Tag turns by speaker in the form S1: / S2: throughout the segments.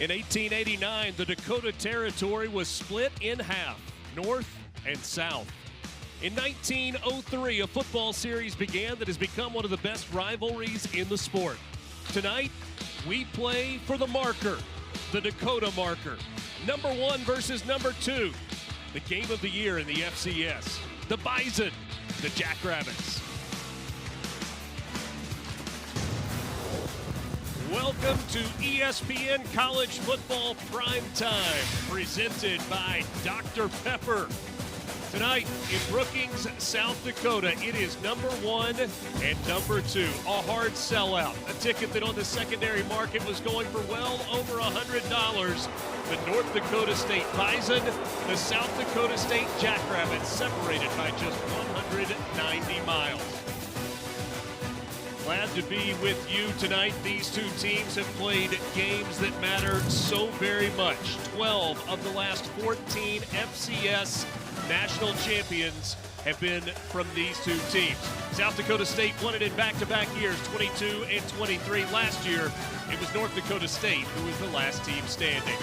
S1: In 1889, the Dakota Territory was split in half, north and south. In 1903, a football series began that has become one of the best rivalries in the sport. Tonight, we play for the marker, the Dakota marker. Number 1 versus number 2. The game of the year in the FCS. The Bison, the Jackrabbits. Welcome to ESPN College Football Prime Time, presented by Dr. Pepper. Tonight in Brookings, South Dakota, it is number 1 and number 2. A hard sellout. A ticket that on the secondary market was going for well over $100. The North Dakota State Bison, the South Dakota State Jackrabbits, separated by just 190 miles. Glad to be with you tonight. These two teams have played games that matter so very much. 12 of the last 14 FCS national champions have been from these two teams. South Dakota State won it in back-to-back years, 22 and 23. Last year, it was North Dakota State who was the last team standing.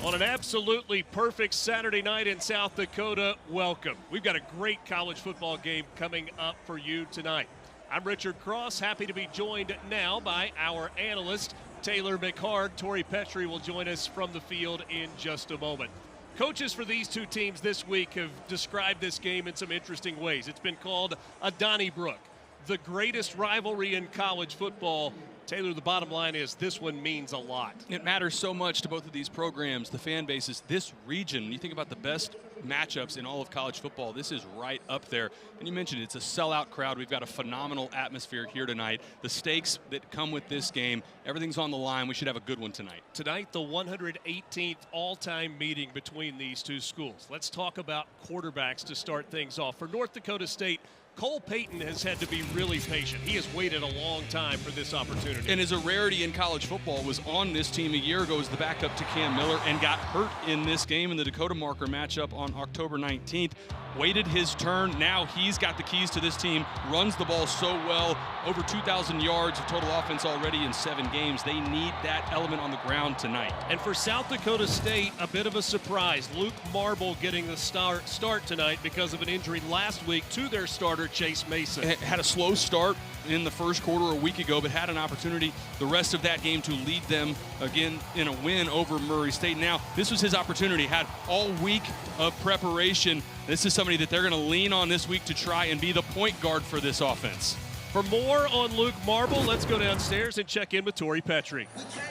S1: On an absolutely perfect Saturday night in South Dakota, welcome. We've got a great college football game coming up for you tonight. I'm Richard Cross, happy to be joined now by our analyst, Taylor McHarg. Tori Petrie will join us from the field in just a moment. Coaches for these two teams this week have described this game in some interesting ways. It's been called a Donnybrook, the greatest rivalry in college football. Taylor, the bottom line is this one means a lot.
S2: It matters so much to both of these programs, the fan bases, this region. When you think about the best matchups in all of college football, this is right up there. And you mentioned it's a sellout crowd. We've got a phenomenal atmosphere here tonight. The stakes that come with this game, everything's on the line. We should have a good one tonight.
S1: Tonight, the 118th all-time meeting between these two schools. Let's talk about quarterbacks to start things off. For North Dakota State, Cole Payton has had to be really patient. He has waited a long time for this opportunity.
S2: And is a rarity in college football, was on this team a year ago as the backup to Cam Miller and got hurt in this game in the Dakota Marker matchup on October 19th. Waited his turn. Now he's got the keys to this team, runs the ball so well, over 2,000 yards of total offense already in 7 games. They need that element on the ground tonight.
S1: And for South Dakota State, a bit of a surprise. Luke Marble getting the start tonight because of an injury last week to their starter, Chase Mason.
S2: Had a slow start in the first quarter a week ago, but had an opportunity the rest of that game to lead them again in a win over Murray State. Now, this was his opportunity. Had all week of preparation. This is somebody that they're going to lean on this week to try and be the point guard for this offense.
S1: For more on Luke Marble, let's go downstairs and check in with Tori Petrie.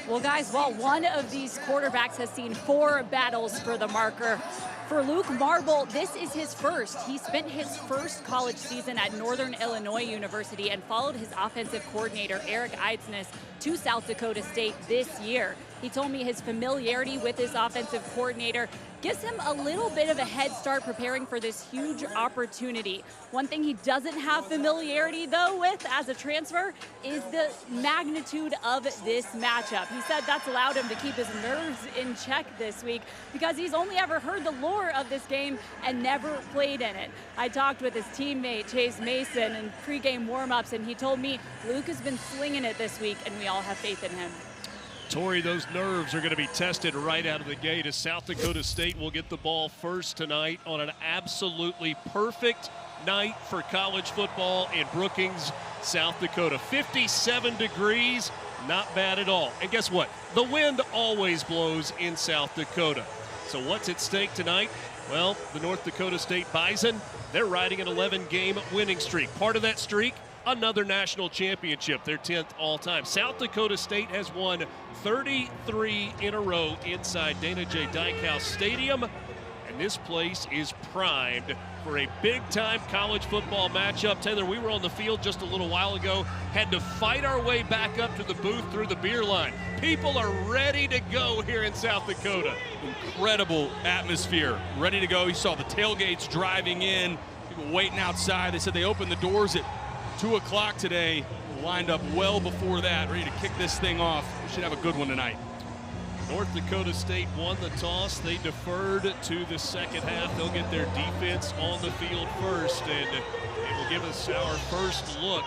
S3: Well, guys, one of these quarterbacks has seen 4 battles for the marker. For Luke Marble, this is his first. He spent his first college season at Northern Illinois University and followed his offensive coordinator, Eric Eidsness, to South Dakota State this year. He told me his familiarity with his offensive coordinator gives him a little bit of a head start preparing for this huge opportunity. One thing he doesn't have familiarity, though, with as a transfer is the magnitude of this matchup. He said that's allowed him to keep his nerves in check this week because he's only ever heard the lore of this game and never played in it. I talked with his teammate, Chase Mason, in pregame warmups, and he told me Luke has been slinging it this week, and we all have faith in him.
S1: Tori, those nerves are going to be tested right out of the gate as South Dakota State will get the ball first tonight on an absolutely perfect night for college football in Brookings, South Dakota. 57 degrees, not bad at all. And guess what? The wind always blows in South Dakota. So what's at stake tonight? Well, the North Dakota State Bison, they're riding an 11-game winning streak. Part of that streak, another national championship, their 10th all-time. South Dakota State has won 33 in a row inside Dana J. Dykhouse Stadium, and this place is primed for a big-time college football matchup. Taylor, we were on the field just a little while ago, had to fight our way back up to the booth through the beer line. People are ready to go here in South Dakota.
S2: Incredible atmosphere, ready to go. You saw the tailgates driving in, people waiting outside. They said they opened the doors at 2 o'clock today, lined up well before that, ready to kick this thing off. We should have a good one tonight.
S1: North Dakota State won the toss. They deferred to the second half. They'll get their defense on the field first, and it will give us our first look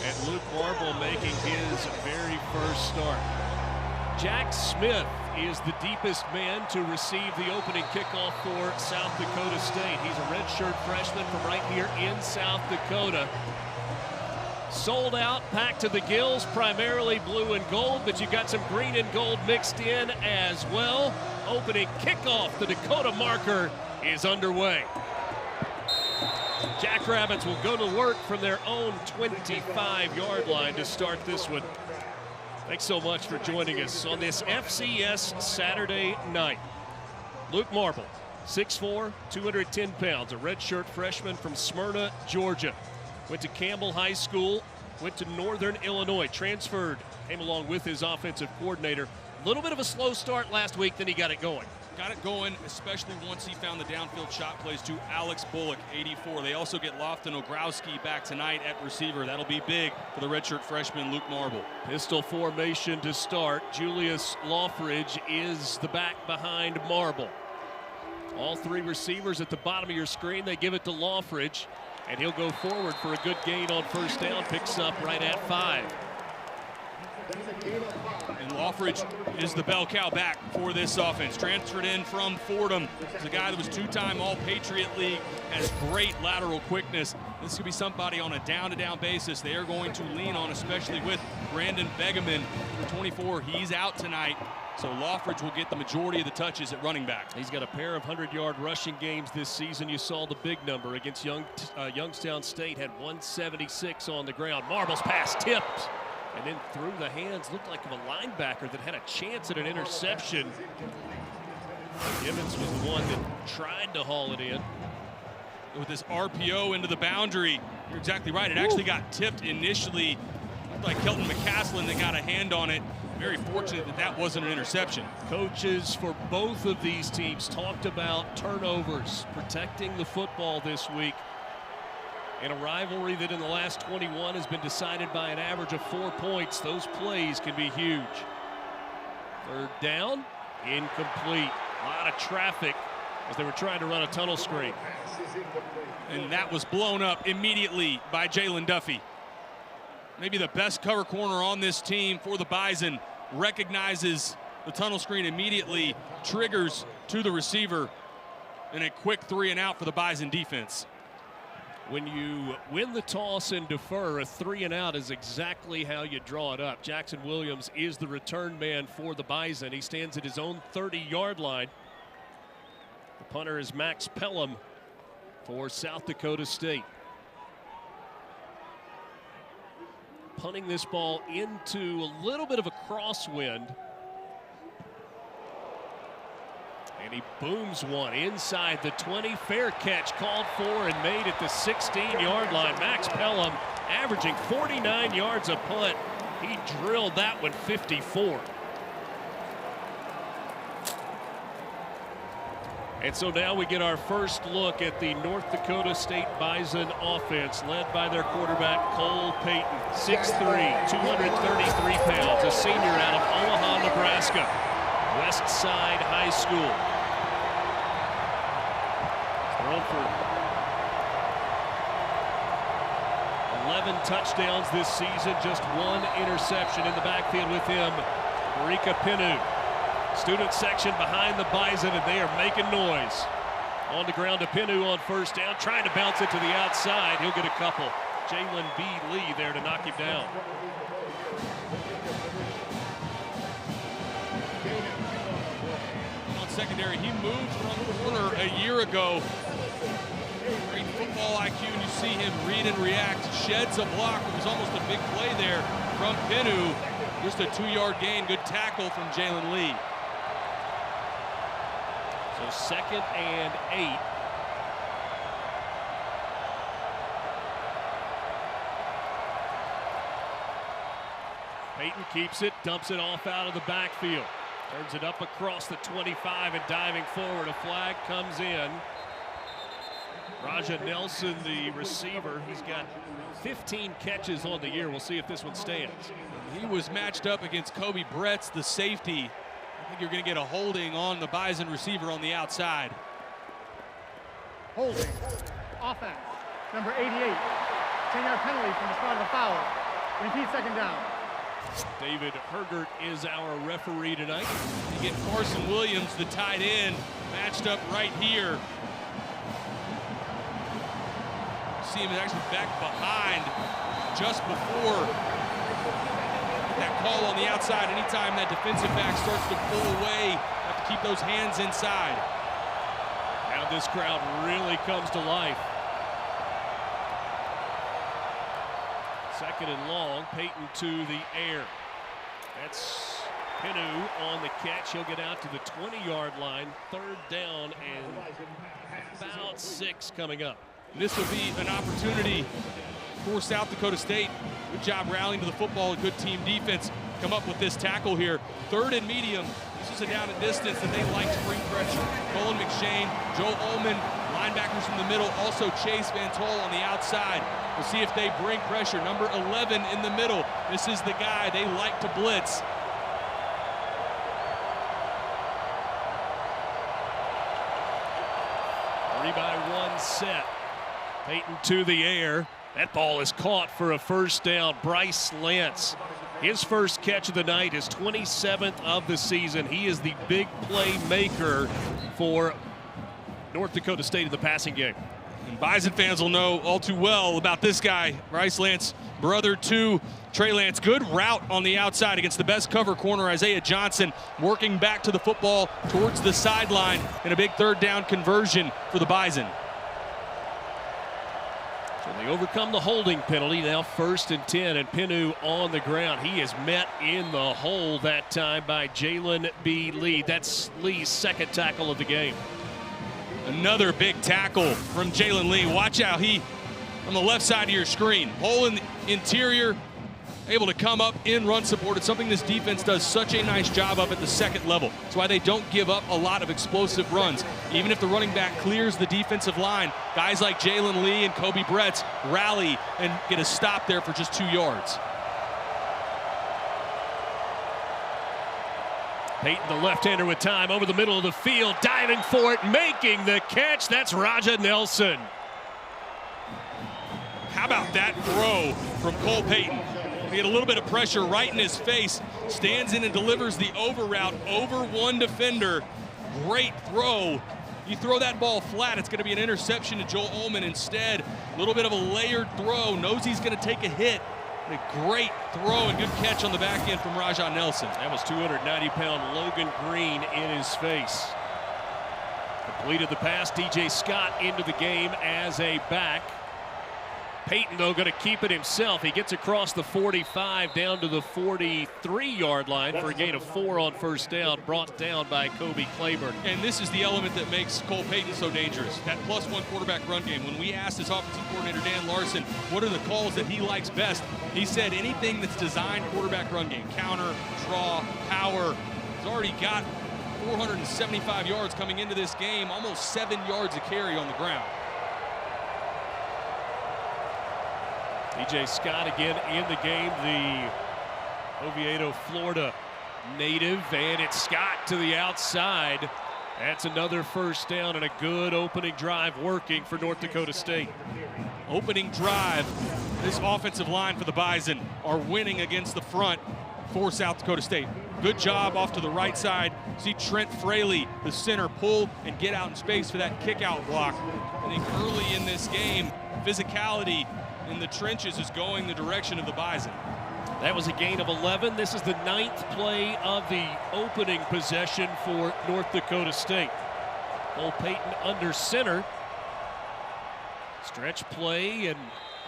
S1: at Luke Marble making his very first start. Jack Smith is the deepest man to receive the opening kickoff for South Dakota State. He's a redshirt freshman from right here in South Dakota. Sold out, packed to the gills, primarily blue and gold, but you got some green and gold mixed in as well. Opening kickoff, the Dakota marker is underway. Jackrabbits will go to work from their own 25-yard line to start this one. Thanks so much for joining us on this FCS Saturday night. Luke Marble, 6'4", 210 pounds, a redshirt freshman from Smyrna, Georgia. Went to Campbell High School, went to Northern Illinois, transferred, came along with his offensive coordinator. A little bit of a slow start last week, then he got it going.
S2: Got it going, especially once he found the downfield shot plays to Alex Bullock, 84. They also get Lofton Ogrowski back tonight at receiver. That'll be big for the redshirt freshman, Luke Marble.
S1: Pistol formation to start. Julius Lawfridge is the back behind Marble. All three receivers at the bottom of your screen. They give it to Lawfridge, and he'll go forward for a good gain on first down. Picks up right at 5.
S2: And Lawfridge is the bell cow back for this offense. Transferred in from Fordham. He's a guy that was two-time All-Patriot League, has great lateral quickness. This could be somebody on a down-to-down basis they are going to lean on, especially with Brandon Begeman. 24, he's out tonight. So Lawfridge will get the majority of the touches at running back.
S1: He's got a pair of 100-yard rushing games this season. You saw the big number against Youngstown State, had 176 on the ground. Marble's pass tipped, and then through the hands, looked like of a linebacker that had a chance at an interception. Gibbons was the one that tried to haul it in.
S2: With this RPO into the boundary, you're exactly right. It actually got tipped initially. Looked like Kelton McCaslin that got a hand on it. Very fortunate that that wasn't an interception.
S1: Coaches for both of these teams talked about turnovers, protecting the football this week in a rivalry that in the last 21 has been decided by an average of 4 points. Those plays can be huge. Third down, incomplete. A lot of traffic as they were trying to run a tunnel screen.
S2: And that was blown up immediately by Jalen Duffy. Maybe the best cover corner on this team for the Bison. Recognizes the tunnel screen immediately, triggers to the receiver, and a quick 3 and out for the Bison defense.
S1: When you win the toss and defer, a 3 and out is exactly how you draw it up. Jackson Williams is the return man for the Bison. He stands at his own 30-yard line. The punter is Max Pelham for South Dakota State. Punting this ball into a little bit of a crosswind. And he booms one inside the 20. Fair catch called for and made at the 16-yard line. Max Pelham averaging 49 yards a punt. He drilled that one 54. And so now we get our first look at the North Dakota State Bison offense, led by their quarterback, Cole Payton, 6'3", 233 pounds, a senior out of Omaha, Nebraska, West Side High School. Thrown for 11 touchdowns this season, just 1 interception. In the backfield with him, Marika Pinu. Student section behind the Bison, and they are making noise. On the ground to Pinu on first down, trying to bounce it to the outside. He'll get a couple. Jalen B. Lee there to knock him down.
S2: On secondary, he moved from corner a year ago. Great football IQ, and you see him read and react. Sheds a block. It was almost a big play there from Pinu. Just a 2-yard gain. Good tackle from Jalen Lee.
S1: So 2nd and 8. Payton keeps it, dumps it off out of the backfield. Turns it up across the 25 and diving forward. A flag comes in. Raja Nelson, the receiver, he's got 15 catches on the year. We'll see if this one stands.
S2: He was matched up against Kobe Bretz, the safety. I think you're going to get a holding on the Bison receiver on the outside.
S4: Holding. Offense. Number 88. 10-yard penalty from the start of the foul. Repeat second down.
S1: David Hergert is our referee tonight.
S2: You get Carson Williams, the tight end, matched up right here. See him actually back behind just before that call on the outside. Anytime that defensive back starts to pull away, have to keep those hands inside.
S1: Now this crowd really comes to life. Second and long, Payton to the air. That's Pinu on the catch. He'll get out to the 20-yard line. Third down and about 6 coming up.
S2: This will be an opportunity for South Dakota State. Good job rallying to the football, a good team defense. Come up with this tackle here. Third and medium. This is a down and distance that they like to bring pressure. Colin McShane, Joe Ullman, linebackers from the middle. Also Chase Van Tol on the outside. We'll see if they bring pressure. Number 11 in the middle. This is the guy they like to blitz.
S1: 3-by-1 set. Payton to the air. That ball is caught for a first down. Bryce Lance, his first catch of the night, his 27th of the season. He is the big playmaker for North Dakota State in the passing game.
S2: And Bison fans will know all too well about this guy, Bryce Lance, brother to Trey Lance. Good route on the outside against the best cover corner, Isaiah Johnson, working back to the football towards the sideline in a big third down conversion for the Bison.
S1: So they overcome the holding penalty, now 1st and 10, and Pinu on the ground. He is met in the hole that time by Jalen B. Lee. That's Lee's second tackle of the game.
S2: Another big tackle from Jalen Lee. Watch out, he on the left side of your screen. Hole in the interior, able to come up in run support. It's something this defense does such a nice job of at the second level. That's why they don't give up a lot of explosive runs. Even if the running back clears the defensive line, guys like Jalen Lee and Kobe Bretz rally and get a stop there for just 2 yards.
S1: Payton, the left-hander with time, over the middle of the field, diving for it, making the catch. That's Raja Nelson.
S2: How about that throw from Cole Payton? He had a little bit of pressure right in his face, stands in and delivers the over route over one defender. Great throw. You throw that ball flat, it's going to be an interception to Joel Ullman. Instead, a little bit of a layered throw. Knows he's going to take a hit. A great throw and good catch on the back end from Raja Nelson.
S1: That was 290-pound Logan Green in his face. Completed the pass. DJ Scott into the game as a back. Payton, though, going to keep it himself. He gets across the 45 down to the 43-yard line for a gain of 4 on first down, brought down by Kobe Claiborne.
S2: And this is the element that makes Cole Payton so dangerous, that +1 quarterback run game. When we asked his offensive coordinator, Dan Larson, what are the calls that he likes best, he said anything that's designed quarterback run game, counter, draw, power. He's already got 475 yards coming into this game, almost 7 yards a carry on the ground.
S1: DJ Scott again in the game, the Oviedo, Florida native, and it's Scott to the outside. That's another first down and a good opening drive working for North Dakota State.
S2: Opening drive, this offensive line for the Bison are winning against the front for South Dakota State. Good job off to the right side. See Trent Fraley, the center, pull and get out in space for that kick-out block. I think early in this game, physicality in the trenches is going the direction of the Bison.
S1: That was a gain of 11. This is the 9th play of the opening possession for North Dakota State. Cole Payton under center. Stretch play and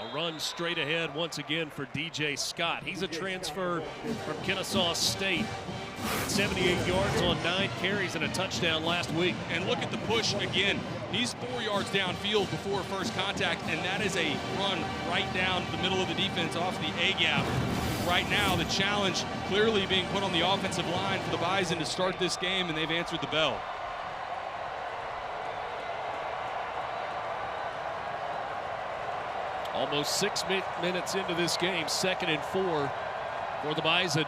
S1: a run straight ahead once again for DJ Scott. He's a transfer from Kennesaw State. 78 yards on 9 carries and a touchdown last week.
S2: And look at the push again. He's 4 yards downfield before first contact, and that is a run right down the middle of the defense off the A-gap. Right now, the challenge clearly being put on the offensive line for the Bison to start this game, and they've answered the bell.
S1: Almost 6 minutes into this game, 2nd and 4 for the Bison.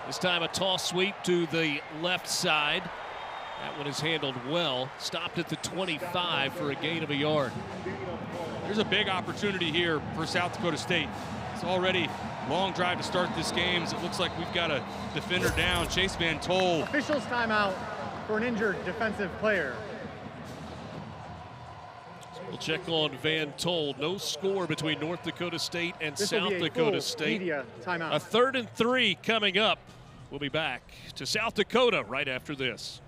S1: This time a toss sweep to the left side. That one is handled well. Stopped at the 25 for a gain of a yard.
S2: There's a big opportunity here for South Dakota State. It's already long drive to start this game. It looks like we've got a defender down, Chase Van Tol.
S4: Officials timeout for an injured defensive player.
S1: We'll check on Van Tol. No score between North Dakota State and South Dakota State.
S4: Media timeout.
S1: A 3rd and 3 coming up. We'll be back to South Dakota right after this.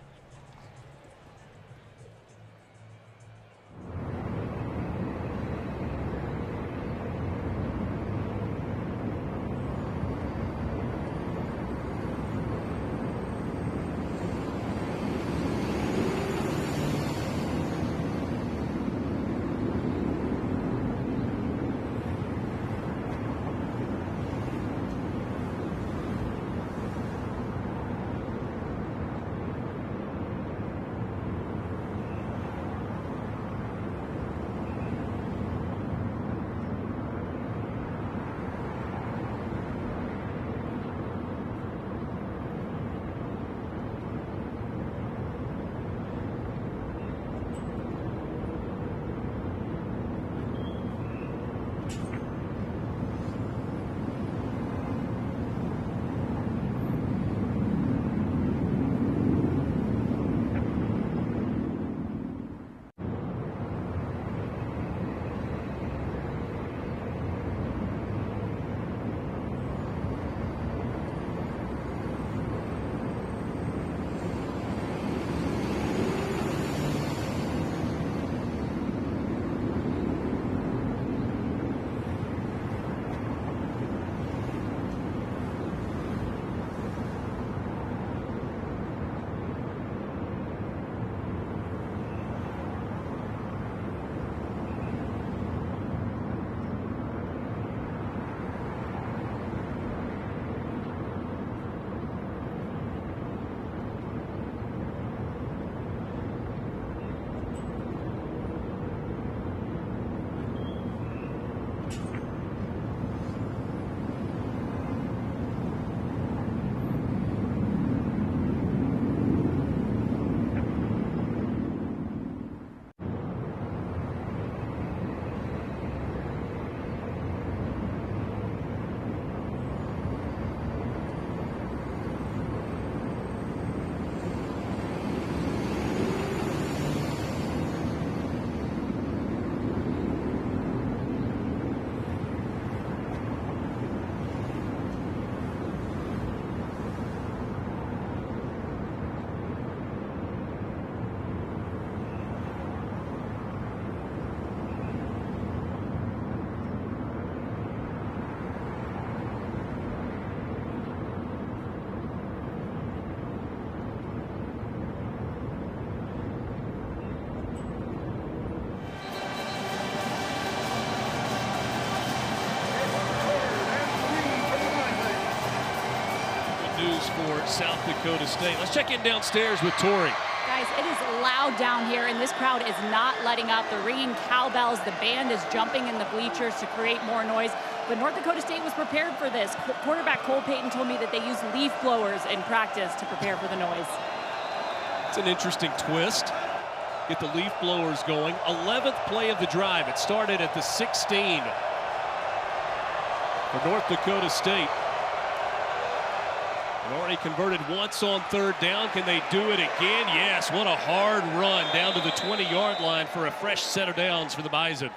S1: For South Dakota State. Let's check in downstairs with Tori.
S3: Guys, it is loud down here, and this crowd is not letting up. They're ringing cowbells. The band is jumping in the bleachers to create more noise. But North Dakota State was prepared for this. Quarterback Cole Payton told me that they use leaf blowers in practice to prepare for the noise.
S1: It's an interesting twist. Get the leaf blowers going. 11th play of the drive. It started at the 16 for North Dakota State. Already converted once on 3rd down. Can they do it again? Yes, what a hard run down to the 20-yard line for a fresh set of downs for the Bison.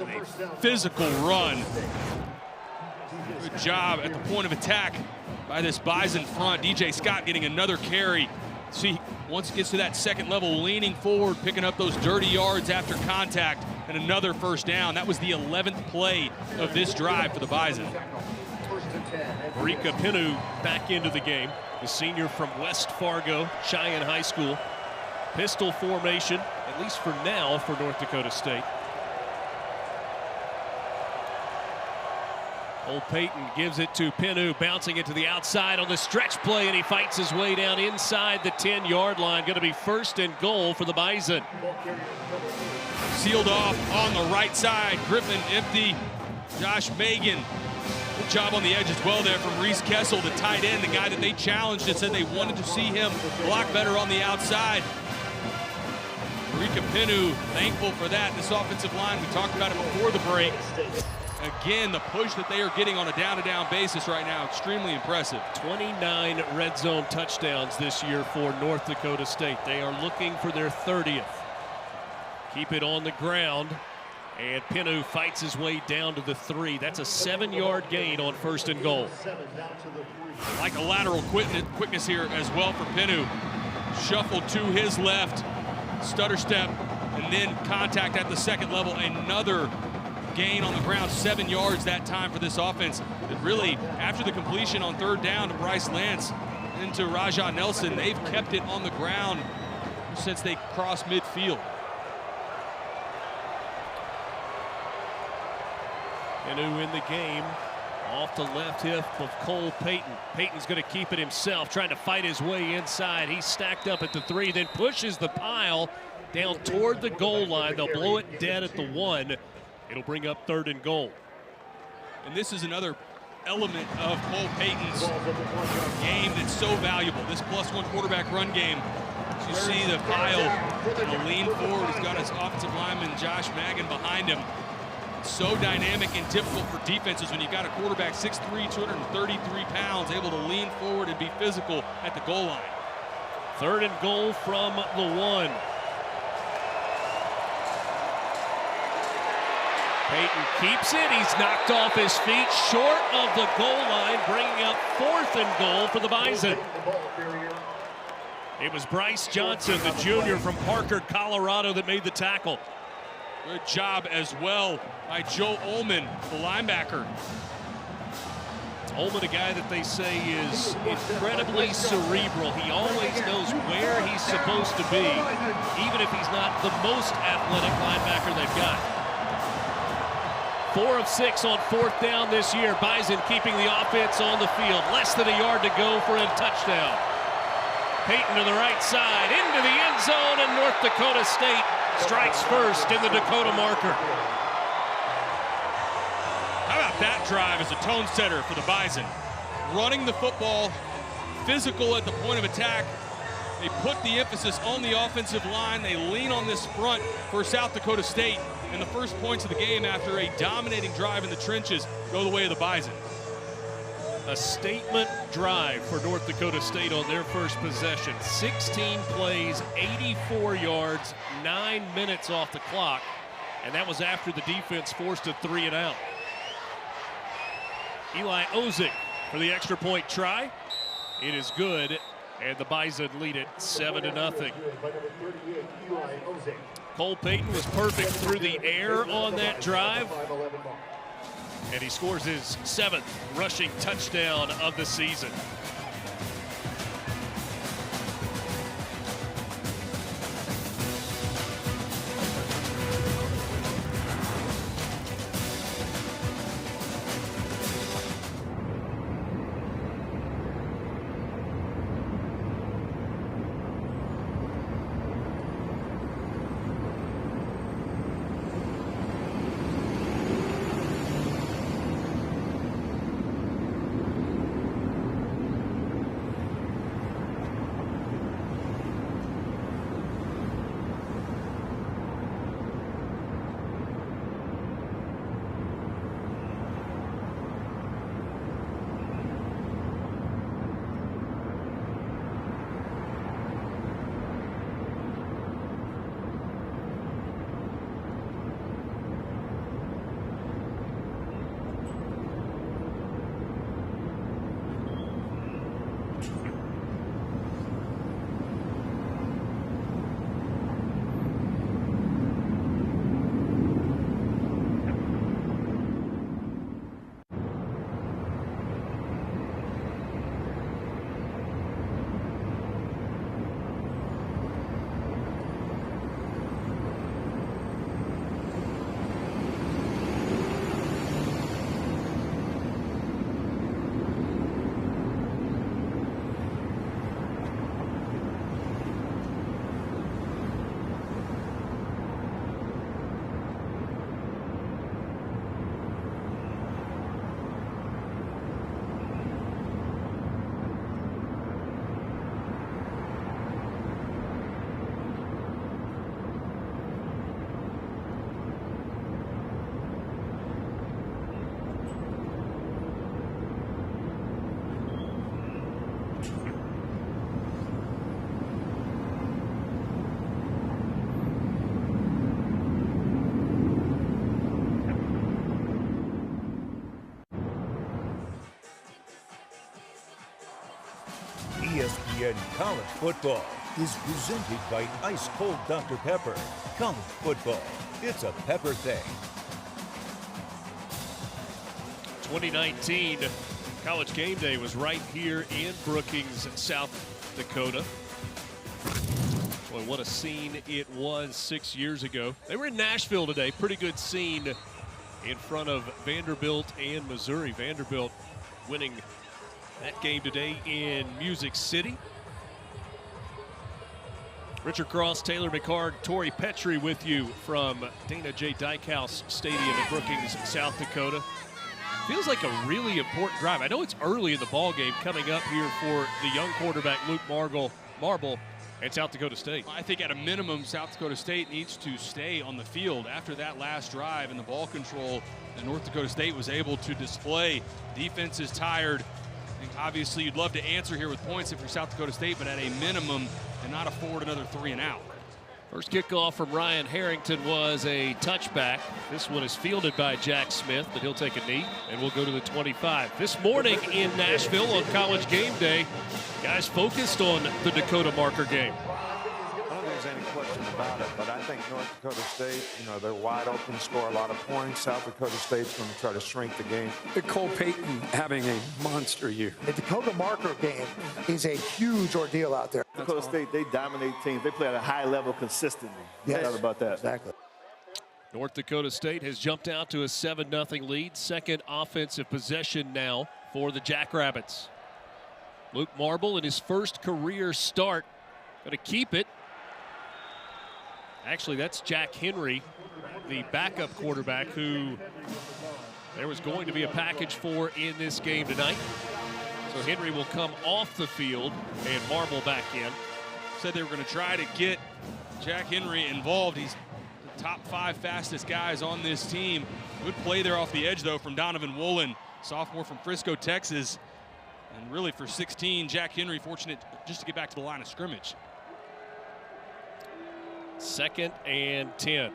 S2: A physical run. Good job at the point of attack by this Bison front. DJ Scott getting another carry. See, once it gets to that 2nd level, leaning forward, picking up those dirty yards after contact, and another 1st down. That was the 11th play of this drive for the Bison.
S1: Marika Pinu back into the game. The senior from West Fargo, Cheyenne High School. Pistol formation, at least for now, for North Dakota State. Old Payton gives it to Pinu, bouncing it to the outside on the stretch play, and he fights his way down inside the 10-yard line. Going to be 1st and goal for the Bison.
S2: Sealed off on the right side. Griffin empty. Josh Megan. Good job on the edge as well there from Reese Kessel, the tight end, the guy that they challenged and said they wanted to see him block better on the outside. Marika Pinu, thankful for that. This offensive line, we talked about it before the break. Again, the push that they are getting on a down-to-down basis right now, extremely impressive.
S1: 29 red zone touchdowns this year for North Dakota State. They are looking for their 30th. Keep it on the ground, and Pinu fights his way down to the 3. That's a 7-yard gain on 1st and goal.
S2: Like a lateral quickness here as well for Pinu. Shuffled to his left, stutter step, and then contact at the second level. Another gain on the ground, 7 yards that time for this offense. It really, after the completion on 3rd down to Bryce Lance into Rajah Nelson, they've kept it on the ground since they crossed midfield.
S1: Pinu in the game, off the left hip of Cole Payton. Payton's going to keep it himself, trying to fight his way inside. He's stacked up at the 3, then pushes the pile down toward the goal line. They'll blow it dead at the 1. It'll bring up 3rd and goal.
S2: And this is another element of Cole Payton's game that's so valuable. This +1 quarterback run game. As you see the pile, the lean forward. He's got his offensive lineman, Josh Maggin, behind him. So dynamic and difficult for defenses when you've got a quarterback 6'3", 233 pounds, able to lean forward and be physical at the goal line.
S1: 3rd and goal from the 1. Payton keeps it. He's knocked off his feet short of the goal line, bringing up 4th and goal for the Bison. It was Bryce Johnson, the junior from Parker, Colorado, that made the tackle.
S2: Good job as well by Joe Ullman, the linebacker.
S1: Ullman, a guy that they say is incredibly cerebral. He always knows where he's supposed to be, even if he's not the most athletic linebacker they've got. 4 of 6 on 4th down this year. Bison keeping the offense on the field. Less than a yard to go for a touchdown. Payton to the right side, into the end zone, and North Dakota State strikes first in the Dakota marker.
S2: How about that drive as a tone setter for the Bison? Running the football, physical at the point of attack. They put the emphasis on the offensive line. They lean on this front for South Dakota State. And the first points of the game after a dominating drive in the trenches go the way of the Bison.
S1: A statement drive for North Dakota State on their first possession. 16 plays, 84 yards, 9 minutes off the clock. And that was after the defense forced a 3 and out. Eli Ozick for the extra point try. It is good, and the Bison lead it 7-0. Cole Payton was perfect through the air on that drive, and he scores his 7th rushing touchdown of the season.
S5: ESPN College Football is presented by Ice Cold Dr. Pepper. College football, it's a pepper thing.
S1: 2019 College Game Day was right here in Brookings, South Dakota. Boy, what a scene it was 6 years ago. They were in Nashville today. Pretty good scene in front of Vanderbilt and Missouri. Vanderbilt winning that game today in Music City. Richard Cross, Taylor McCard, Tori Petrie with you from Dana J. Dykhouse Stadium in Brookings, South Dakota. Feels like a really important drive. I know it's early in the ball game coming up here for the young quarterback Luke Marble and South Dakota State.
S2: I think at a minimum, South Dakota State needs to stay on the field after that last drive and the ball control that North Dakota State was able to display. Defense is tired. I think obviously you'd love to answer here with points if you're South Dakota State, but at a minimum, and not afford another 3 and out.
S1: First kickoff from Ryan Harrington was a touchback. This one is fielded by Jack Smith, but he'll take a knee and we'll go to the 25. This morning in Nashville on College Game Day, guys focused on the Dakota marker game.
S6: I don't think there's any question about it, but I think North Dakota State, they're wide open, score a lot of points. South Dakota State's going to try to shrink the game.
S7: Cole Payton having a monster year.
S8: The Dakota marker game is a huge ordeal out there.
S9: Dakota State, they dominate teams. They play at a high level consistently. No doubt about that.
S8: Exactly.
S1: North Dakota State has jumped out to a 7-0 lead. Second offensive possession now for the Jackrabbits. Luke Marble in his first career start. Going to keep it. Actually, that's Jack Henry, the backup quarterback who there was going to be a package for in this game tonight. So Henry will come off the field and Marble back in.
S2: Said they were going to try to get Jack Henry involved. He's the top 5 fastest guys on this team. Good play there off the edge, though, from Donovan Woolen, sophomore from Frisco, Texas. And really for 16, Jack Henry fortunate just to get back to the line of scrimmage.
S1: 2nd and 10.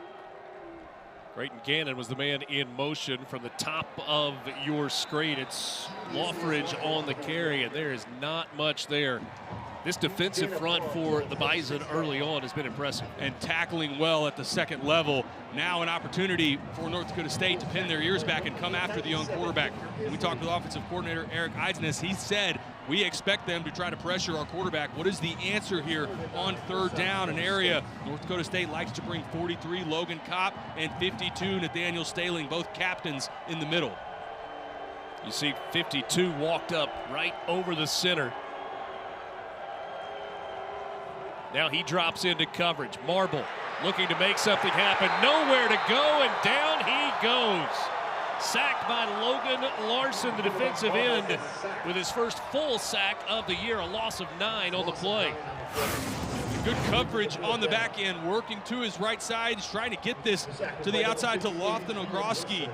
S1: Creighton Gannon was the man in motion from the top of your screen. It's Loffridge on the carry, and there is not much there. This defensive front for the Bison early on has been impressive.
S2: And tackling well at the second level. Now an opportunity for North Dakota State to pin their ears back and come after the young quarterback. When we talked with offensive coordinator Eric Eidsness, he said, we expect them to try to pressure our quarterback. What is the answer here on 3rd down? An area North Dakota State likes to bring 43 Logan Kopp and 52 Nathaniel Staling, both captains in the middle.
S1: You see 52 walked up right over the center. Now he drops into coverage. Marble looking to make something happen. Nowhere to go, and down he goes. Sacked by Logan Larson, the defensive end, with his first full sack of the year, a loss of 9 on the play.
S2: Good coverage on the back end, working to his right side. He's trying to get this to the outside to Lofton Ogroski.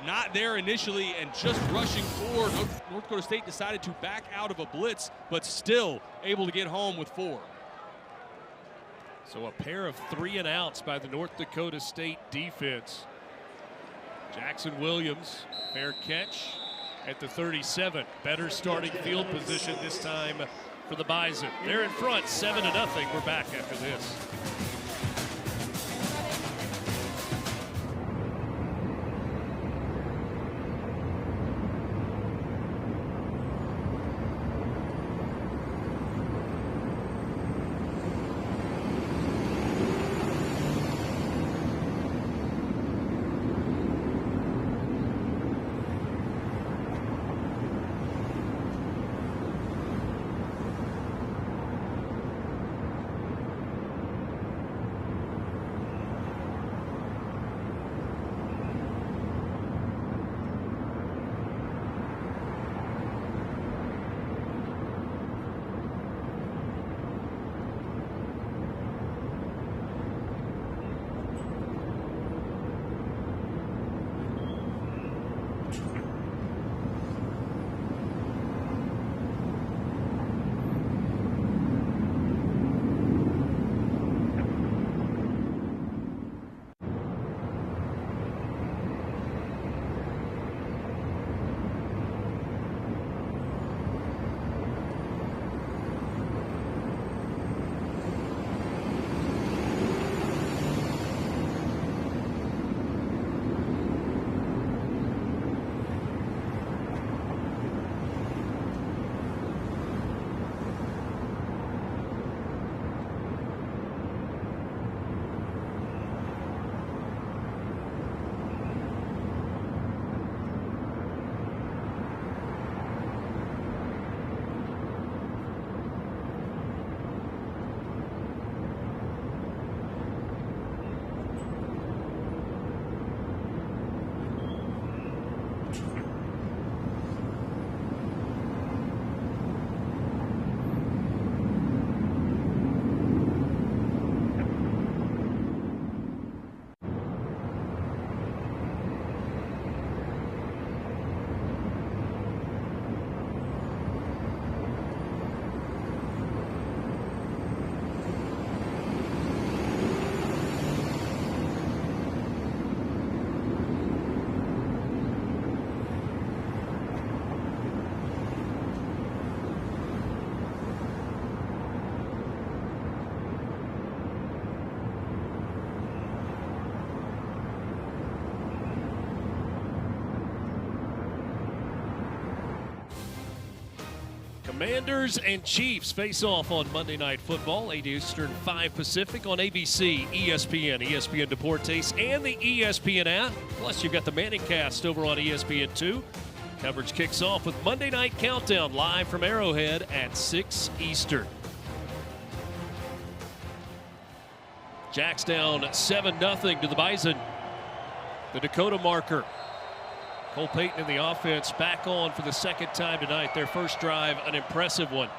S2: Not there initially and just rushing forward. North Dakota State decided to back out of a blitz, but still able to get home with 4.
S1: So a pair of 3 and outs by the North Dakota State defense. Jackson Williams, fair catch at the 37. Better starting field position this time for the Bison. They're in front, 7-0. We're back after this. Commanders and Chiefs face off on Monday Night Football, 8 Eastern, 5 Pacific on ABC, ESPN, ESPN Deportes, and the ESPN app. Plus, you've got the Manning Cast over on ESPN2. Coverage kicks off with Monday Night Countdown live from Arrowhead at 6 Eastern. Jacks down 7-0 to the Bison. The Dakota marker. Cole Payton in the offense back on for the second time tonight. Their first drive, an impressive one.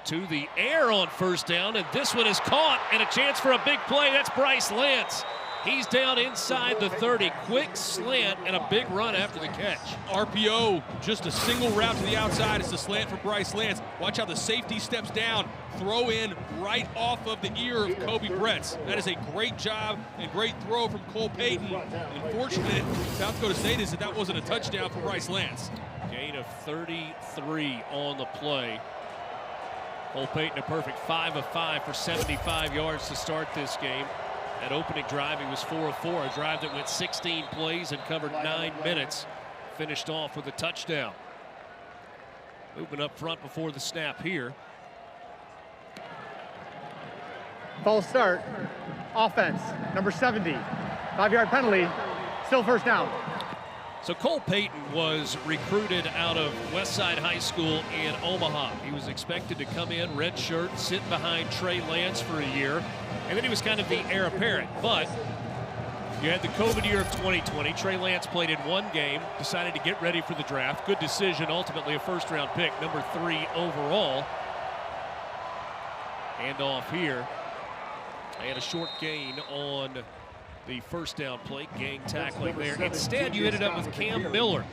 S1: To the air on first down, and this one is caught, and a chance for a big play. That's Bryce Lance. He's down inside the 30. Quick slant and a big run after the catch.
S2: RPO, just a single route to the outside. It's the slant for Bryce Lance. Watch how the safety steps down. Throw in right off of the ear of Kobe Bretz. That is a great job and great throw from Cole Payton. Unfortunate, South Dakota State is that wasn't a touchdown for Bryce Lance.
S1: Gain of 33 on the play. Cole Payton a perfect 5 of 5 for 75 yards to start this game. That opening drive, he was 4 of 4, a drive that went 16 plays and covered 9 minutes. Finished off with a touchdown. Moving up front before the snap here.
S4: False start. Offense, number 70. 5-yard penalty. Still first down.
S1: So Cole Payton was recruited out of Westside High School in Omaha. He was expected to come in, red shirt, sit behind Trey Lance for a year, and then he was kind of the heir apparent. But you had the COVID year of 2020. Trey Lance played in one game, decided to get ready for the draft. Good decision, ultimately a first-round pick, number 3 overall. Hand off here. They had a short gain on the first down play, gang tackling there. Instead, you ended up with Cam Miller,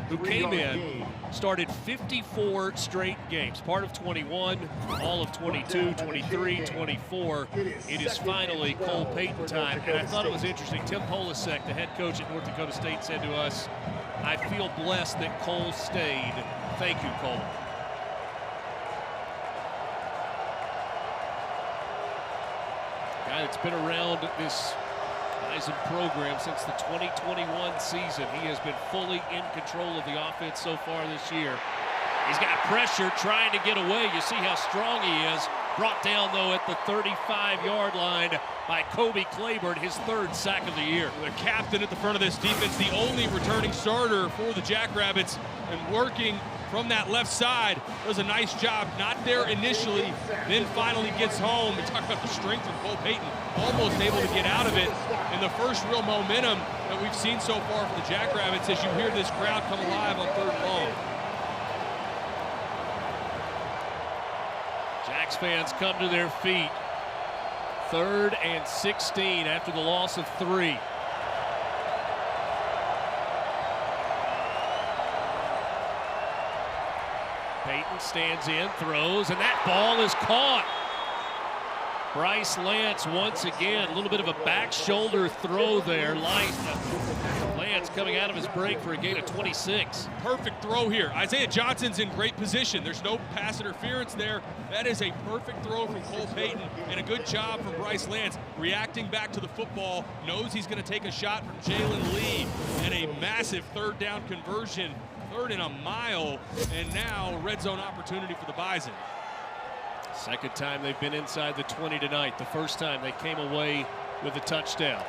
S1: who came in, started 54 straight games, part of 21, all of 22, 23, 24. It is finally Cole Payton time, and I thought it was interesting. Tim Polasek, the head coach at North Dakota State, said to us, "I feel blessed that Cole stayed. Thank you, Cole." Guy that's been around this Bison program since the 2021 season. He has been fully in control of the offense so far this year. He's got pressure trying to get away. You see how strong he is. Brought down, though, at the 35-yard line by Kobe Claiborne, his 3rd sack of the year.
S2: The captain at the front of this defense, the only returning starter for the Jackrabbits, and working from that left side. Does a nice job. Not there initially, then finally gets home. We talk about the strength of Cole Payton, almost able to get out of it. And the first real momentum that we've seen so far for the Jackrabbits as you hear this crowd come alive on 3rd and long.
S1: Jacks fans come to their feet. 3rd and 16 after the loss of 3. Payton stands in, throws, and that ball is caught. Bryce Lance once again, a little bit of a back shoulder throw there. Lance coming out of his break for a gain of 26.
S2: Perfect throw here. Isaiah Johnson's in great position. There's no pass interference there. That is a perfect throw from Cole Payton, and a good job from Bryce Lance reacting back to the football. Knows he's going to take a shot from Jalen Lee, and a massive 3rd down conversion. 3rd and a mile, and now red zone opportunity for the Bison.
S1: Second time they've been inside the 20 tonight. The first time they came away with a touchdown.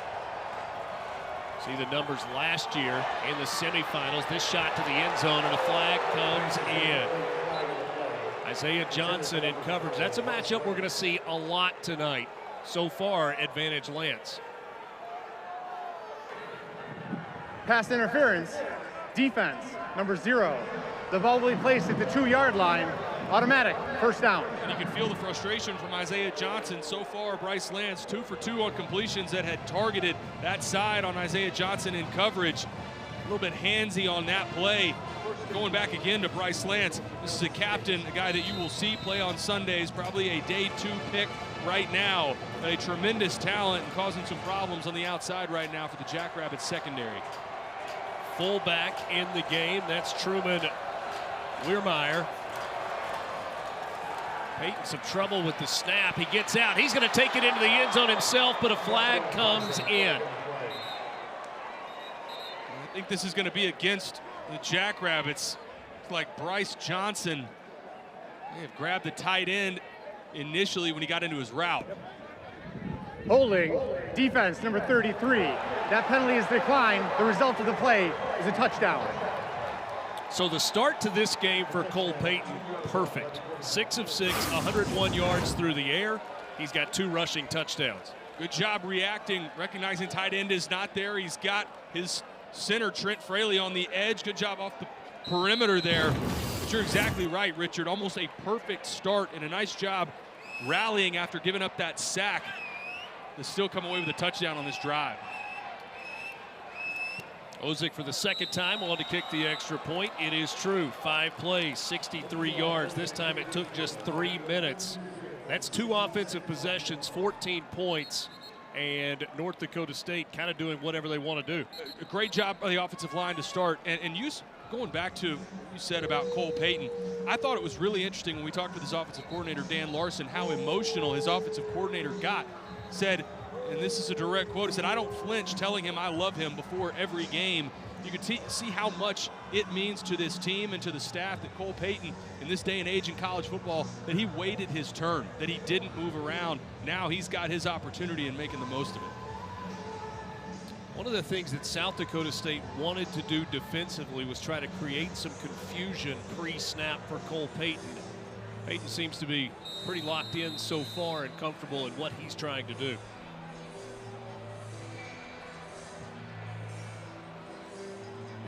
S1: See the numbers last year in the semifinals. This shot to the end zone, and a flag comes in. Isaiah Johnson in coverage. That's a matchup we're going to see a lot tonight. So far, advantage Lance.
S4: Pass interference. Defense, number 0. The ball will be placed at the 2-yard line. Automatic, first down.
S2: And you can feel the frustration from Isaiah Johnson. So far, Bryce Lance 2 for 2 on completions that had targeted that side on Isaiah Johnson in coverage. A little bit handsy on that play. Going back again to Bryce Lance. This is a captain, a guy that you will see play on Sundays, probably a day 2 pick right now. A tremendous talent and causing some problems on the outside right now for the Jackrabbits secondary.
S1: Fullback in the game, that's Truman Weirmeyer. Payton some trouble with the snap. He gets out. He's going to take it into the end zone himself, but a flag comes in.
S2: I think this is going to be against the Jackrabbits. It's like Bryce Johnson They have grabbed the tight end initially when he got into his route.
S4: Holding, defense, number 33. That penalty is declined. The result of the play is a touchdown.
S1: So the start to this game for Cole Payton, perfect. 6 of 6, 101 yards through the air. He's got 2 rushing touchdowns.
S2: Good job reacting, recognizing tight end is not there. He's got his center, Trent Fraley, on the edge. Good job off the perimeter there. But you're exactly right, Richard. Almost a perfect start and a nice job rallying after giving up that sack to still come away with a touchdown on this drive.
S1: Ozick for the second time wanted to kick the extra point. It is true. 5 plays, 63 yards. This time it took just 3 minutes. That's 2 offensive possessions, 14 points, and North Dakota State kind of doing whatever they want to do.
S2: A great job by the offensive line to start. And you, going back to what you said about Cole Payton, I thought it was really interesting when we talked with his offensive coordinator, Dan Larson, how emotional his offensive coordinator got. Said, and this is a direct quote, he said, "I don't flinch telling him I love him before every game." You could see how much it means to this team and to the staff that Cole Payton, in this day and age in college football, that he waited his turn, that he didn't move around. Now he's got his opportunity and making the most of it.
S1: One of the things that South Dakota State wanted to do defensively was try to create some confusion pre-snap for Cole Payton. Payton seems to be pretty locked in so far and comfortable in what he's trying to do.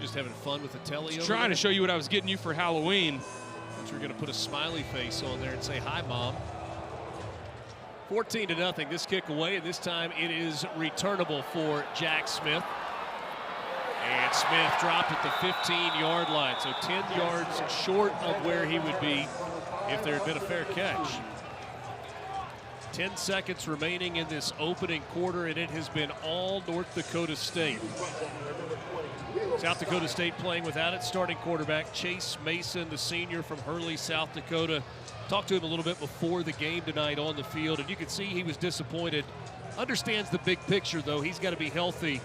S1: Just having fun with the telly.
S2: Trying to show you what I was getting you for Halloween.
S1: But you're going to put a smiley face on there and say, "Hi, Mom." 14-0, this kick away, and this time it is returnable for Jack Smith. And Smith dropped at the 15-yard line, so 10 yards short of where he would be if there had been a fair catch. 10 seconds remaining in this opening quarter, and it has been all North Dakota State. South Dakota State playing without its starting quarterback, Chase Mason, the senior from Hurley, South Dakota. Talked to him a little bit before the game tonight on the field, and you can see he was disappointed. Understands the big picture, though. He's got to be healthy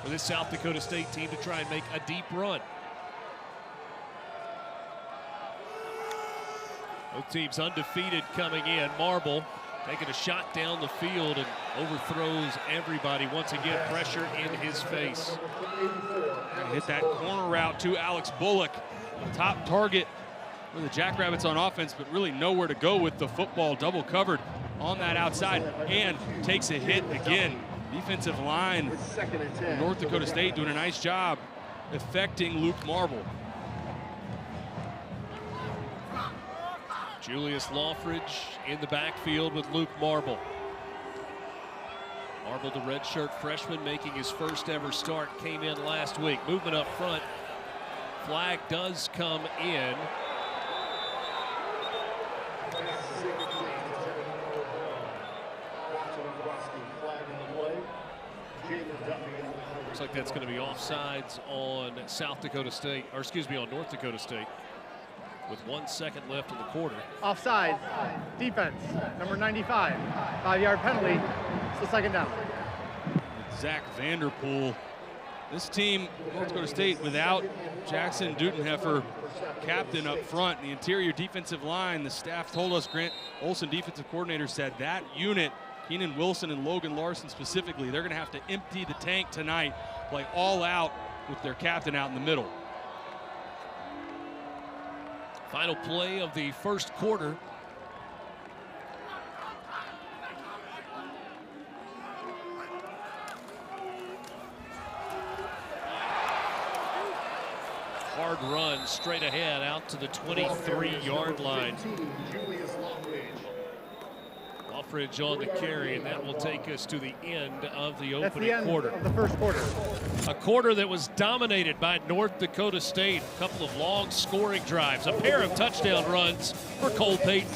S1: for this South Dakota State team to try and make a deep run. Both teams undefeated coming in. Marble taking a shot down the field and overthrows everybody. Once again, pressure in his face.
S2: Hit that corner route to Alex Bullock, a top target for the Jackrabbits on offense, but really nowhere to go with the football. Double covered on that outside and takes a hit again. Defensive line, North Dakota State doing a nice job affecting Luke Marble.
S1: Julius Lawfridge in the backfield with Luke Marble. Marble, the redshirt freshman, making his first ever start, came in last week. Movement up front. Flag does come in. Looks like that's going to be offsides on South Dakota State, or excuse me, on North Dakota State, with 1 second left in the quarter.
S4: Offside, defense, number 95. 5-yard penalty, it's the 2nd down.
S2: Zach Vanderpool. This team, North Dakota State, without Jackson Dutenheffer, captain up front, the interior defensive line, the staff told us, Grant Olson, defensive coordinator, said that unit, Keenan Wilson and Logan Larson specifically, they're going to have to empty the tank tonight, play all out with their captain out in the middle.
S1: Final play of the first quarter. Hard run straight ahead out to the 23-yard line. Lawfridge on the carry, and that will take us to the end of the opening quarter.
S4: Of the first quarter.
S1: A quarter that was dominated by North Dakota State. A couple of long scoring drives, a pair of touchdown runs for Cole Payton.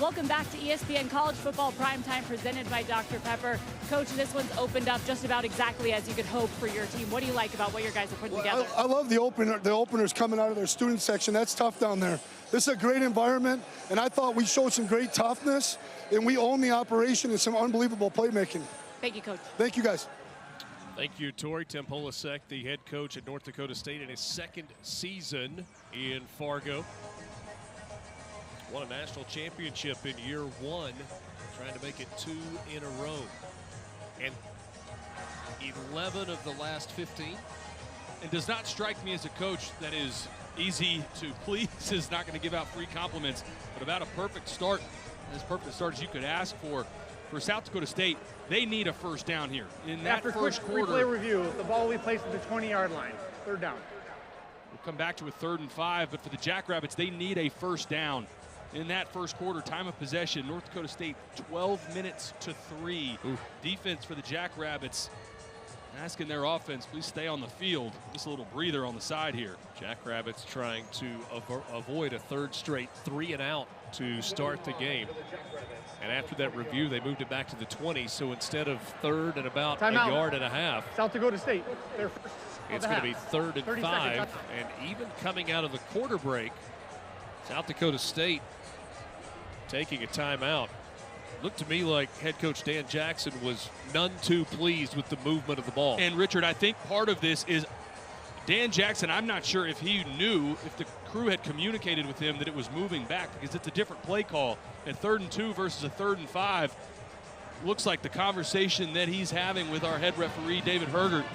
S3: Welcome back to ESPN College Football Primetime presented by Dr. Pepper. Coach, this one's opened up just about exactly as you could hope for your team. What do you like about what your guys are putting together?
S10: I love the openers coming out of their student section. That's tough down there. This is a great environment, and I thought we showed some great toughness, and we own the operation and some unbelievable playmaking.
S3: Thank you, Coach.
S10: Thank you, guys.
S1: Thank you, Tori. Tim Polasek, the head coach at North Dakota State in his second season in Fargo. Won a national championship in year one, trying to make it 2 in a row. And 11 of the last 15.
S2: It does not strike me as a coach that is easy to please, is not going to give out free compliments, but about a perfect start, as perfect a start as you could ask for South Dakota State. They need a first down here. In that first quarter.
S4: Replay review, the ball will be placed at the 20-yard line, 3rd down.
S2: We'll come back to a 3rd and 5, but for the Jackrabbits, they need a first down. In that first quarter, time of possession, North Dakota State 12 minutes to 3.
S1: Ooh.
S2: Defense for the Jackrabbits asking their offense, please stay on the field. Just a little breather on the side here.
S1: Jackrabbits trying to avoid a 3rd straight 3 and out to start the game. And after that review, they moved it back to the 20. So instead of 3rd and about a yard and a half,
S4: South Dakota State, their first.
S1: It's going to be 3rd and 5. And even coming out of the quarter break, South Dakota State taking a timeout. Looked to me like head coach Dan Jackson was none too pleased with the movement of the ball.
S2: And Richard, I think part of this is Dan Jackson, I'm not sure if he knew, if the crew had communicated with him that it was moving back, because it's a different play call. At 3rd and 2 versus a 3rd and 5, looks like the conversation that he's having with our head referee, David Hergert.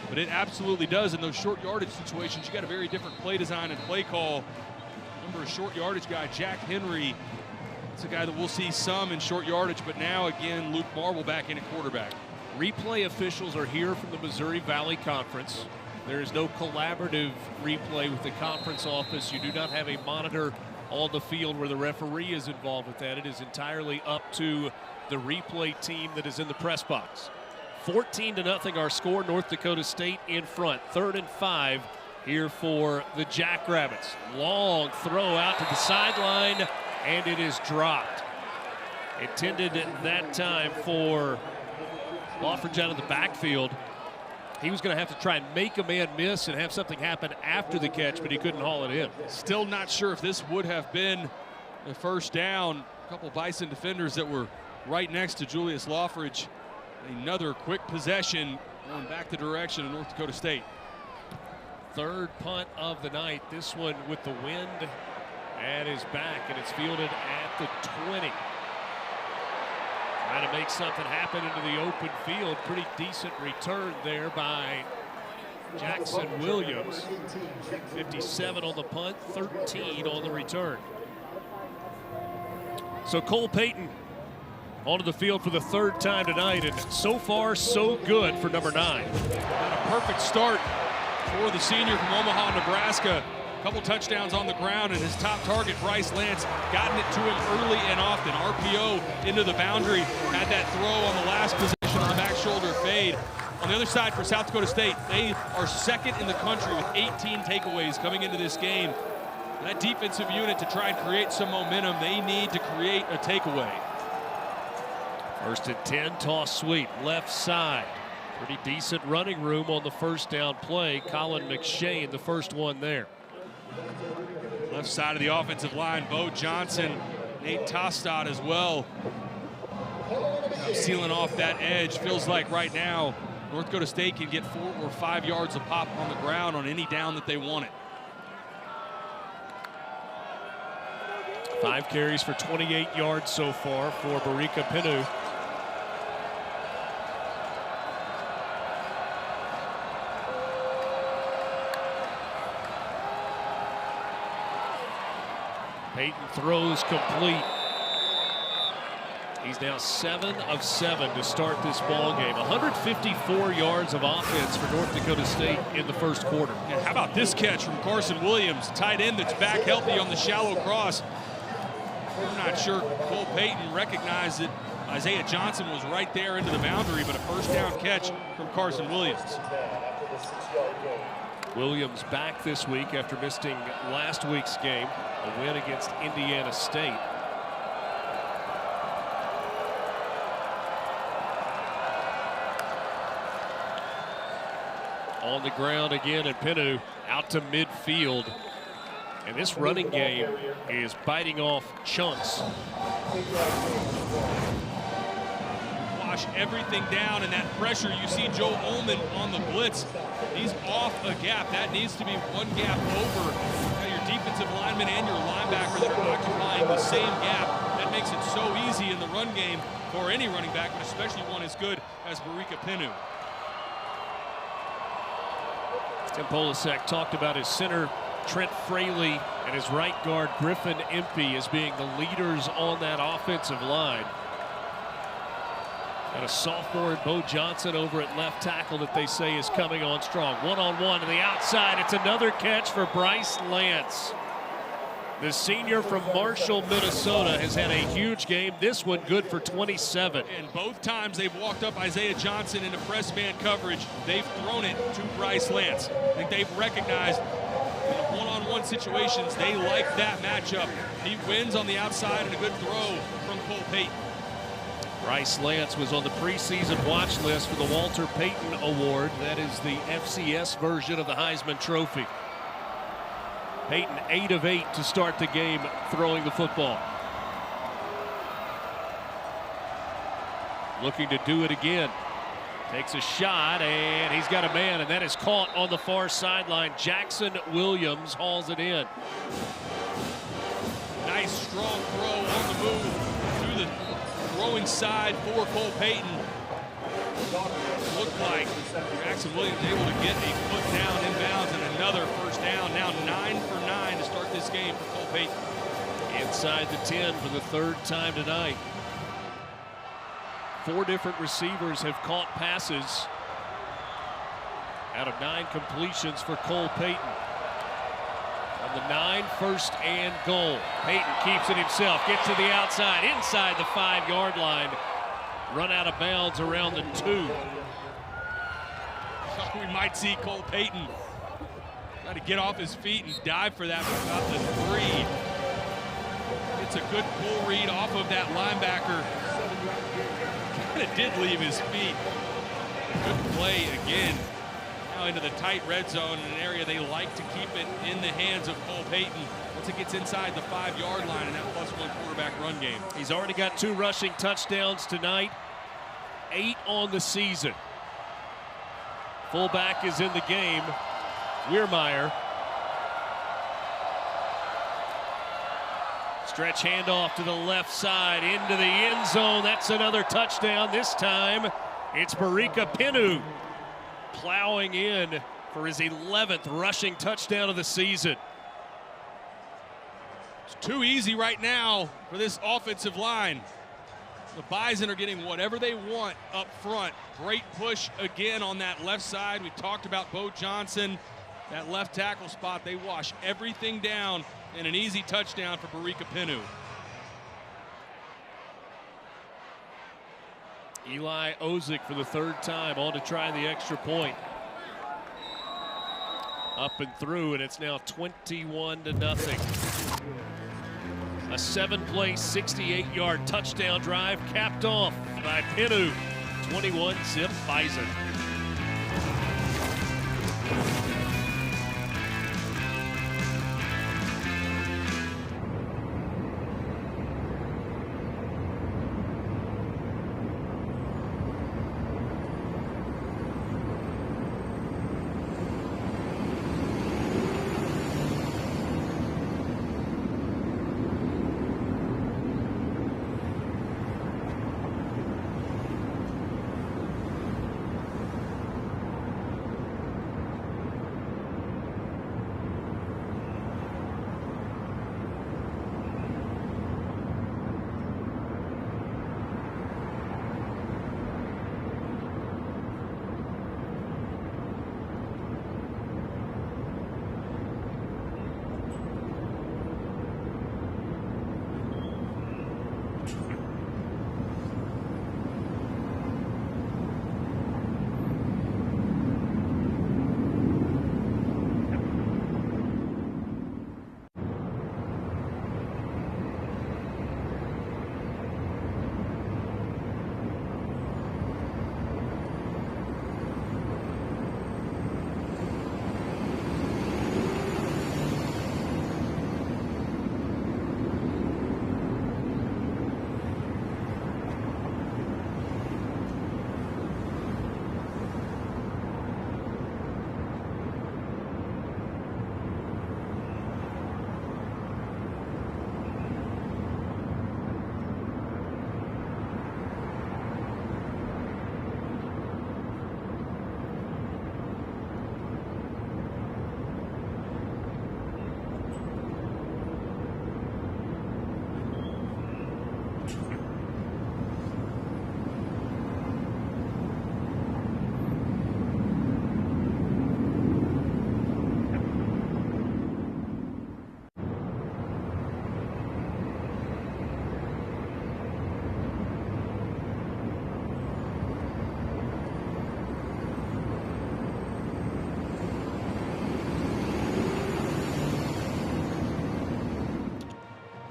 S2: But it absolutely does in those short yardage situations. You got a very different play design and play call. Remember, a short yardage guy, Jack Henry, it's a guy that we'll see some in short yardage, but now again, Luke Marble back in at quarterback.
S1: Replay officials are here from the Missouri Valley Conference. There is no collaborative replay with the conference office. You do not have a monitor on the field where the referee is involved with that. It is entirely up to the replay team that is in the press box. 14-0 our score. North Dakota State in front. 3rd and 5 here for the Jackrabbits. Long throw out to the sideline, and it is dropped. Intended that time for Lawford out of the backfield. He was going to have to try and make a man miss and have something happen after the catch, but he couldn't haul it in.
S2: Still not sure if this would have been a first down. A couple Bison defenders that were right next to Julius Lawford. Another quick possession going back the direction of North Dakota State.
S1: 3rd punt of the night. This one with the wind at his back, and it's fielded at the 20. Trying to make something happen into the open field. Pretty decent return there by Jackson Williams. 57 on the punt, 13 on the return. So Cole Payton onto the field for the 3rd time tonight, and so far so good for number 9.
S2: Got a perfect start for the senior from Omaha, Nebraska. A couple touchdowns on the ground, and his top target, Bryce Lance, gotten it to him early and often. RPO into the boundary, had that throw on the last possession on the back shoulder fade. On the other side for South Dakota State, they are 2nd in the country with 18 takeaways coming into this game. That defensive unit, to try and create some momentum, they need to create a takeaway.
S1: 1st and 10, toss sweep, left side. Pretty decent running room on the first down play. Colin McShane, the first one there.
S2: Left side of the offensive line, Bo Johnson, Nate Tostad as well. Sealing off that edge. Feels like right now North Dakota State can get 4 or 5 yards a pop on the ground on any down that they want it.
S1: 5 carries for 28 yards so far for Barika Pinu. Payton throws complete. He's now 7 of 7 to start this ball game. 154 yards of offense for North Dakota State in the first quarter.
S2: And how about this catch from Carson Williams, tight end that's back healthy on the shallow cross. I'm not sure Cole Payton recognized that Isaiah Johnson was right there into the boundary, but a first down catch from Carson Williams.
S1: Williams back this week after missing last week's game, a win against Indiana State. On the ground again, and Pinu out to midfield. And this running game is biting off chunks.
S2: Wash everything down, and that pressure, you see Joe Ullman on the blitz. He's off a gap. That needs to be one gap over. Now your defensive lineman and your linebacker that are occupying the same gap. That makes it so easy in the run game for any running back, but especially one as good as Barika Pinu.
S1: Tim Polasek talked about his center Trent Fraley and his right guard Griffin Impey as being the leaders on that offensive line. Got a sophomore, Bo Johnson, over at left tackle that they say is coming on strong. One-on-one to the outside. It's another catch for Bryce Lance. The senior from Marshall, Minnesota, has had a huge game. This one good for 27.
S2: And both times they've walked up Isaiah Johnson into press man coverage, they've thrown it to Bryce Lance. I think they've recognized in one-on-one situations, they like that matchup. He wins on the outside and a good throw from Cole Payton.
S1: Bryce Lance was on the preseason watch list for the Walter Payton Award. That is the FCS version of the Heisman Trophy. Payton 8 of 8 to start the game throwing the football. Looking to do it again. Takes a shot, and he's got a man, and that is caught on the far sideline. Jackson Williams hauls it in.
S2: Nice strong throw on the move to the throwing side for Cole Payton. Looked like Jackson Williams able to get a foot down inbounds and another first down. Now 9 for 9 to start this game for Cole Payton.
S1: Inside the 10 for the third time tonight. 4 different receivers have caught passes out of 9 completions for Cole Payton. On the 9, first and goal. Payton keeps it himself, gets to the outside, inside the 5-yard line. Run out of bounds around the 2.
S2: We might see Cole Payton try to get off his feet and dive for that from about the 3. It's a good pull read off of that linebacker. Kind of did leave his feet. Good play again. Now into the tight red zone, in an area they like to keep it in the hands of Cole Payton. Once it gets inside the 5-yard line in that +1 quarterback run game.
S1: He's already got 2 rushing touchdowns tonight, 8 on the season. Fullback is in the game, Weirmeyer. Stretch handoff to the left side into the end zone. That's another touchdown. This time it's Barika Pinu plowing in for his 11th rushing touchdown of the season.
S2: It's too easy right now for this offensive line. The Bison are getting whatever they want up front. Great push again on that left side. We talked about Bo Johnson, that left tackle spot. They wash everything down, and an easy touchdown for Barika Pinu.
S1: Eli Ozick for the 3rd time on to try the extra point. Up and through, and it's now 21-0. A 7-play, 68-yard touchdown drive capped off by Pinu. 21-zip Bison.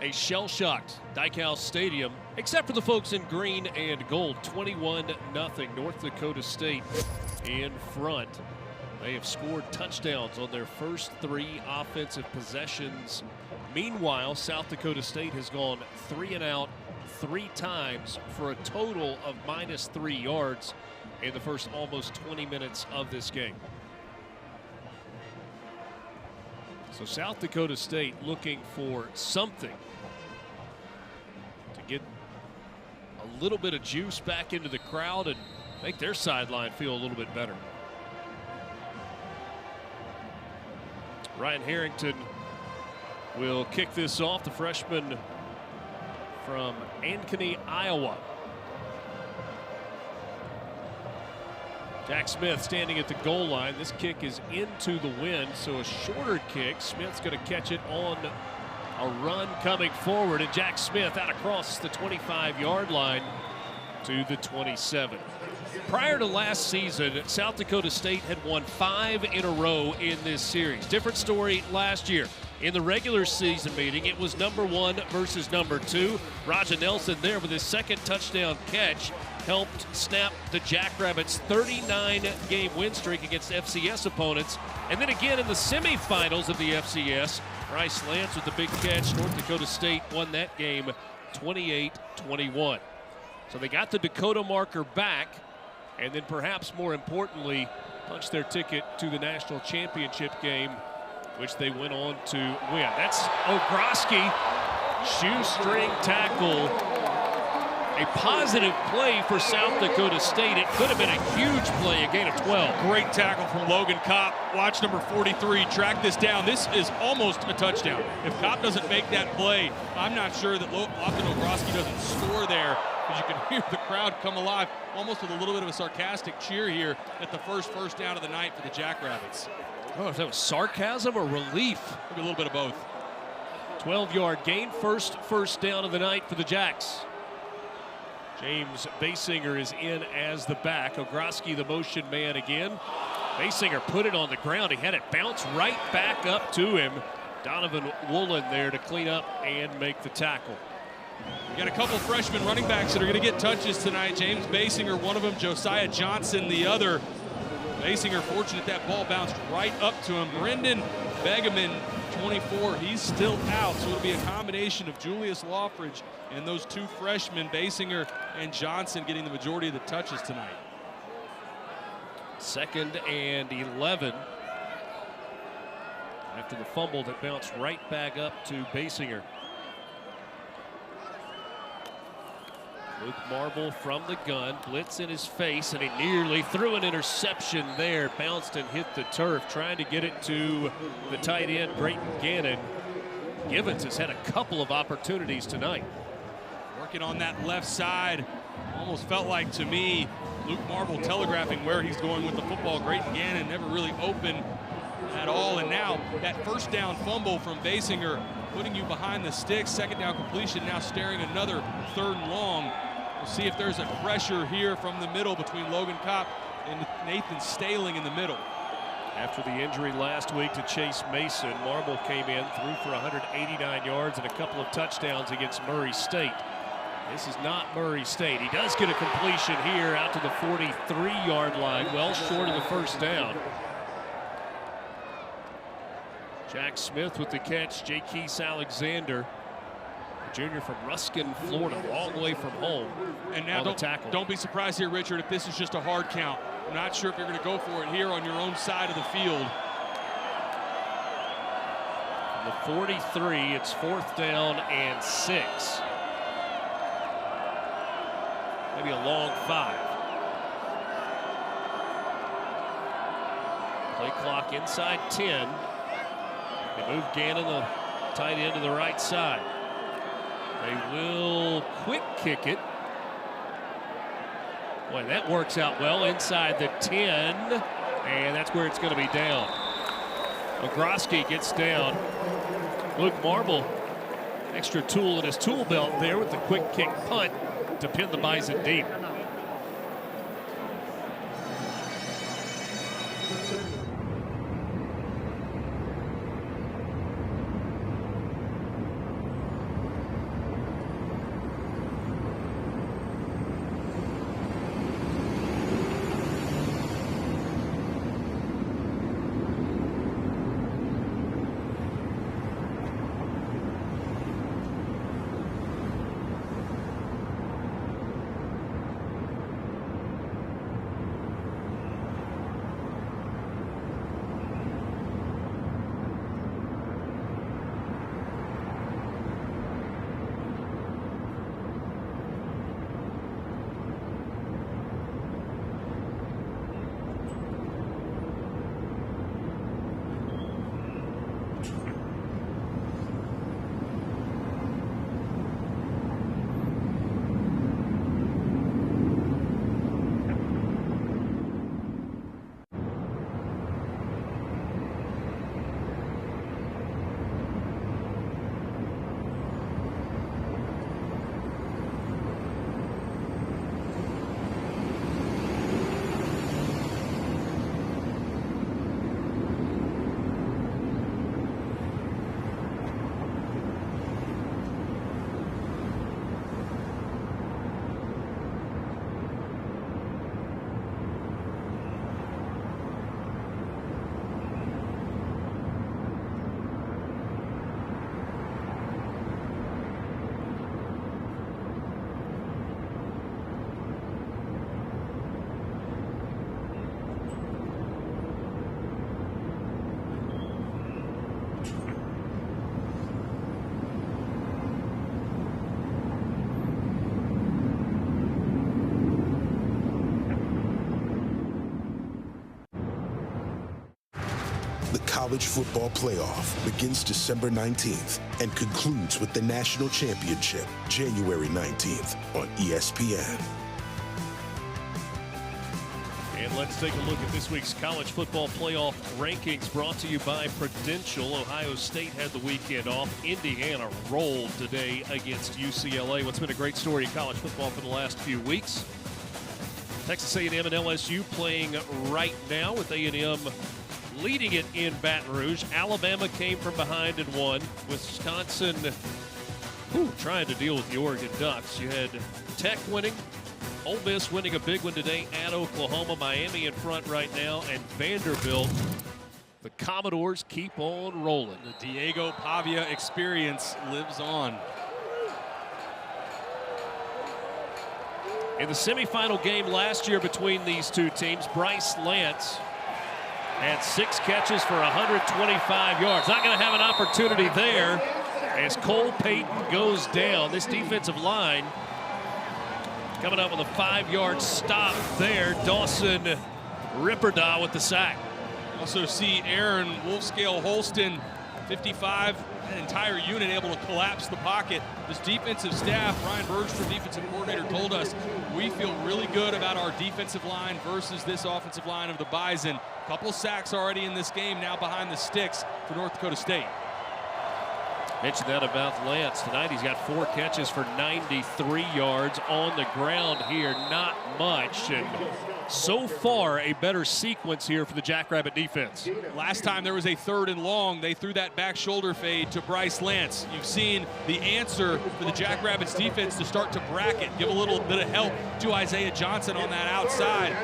S1: a shell-shocked Dykehouse Stadium, except for the folks in green and gold. 21-0 North Dakota State in front. They have scored touchdowns on their first 3 offensive possessions. Meanwhile, South Dakota State has gone 3 and out 3 times for a total of -3 yards in the first almost 20 minutes of this game. So South Dakota State looking for something to get a little bit of juice back into the crowd and make their sideline feel a little bit better. Ryan Harrington will kick this off, the freshman from Ankeny, Iowa. Jack Smith standing at the goal line. This kick is into the wind, so a shorter kick. Smith's going to catch it on a run coming forward, and Jack Smith out across the 25-yard line to the 27. Prior to last season, South Dakota State had won 5 in a row in this series. Different story last year. In the regular season meeting, it was #1 versus #2. Raja Nelson there with his second touchdown catch helped snap the Jackrabbits' 39-game win streak against FCS opponents. And then again in the semifinals of the FCS, Bryce Lance with the big catch. North Dakota State won that game 28-21. So they got the Dakota marker back, and then perhaps more importantly, punched their ticket to the national championship game, which they went on to win. That's Ogroski, shoestring tackle. A positive play for South Dakota State. It could have been a huge play, a gain of 12.
S2: Great tackle from Logan Kopp. Watch number 43 track this down. This is almost a touchdown. If Kopp doesn't make that play, I'm not sure that often Ogroski doesn't score there, because you can hear the crowd come alive, almost with a little bit of a sarcastic cheer here at the first down of the night for the Jackrabbits.
S1: Oh, if that was sarcasm or relief?
S2: Maybe a little bit of both.
S1: 12-yard gain, first down of the night for the Jacks. James Basinger is in as the back. Ogroski, the motion man again. Basinger put it on the ground. He had it bounce right back up to him. Donovan Woolen there to clean up and make the tackle.
S2: We got a couple freshman running backs that are going to get touches tonight. James Basinger, one of them. Josiah Johnson, the other. Basinger fortunate that ball bounced right up to him. Brendan Begeman, 24, he's still out, so it'll be a combination of Julius Lawfridge and those 2 freshmen, Basinger and Johnson, getting the majority of the touches tonight.
S1: 2nd and 11. After the fumble that bounced right back up to Basinger. Luke Marble from the gun, blitz in his face, and he nearly threw an interception there. Bounced and hit the turf, trying to get it to the tight end, Brayton Gannon. Givens has had a couple of opportunities tonight.
S2: Working on that left side. Almost felt like, to me, Luke Marble telegraphing where he's going with the football. Brayton Gannon never really open at all. And now that first down fumble from Basinger, putting you behind the sticks. 2nd down completion, now staring another 3rd and long. We'll see if there's a pressure here from the middle between Logan Kopp and Nathan Staling in the middle.
S1: After the injury last week to Chase Mason, Marble came in, threw for 189 yards and a couple of touchdowns against Murray State. This is not Murray State. He does get a completion here out to the 43-yard line, well short of the first down. Jack Smith with the catch, Jaquise Alexander, a junior from Ruskin, Florida, long way from home.
S2: And now don't be surprised here, Richard, if this is just a hard count. I'm not sure if you're going to go for it here on your own side of the field.
S1: From the 43, it's 4th down and 6. Maybe a long 5. Play clock inside 10. They move Gannon, the tight end, to the right side. They will quick kick it. Boy, that works out well inside the 10, and that's where it's going to be down. Ogroski gets down. Luke Marble, extra tool in his tool belt there with the quick kick punt to pin the Bison deep.
S11: College Football Playoff begins December 19th and concludes with the National Championship January 19th on ESPN.
S1: And let's take a look at this week's college football playoff rankings brought to you by Prudential. Ohio State had the weekend off. Indiana rolled today against UCLA. What's been a great story in college football for the last few weeks. Texas A&M and LSU playing right now with A&M leading it in Baton Rouge. Alabama came from behind and won. Wisconsin trying to deal with the Oregon Ducks. You had Tech winning. Ole Miss winning a big one today at Oklahoma. Miami in front right now, and Vanderbilt. The Commodores keep on rolling.
S2: The Diego Pavia experience lives on.
S1: In the semifinal game last year between these two teams, Bryce Lance had 6 catches for 125 yards. Not going to have an opportunity there as Cole Payton goes down. This defensive line coming up with a 5-yard stop there. Dawson Ripperdaw with the sack.
S2: Also see Aaron Wolfscale Holston, 55, an entire unit able to collapse the pocket. This defensive staff, Ryan Bergstrom, defensive coordinator, told us we feel really good about our defensive line versus this offensive line of the Bison. Couple sacks already in this game, now behind the sticks for North Dakota State.
S1: Mentioned that about Lance tonight. He's got 4 catches for 93 yards on the ground here. Not much. And so far, a better sequence here for the Jackrabbit defense.
S2: Last time there was a 3rd and long, they threw that back shoulder fade to Bryce Lance. You've seen the answer for the Jackrabbits defense to start to bracket, give a little bit of help to Isaiah Johnson on that outside.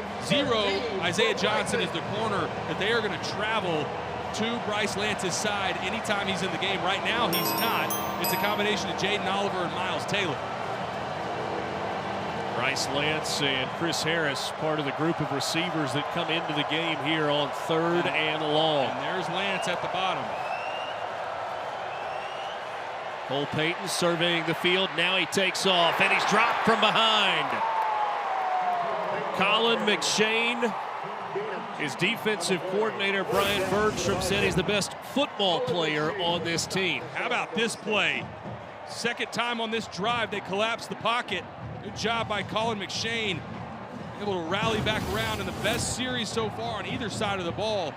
S2: Isaiah Johnson is the corner that they are going to travel to Bryce Lance's side anytime he's in the game. Right now, he's not. It's a combination of Jaden Oliver and Miles Taylor.
S1: Bryce Lance and Chris Harris, part of the group of receivers that come into the game here on 3rd and long.
S2: And there's Lance at the bottom.
S1: Cole Payton surveying the field. Now he takes off, and he's dropped from behind. Colin McShane, his defensive coordinator, Brian Bergstrom, said he's the best football player on this team.
S2: How about this play? Second time on this drive, they collapsed the pocket. Good job by Colin McShane. Able to rally back around in the best series so far on either side of the ball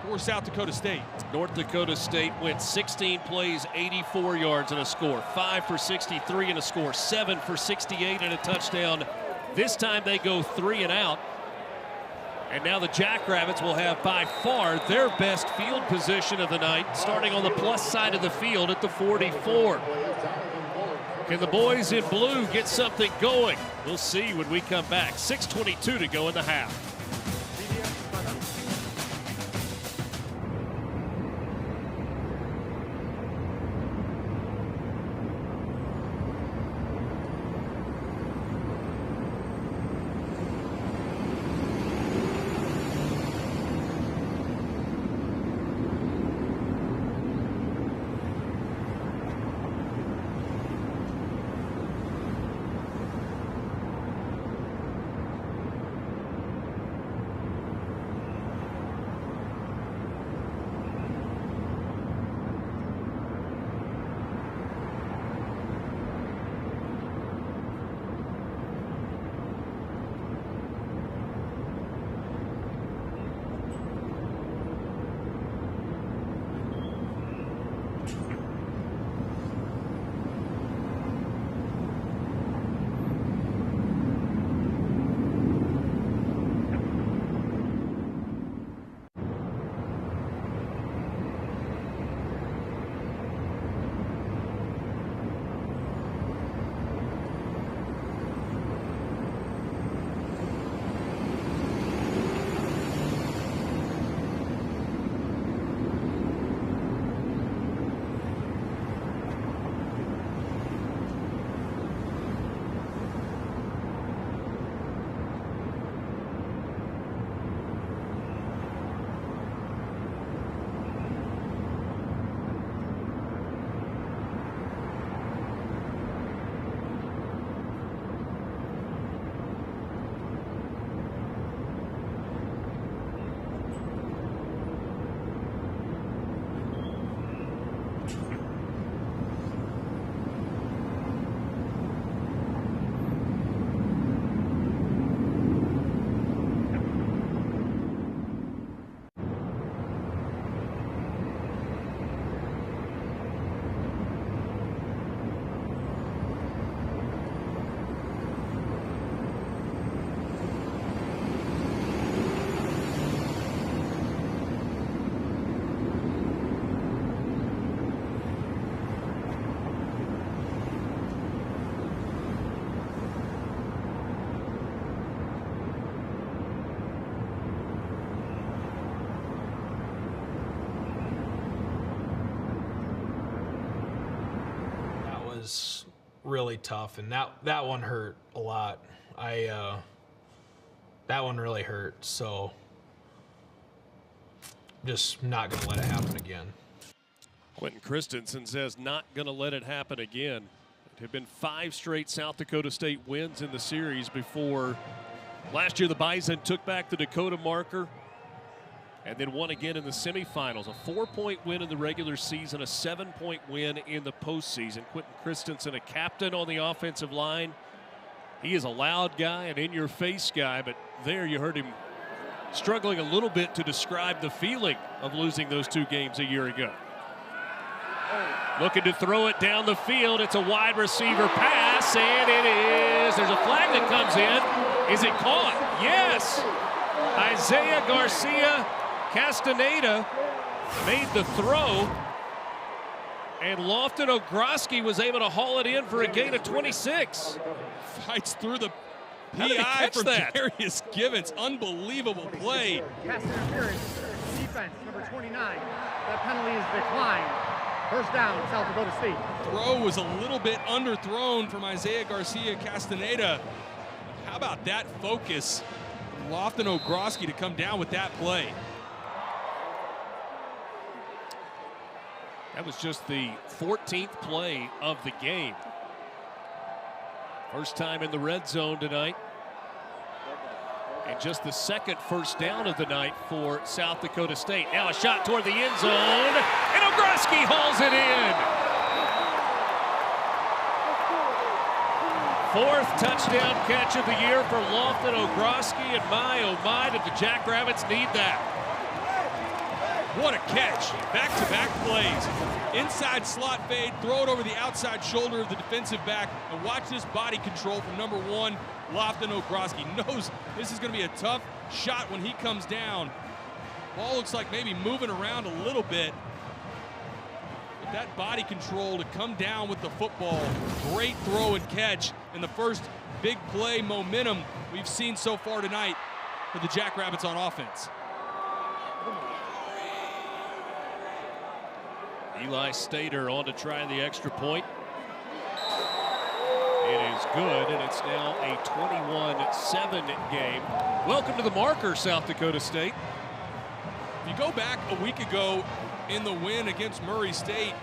S2: for South Dakota State.
S1: North Dakota State went 16 plays, 84 yards and a score. 5 for 63 and a score. 7 for 68 and a touchdown. This time they go 3 and out. And now the Jackrabbits will have by far their best field position of the night, starting on the plus side of the field at the 44. Can the boys in blue get something going? We'll see when we come back. 6:22 to go in the half.
S12: was really tough, and that one hurt a lot. That one really hurt, so just not going to let it happen again.
S1: Quentin Christensen says not going to let it happen again. It had been 5 straight South Dakota State wins in the series before last year the Bison took back the Dakota marker and then won again in the semifinals. A 4-point win in the regular season, a 7-point win in the postseason. Quentin Christensen, a captain on the offensive line. He is a loud guy, an in-your-face guy, but there you heard him struggling a little bit to describe the feeling of losing those 2 games a year ago. Looking to throw it down the field. It's a wide receiver pass, and it is. There's a flag that comes in. Is it caught? Yes. Isaiah Garcia Castaneda made the throw, and Lofton Ogroski was able to haul it in for a gain of 26.
S2: Fights through the PI from Darius Givens. Unbelievable play.
S4: Pass interference, defense, number 29. That penalty is declined. First down, South Dakota State.
S2: Throw was a little bit underthrown from Isaiah Garcia Castaneda. How about that focus? Lofton Ogroski to come down with that play.
S1: That was just the 14th play of the game. First time in the red zone tonight. And just the second first down of the night for South Dakota State. Now a shot toward the end zone, and Ogroski hauls it in. 4th touchdown catch of the year for Lofton Ogroski, and my, oh my, did the Jackrabbits need that.
S2: What a catch. Back-to-back plays. Inside slot fade, throw it over the outside shoulder of the defensive back, and watch this body control from number 1, Lofton Ogroski. Knows this is going to be a tough shot when he comes down. Ball looks like maybe moving around a little bit. But that body control to come down with the football. Great throw and catch, and the first big play momentum we've seen so far tonight for the Jackrabbits on offense.
S1: Eli Stater on to try the extra point. It is good, and it's now a 21-7 game. Welcome to the marker, South Dakota State.
S2: If you go back a week ago in the win against Murray State,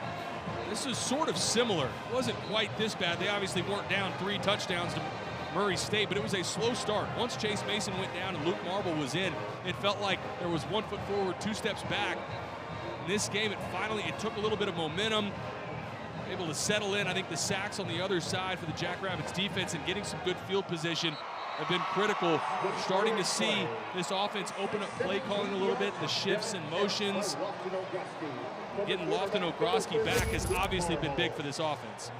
S2: this is sort of similar. It wasn't quite this bad. They obviously weren't down 3 touchdowns to Murray State, but it was a slow start. Once Chase Mason went down and Luke Marble was in, it felt like there was 1 foot forward, 2 steps back. In this game, it took a little bit of momentum, able to settle in. I think the sacks on the other side for the Jackrabbits defense and getting some good field position have been critical. Starting to see this offense open up play calling a little bit, the shifts and motions. Getting Lofton Ogroski back has obviously been big for this offense.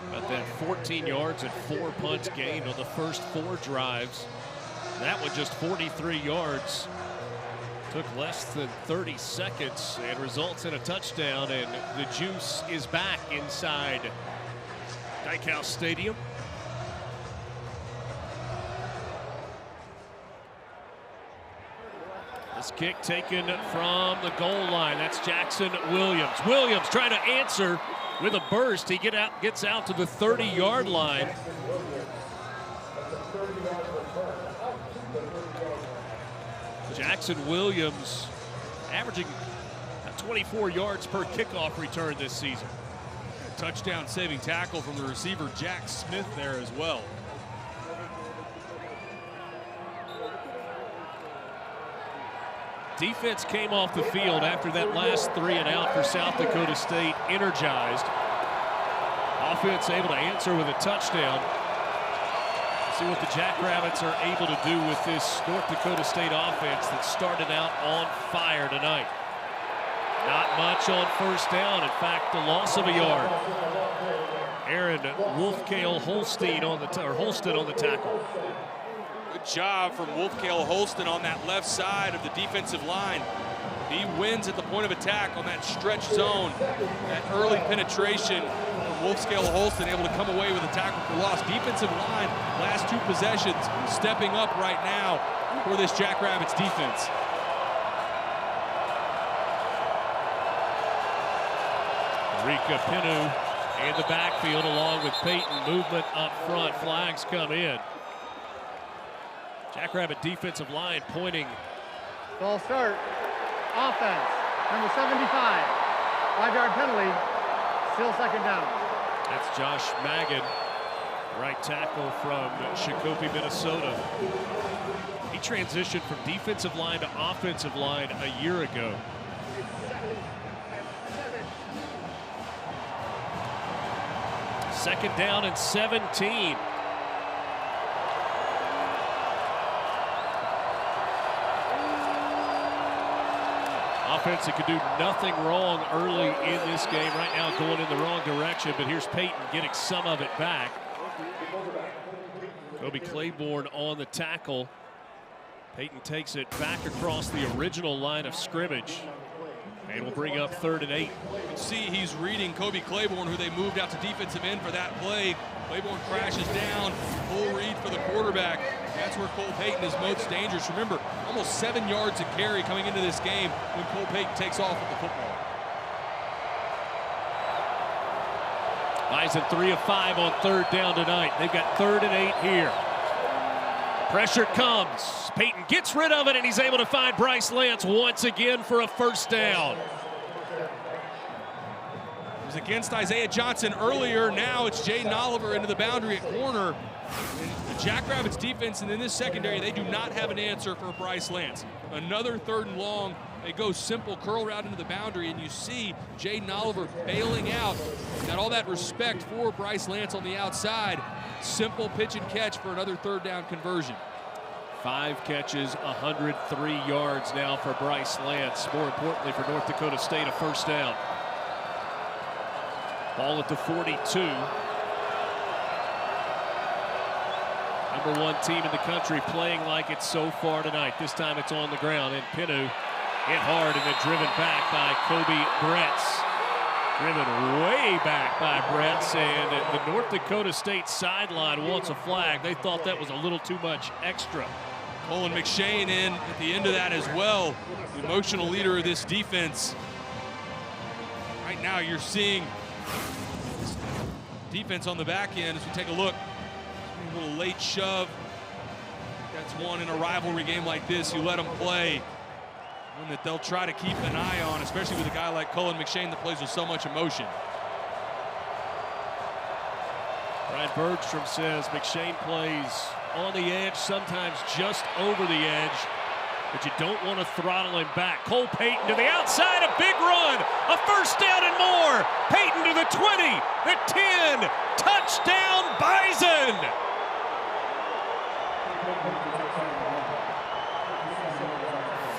S1: About that 14 yards and 4 punts gained on the first 4 drives. That one just 43 yards. Took less than 30 seconds and results in a touchdown, and the juice is back inside Dykhouse Stadium. This kick taken from the goal line. That's Jackson Williams. Williams trying to answer with a burst. He gets out to the 30-yard line. Jackson Williams averaging 24 yards per kickoff return this season.
S2: Touchdown saving tackle from the receiver Jack Smith there as well.
S1: Defense came off the field after that last 3 and out for South Dakota State, energized. Offense able to answer with a touchdown. See what the Jackrabbits are able to do with this North Dakota State offense that started out on fire tonight. Not much on first down. In fact, the loss of a yard. Aaron Wolfkale-Holstein on the tackle.
S2: Good job from Wolfkale-Holstein on that left side of the defensive line. He wins at the point of attack on that stretch zone. That early penetration from Wolfkale-Holstein able to come away with a tackle for loss. Defensive line, last 2 possessions, stepping up right now for this Jackrabbits defense.
S1: Rika Pinu in the backfield along with Peyton. Movement up front. Flags come in. Jackrabbit defensive line pointing.
S4: Ball start. Offense. Number 75. 5-yard penalty. Still second down.
S1: That's Josh Maggin, right tackle from Shakopee, Minnesota. He transitioned from defensive line to offensive line a year ago. Second down and 17. Offense that could do nothing wrong early in this game. Right now going in the wrong direction, but here's Peyton getting some of it back. Kobe Claiborne on the tackle. Peyton takes it back across the original line of scrimmage. And will bring up 3rd and 8.
S2: You can see he's reading Kobe Claiborne, who they moved out to defensive end for that play. Claiborne crashes down, full read for the quarterback. That's where Cole Payton is most dangerous. Remember, almost 7 yards a carry coming into this game when Cole Payton takes off with the football.
S1: Bison 3 of 5 on 3rd down tonight. They've got 3rd and 8 here. Pressure comes. Peyton gets rid of it, and he's able to find Bryce Lance once again for a 1st down.
S2: It was against Isaiah Johnson earlier. Now it's Jaden Oliver into the boundary at corner. And the Jackrabbits defense and in this secondary, they do not have an answer for Bryce Lance. Another 3rd and long. They go simple curl route into the boundary, and you see Jaden Oliver bailing out. Got all that respect for Bryce Lance on the outside. Simple pitch and catch for another 3rd down conversion.
S1: 5 catches, 103 yards now for Bryce Lance. More importantly for North Dakota State, a 1st down. Ball at the 42. Number 1 team in the country playing like it so far tonight. This time it's on the ground, and Pinu hit hard and then driven back by Kobe Bretz. Driven way back by Bretz, and the North Dakota State sideline wants a flag. They thought that was a little too much extra.
S2: Colin McShane in at the end of that as well. The emotional leader of this defense. Right now you're seeing defense on the back end as we take a look. A little late shove. That's one in a rivalry game like this. You let them play. One that they'll try to keep an eye on, especially with a guy like Colin McShane that plays with so much emotion.
S1: Brian Bergstrom says McShane plays on the edge, sometimes just over the edge, but you don't want to throttle him back. Cole Payton to the outside, a big run, a 1st down and more. Payton to the 20, the 10, touchdown Bison.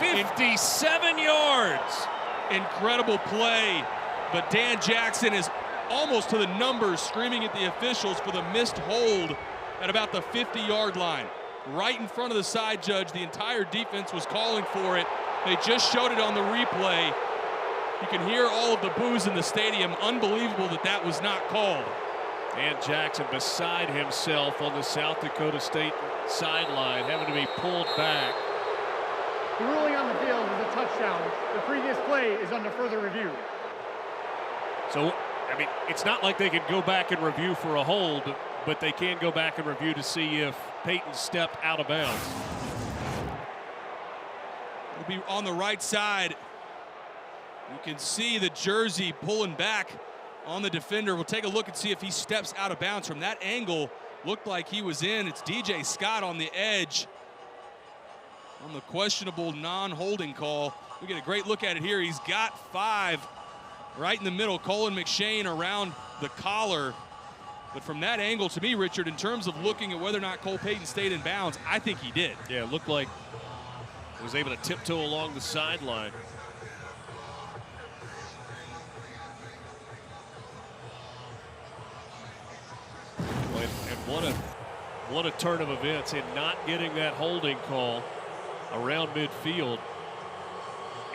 S1: $57 yards.
S2: Incredible play, but Dan Jackson is almost to the numbers, screaming at the officials for the missed hold at about the 50-yard line. Right in front of the side judge, the entire defense was calling for it. They just showed it on the replay. You can hear all of the boos in the stadium. Unbelievable that that was not called.
S1: Dan Jackson beside himself on the South Dakota State sideline, having to be pulled back.
S4: The ruling on the field is a touchdown. The previous play is under further review.
S1: So, I mean, it's not like they can go back and review for a hold, but they can go back and review to see if Peyton stepped out of bounds.
S2: It'll be on the right side. You can see the jersey pulling back on the defender. We'll take a look and see if he steps out of bounds. From that angle, looked like he was in. It's DJ Scott on the edge on the questionable non-holding call. We get a great look at it here. He's got 5 right in the middle. Colin McShane around the collar. But from that angle, to me, Richard, in terms of looking at whether or not Cole Payton stayed in bounds, I think he did.
S1: Yeah, it looked like he was able to tiptoe along the sideline. And what a turn of events in not getting that holding call around midfield.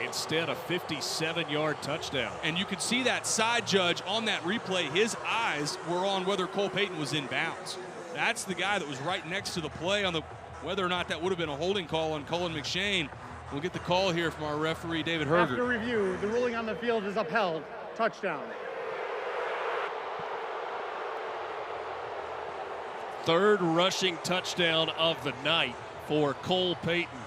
S1: Instead, a 57-yard touchdown.
S2: And you could see that side judge on that replay. His eyes were on whether Cole Payton was in bounds. That's the guy that was right next to the play on the whether or not that would have been a holding call on Colin McShane. We'll get the call here from our referee, David Herger.
S4: After review, the ruling on the field is upheld. Touchdown.
S1: Third rushing touchdown of the night for Cole Payton.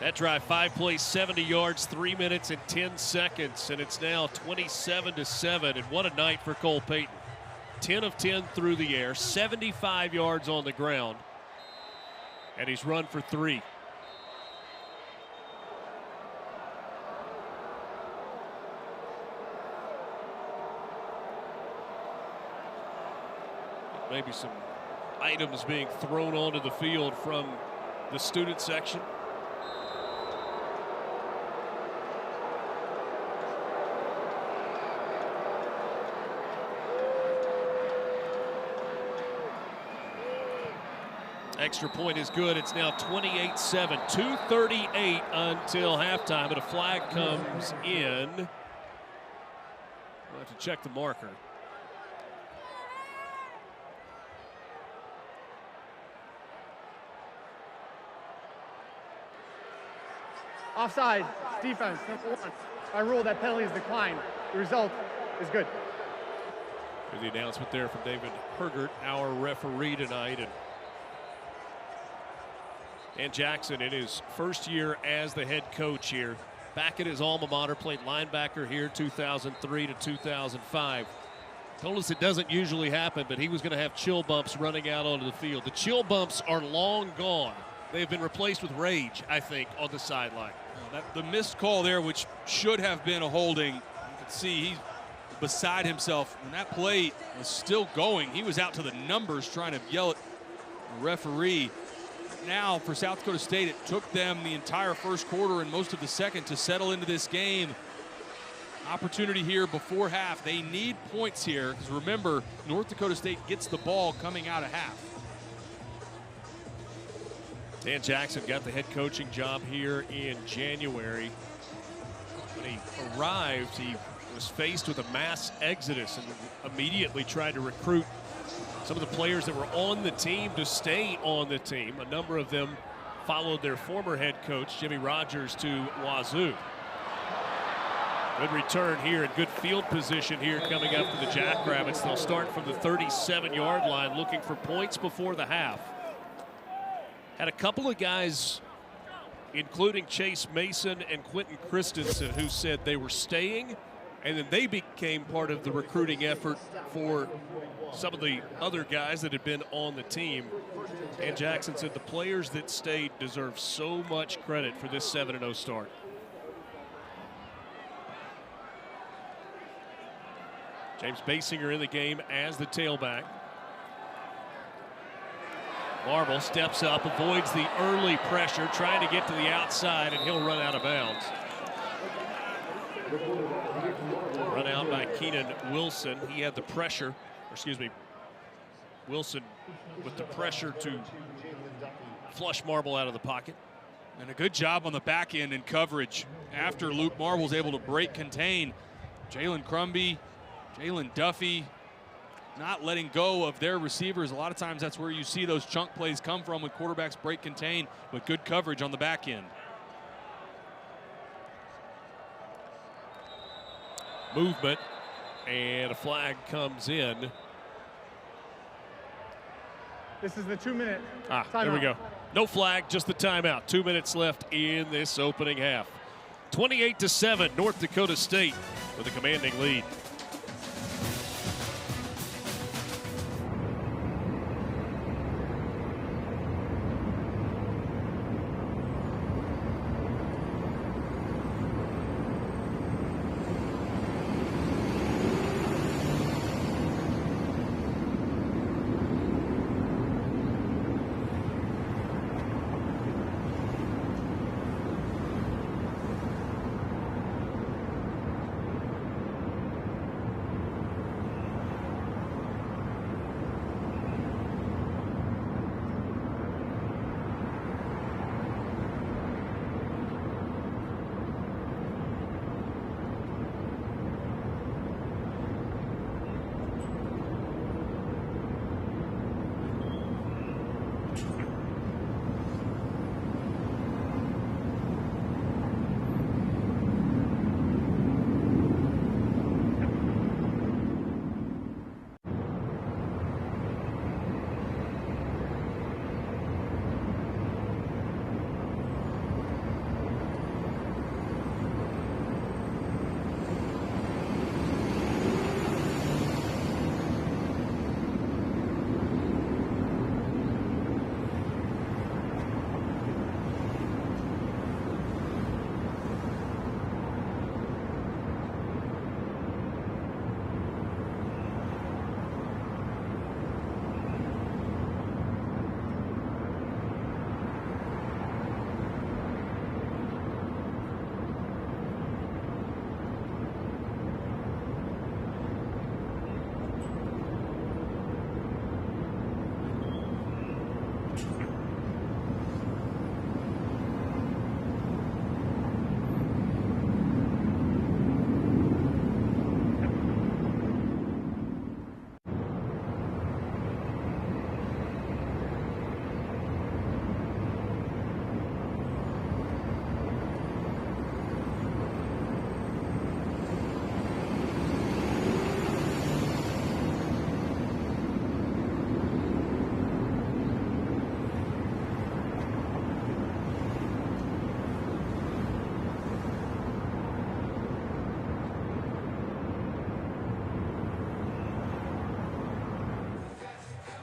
S1: That drive, 5 plays, 70 yards, 3 minutes and 10 seconds, and it's now 27-7. And what a night for Cole Payton. 10 of 10 through the air, 75 yards on the ground, and he's run for 3. Maybe some items being thrown onto the field from the student section. Extra point is good. It's now 28-7. 2:38 until halftime, but a flag comes in. We'll have to check the marker.
S4: Offside, defense, number 1. By rule, that penalty is declined. The result is good.
S1: Here's the announcement there from David Hergert, our referee tonight. And Jackson, in his first year as the head coach here, back at his alma mater, played linebacker here 2003 to 2005. Told us it doesn't usually happen, but he was going to have chill bumps running out onto the field. The chill bumps are long gone. They've been replaced with rage, I think, on the sideline.
S2: The missed call there, which should have been a holding, you can see he's beside himself. When that play was still going, he was out to the numbers trying to yell at the referee. Now for South Dakota State, it took them the entire first quarter and most of the second to settle into this game. Opportunity here before half. They need points here, because remember, North Dakota State gets the ball coming out of half.
S1: Dan Jackson got the head coaching job here in January. When he arrived, he was faced with a mass exodus and immediately tried to recruit some of the players that were on the team to stay on the team. A number of them followed their former head coach, Jimmy Rogers, to Wazoo. Good return here and good field position here coming up for the Jackrabbits. They'll start from the 37-yard line looking for points before the half. Had a couple of guys, including Chase Mason and Quentin Christensen, who said they were staying, and then they became part of the recruiting effort for some of the other guys that had been on the team. And Jackson said the players that stayed deserve so much credit for this 7-0 start. James Basinger in the game as the tailback. Marble steps up, avoids the early pressure, trying to get to the outside, and he'll run out of bounds. Run out by Keenan Wilson. He had the pressure, or excuse me, Wilson with the pressure to flush Marble out of the pocket.
S2: And a good job on the back end in coverage after Luke Marble's able to break contain. Jalen Crumby, Jalen Duffy, not letting go of their receivers. A lot of times that's where you see those chunk plays come from when quarterbacks break contain, with good coverage on the back end.
S1: Movement, and a flag comes in.
S4: This is the 2-minute timeout.
S1: There we go. No flag, just the timeout. 2 minutes left in this opening half. 28-7, North Dakota State with a commanding lead.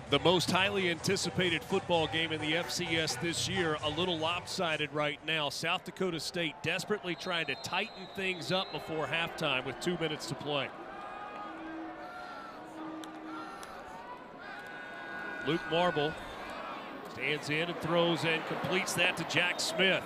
S1: The most highly anticipated football game in the FCS this year, a little lopsided right now. South Dakota State desperately trying to tighten things up before halftime with 2 minutes to play. Luke Marble stands in and throws and completes that to Jack Smith.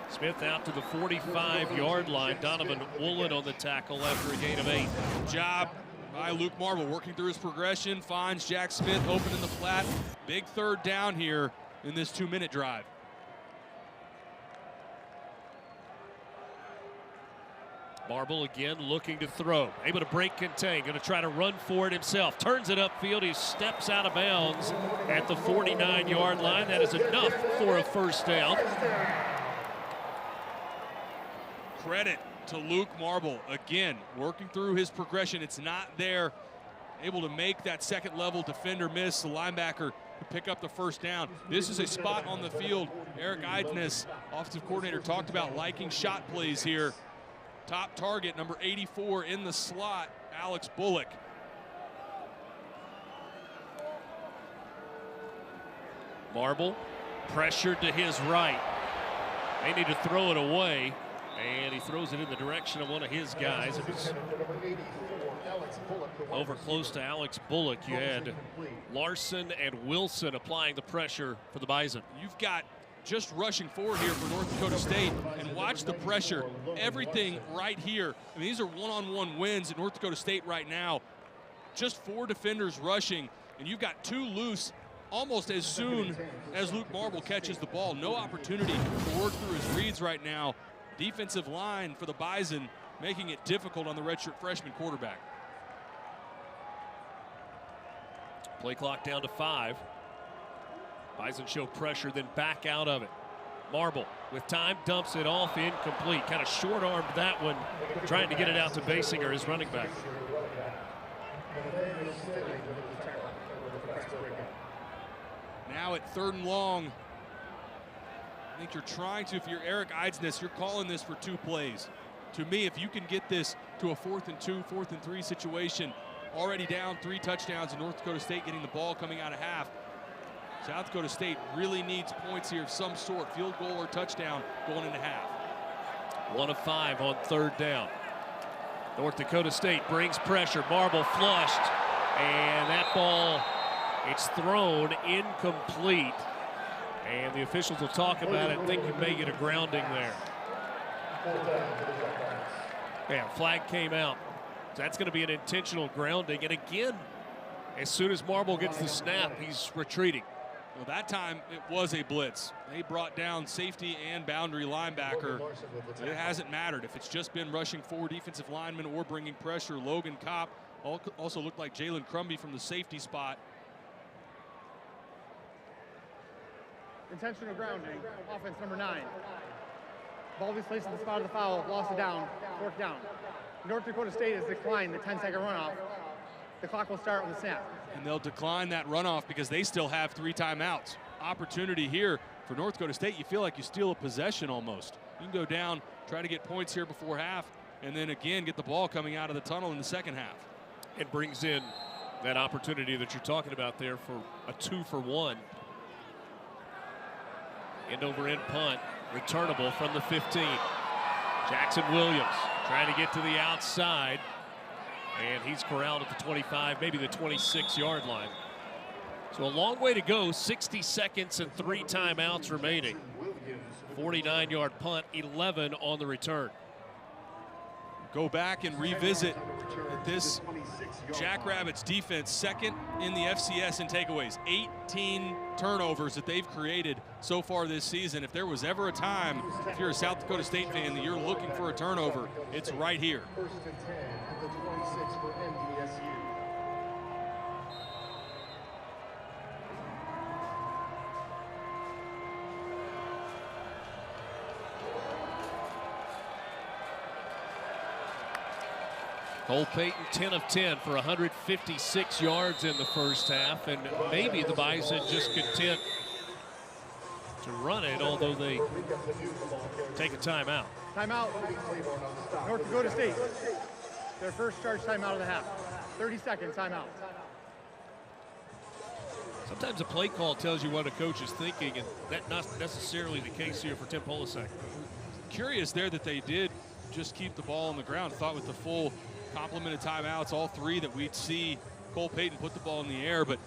S1: Smith out to the 45-yard line. Donovan Woolen on the tackle after a gain of 8.
S2: Job by Luke Marble, working through his progression, finds Jack Smith open in the flat. Big third down here in this 2-minute drive.
S1: Marble again looking to throw. Able to break contain. Going to try to run for it himself. Turns it upfield. He steps out of bounds at the 49-yard line. That is enough for a first down.
S2: Credit to Luke Marble, again, working through his progression. It's not there. Able to make that second level defender miss. The linebacker to pick up the first down. This is a spot on the field. Eric Eidnes, offensive coordinator, talked about liking shot plays here. Top target, number 84 in the slot, Alex Bullock.
S1: Marble pressured to his right. They need to throw it away. And he throws it in the direction of one of his guys. It was over close to Alex Bullock. You had Larson and Wilson applying the pressure for the Bison.
S2: You've got just rushing forward here for North Dakota State, and watch the pressure. Everything right here. I mean, these are one-on-one wins at North Dakota State right now. Just 4 defenders rushing, and you've got 2 loose almost as soon as Luke Marble catches the ball. No opportunity to work through his reads right now. Defensive line for the Bison making it difficult on the redshirt freshman quarterback.
S1: Play clock down to 5. Bison show pressure, then back out of it. Marble with time, dumps it off, incomplete. Kind of short-armed that one, trying to get it out to Basinger, his running back.
S2: Now at 3rd and long. I think you're trying to, if you're Eric Eidnes, you're calling this for 2 plays. To me, if you can get this to a 4th and 2, 4th and 3 situation, already down 3 touchdowns in North Dakota State, getting the ball coming out of half. South Dakota State really needs points here of some sort, field goal or touchdown going into half.
S1: 1 of 5 on 3rd down. North Dakota State brings pressure. Marble flushed, and that ball, it's thrown incomplete. And the officials will talk about it. Think you may get a grounding there. Yeah, flag came out. So that's going to be an intentional grounding. And again, as soon as Marble gets the snap, he's retreating.
S2: Well, that time it was a blitz. They brought down safety and boundary linebacker. It hasn't mattered. If it's just been rushing 4 defensive linemen or bringing pressure, Logan Kopp also looked like Jalen Crumby from the safety spot.
S4: Intentional grounding, offense number 9. Ball was placed in the spot of the foul, lost it down, 4th down. North Dakota State has declined the 10-second runoff. The clock will start with the snap.
S2: And they'll decline that runoff because they still have 3 timeouts. Opportunity here for North Dakota State. You feel like you steal a possession almost. You can go down, try to get points here before half, and then again get the ball coming out of the tunnel in the second half.
S1: It brings in that opportunity that you're talking about there for a 2-for-1. End over end punt, returnable from the 15. Jackson Williams trying to get to the outside, and he's corralled at the 25, maybe the 26-yard line. So a long way to go, 60 seconds and 3 timeouts remaining. 49-yard punt, 11 on the return.
S2: Go back and revisit this Jackrabbits defense, 2nd in the FCS in takeaways. 18 turnovers that they've created so far this season. If there was ever a time, if you're a South Dakota State fan, that you're looking for a turnover, it's right here.
S1: Cole Payton 10 of 10 for 156 yards in the first half, and maybe the Bison just content to run it, although they take a timeout.
S4: Timeout. North Dakota State. Their first charge timeout of the half. 30 seconds timeout.
S1: Sometimes a play call tells you what a coach is thinking, and that's not necessarily the case here for Tim Polasek.
S2: Curious there that they did just keep the ball on the ground. Thought with the full complement of timeouts, all three, that we'd see Cole Payton put the ball in the air, but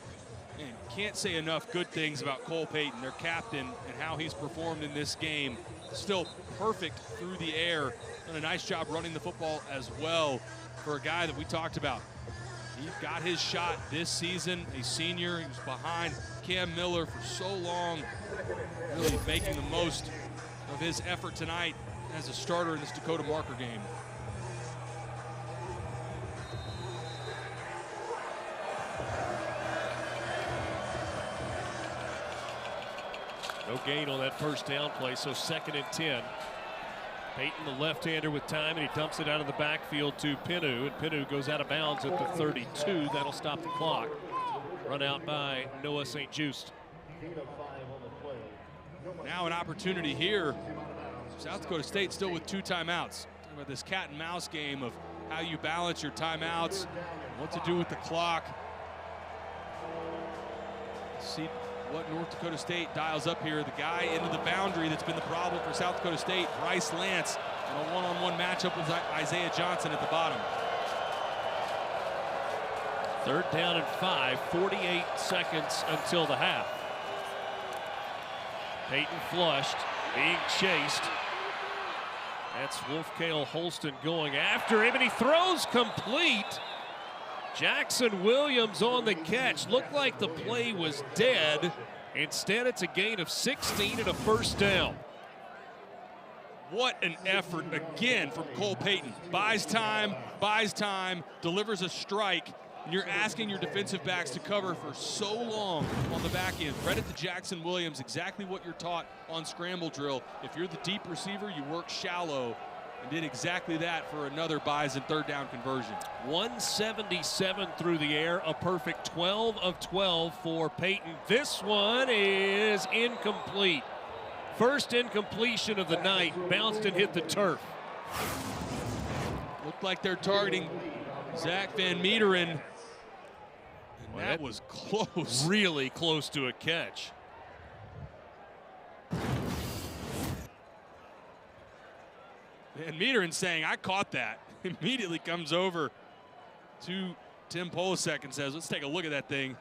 S2: man, can't say enough good things about Cole Payton, their captain, and how he's performed in this game. Still perfect through the air. Done a nice job running the football as well for a guy that we talked about. He got his shot this season, a senior. He was behind Cam Miller for so long, really making the most of his effort tonight as a starter in this Dakota Marker game.
S1: No gain on that first down play, so 2nd and 10. Payton, the left-hander with time, and he dumps it out of the backfield to Pinu, and Pinu goes out of bounds at the 32. That'll stop the clock. Run out by Noah St. Just.
S2: Now an opportunity here. South Dakota State still with 2 timeouts. Talking about this cat and mouse game of how you balance your timeouts, what to do with the clock. See what North Dakota State dials up here. The guy into the boundary that's been the problem for South Dakota State, Bryce Lance, in a one-on-one matchup with Isaiah Johnson at the bottom.
S1: 3rd down and 5, 48 seconds until the half. Payton flushed, being chased. That's Wolfcale Holston going after him, and he throws complete. Jackson Williams on the catch. Looked like the play was dead. Instead, it's a gain of 16 and a first down.
S2: What an effort again from Cole Payton. Buys time, delivers a strike, and you're asking your defensive backs to cover for so long on the back end. Credit to Jackson Williams, exactly what you're taught on scramble drill. If you're the deep receiver, you work shallow, and did exactly that for another Bison 3rd down conversion.
S1: 177 through the air, a perfect 12 of 12 for Payton. This one is incomplete. First incompletion of the night, bounced and hit the turf.
S2: Looked like they're targeting Zach Van Meeteren. And
S1: Well,
S2: that was close.
S1: Really close to a catch.
S2: And Meeteren saying, I caught that. Immediately comes over to Tim Polasek and says, let's take a look at that thing.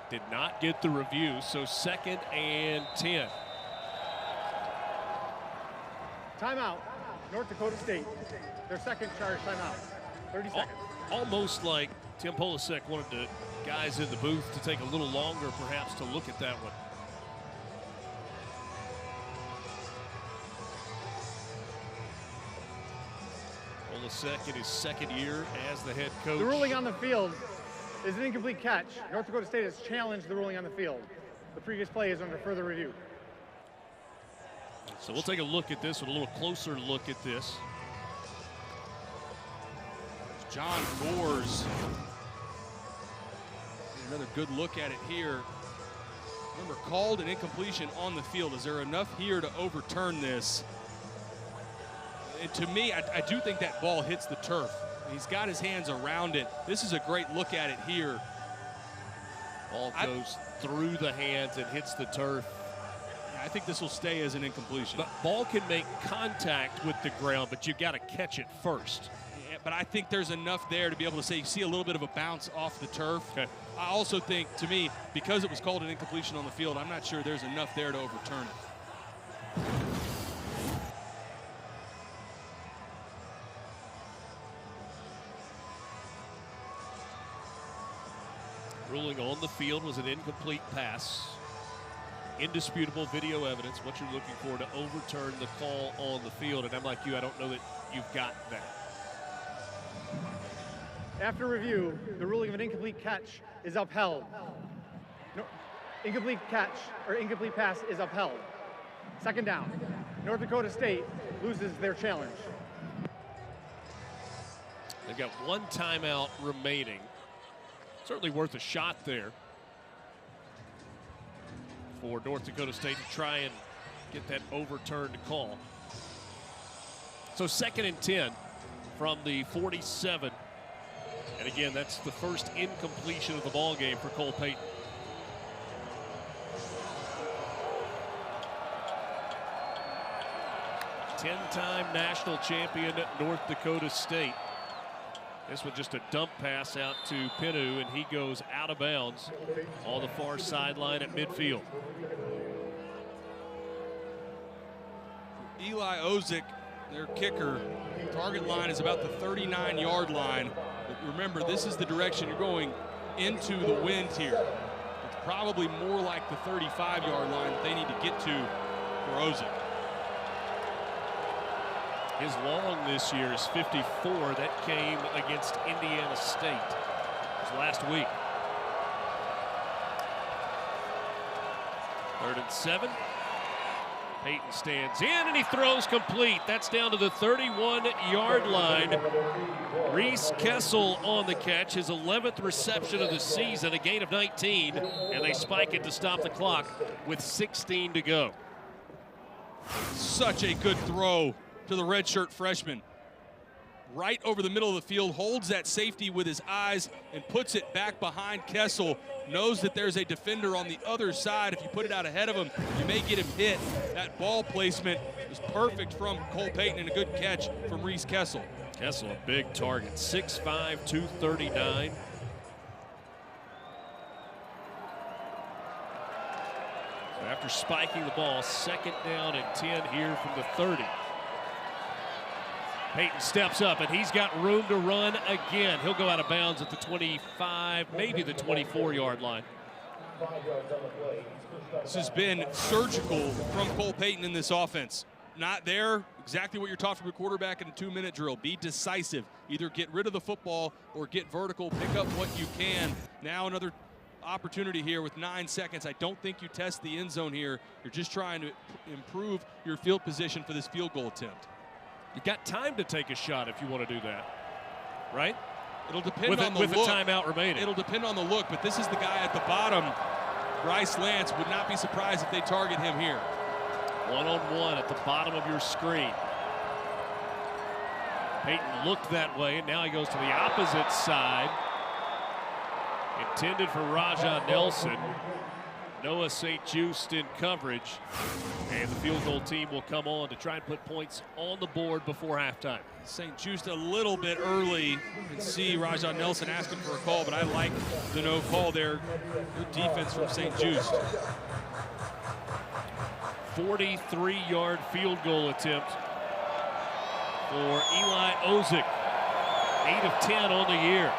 S1: Did not get the review, so 2nd and 10.
S4: Timeout, North Dakota State. Their second charge timeout. 30 seconds.
S1: Almost like Tim Polasek wanted the guys in the booth to take a little longer, perhaps, to look at that one. Polasek in his 2nd year as the head coach.
S4: The ruling on the field is an incomplete catch. North Dakota State has challenged the ruling on the field. The previous play is under further review.
S1: So we'll take a look at this, a little closer look at this.
S2: John Gores. Another good look at it here. Remember, called an incompletion on the field. Is there enough here to overturn this? And to me, I do think that ball hits the turf. He's got his hands around it. This is a great look at it here.
S1: Ball goes through the hands and hits the turf.
S2: I think this will stay as an incompletion.
S1: But ball can make contact with the ground, but you got to catch it first.
S2: Yeah, but I think there's enough there to be able to say you see a little bit of a bounce off the turf.
S1: Okay.
S2: I also think, to me, because it was called an incompletion on the field, I'm not sure there's enough there to overturn it.
S1: Ruling on the field was an incomplete pass. Indisputable video evidence, what you're looking for to overturn the call on the field. And I'm like you, I don't know that you've got that.
S4: After review, the ruling of an incomplete catch is upheld. No, incomplete catch or incomplete pass is upheld. 2nd down. North Dakota State loses their challenge.
S1: They've got 1 timeout remaining. Certainly worth a shot there for North Dakota State to try and get that overturned call. So 2nd and 10 from the 47. And again, that's the first incompletion of the ball game for Cole Payton. Ten-time national champion North Dakota State. This one just a dump pass out to Pinu, and he goes out of bounds on the far sideline at midfield.
S2: Eli Ozick, their kicker, target line is about the 39-yard line. But remember, this is the direction you're going into the wind here. It's probably more like the 35-yard line that they need to get to for Ozick.
S1: His long this year is 54. That came against Indiana State. It was last week. 3rd and 7. Payton stands in and he throws complete. That's down to the 31-yard line. Reese Kessel on the catch, his 11th reception of the season, a gain of 19, and they spike it to stop the clock with 16 to go.
S2: Such a good throw to the redshirt freshman. Right over the middle of the field, holds that safety with his eyes and puts it back behind Kessel. Knows that there's a defender on the other side. If you put it out ahead of him, you may get him hit. That ball placement is perfect from Cole Payton and a good catch from Reese Kessel.
S1: Kessel, a big target, 6'5", 239. So after spiking the ball, 2nd down and 10 here from the 30. Payton steps up, and he's got room to run again. He'll go out of bounds at the 25, maybe the 24-yard line.
S2: This has been surgical from Cole Payton in this offense. Not there, exactly what you're taught from a quarterback in a 2-minute drill. Be decisive. Either get rid of the football or get vertical, pick up what you can. Now another opportunity here with 9 seconds. I don't think you test the end zone here. You're just trying to improve your field position for this field goal attempt.
S1: You got time to take a shot if you want to do that, right?
S2: It'll depend on the look.
S1: With a timeout remaining.
S2: It'll depend on the look, but this is the guy at the bottom. Bryce Lance, would not be surprised if they target him here.
S1: One-on-one at the bottom of your screen. Payton looked that way, and now he goes to the opposite side. Intended for Raja Nelson. Noah St. Just in coverage, and the field goal team will come on to try and put points on the board before halftime.
S2: St. Just a little bit early. You can see Raja Nelson asking for a call, but I like the no call there. Good defense from St. Just.
S1: 43-yard field goal attempt for Eli Ozick. 8 of 10 on the year.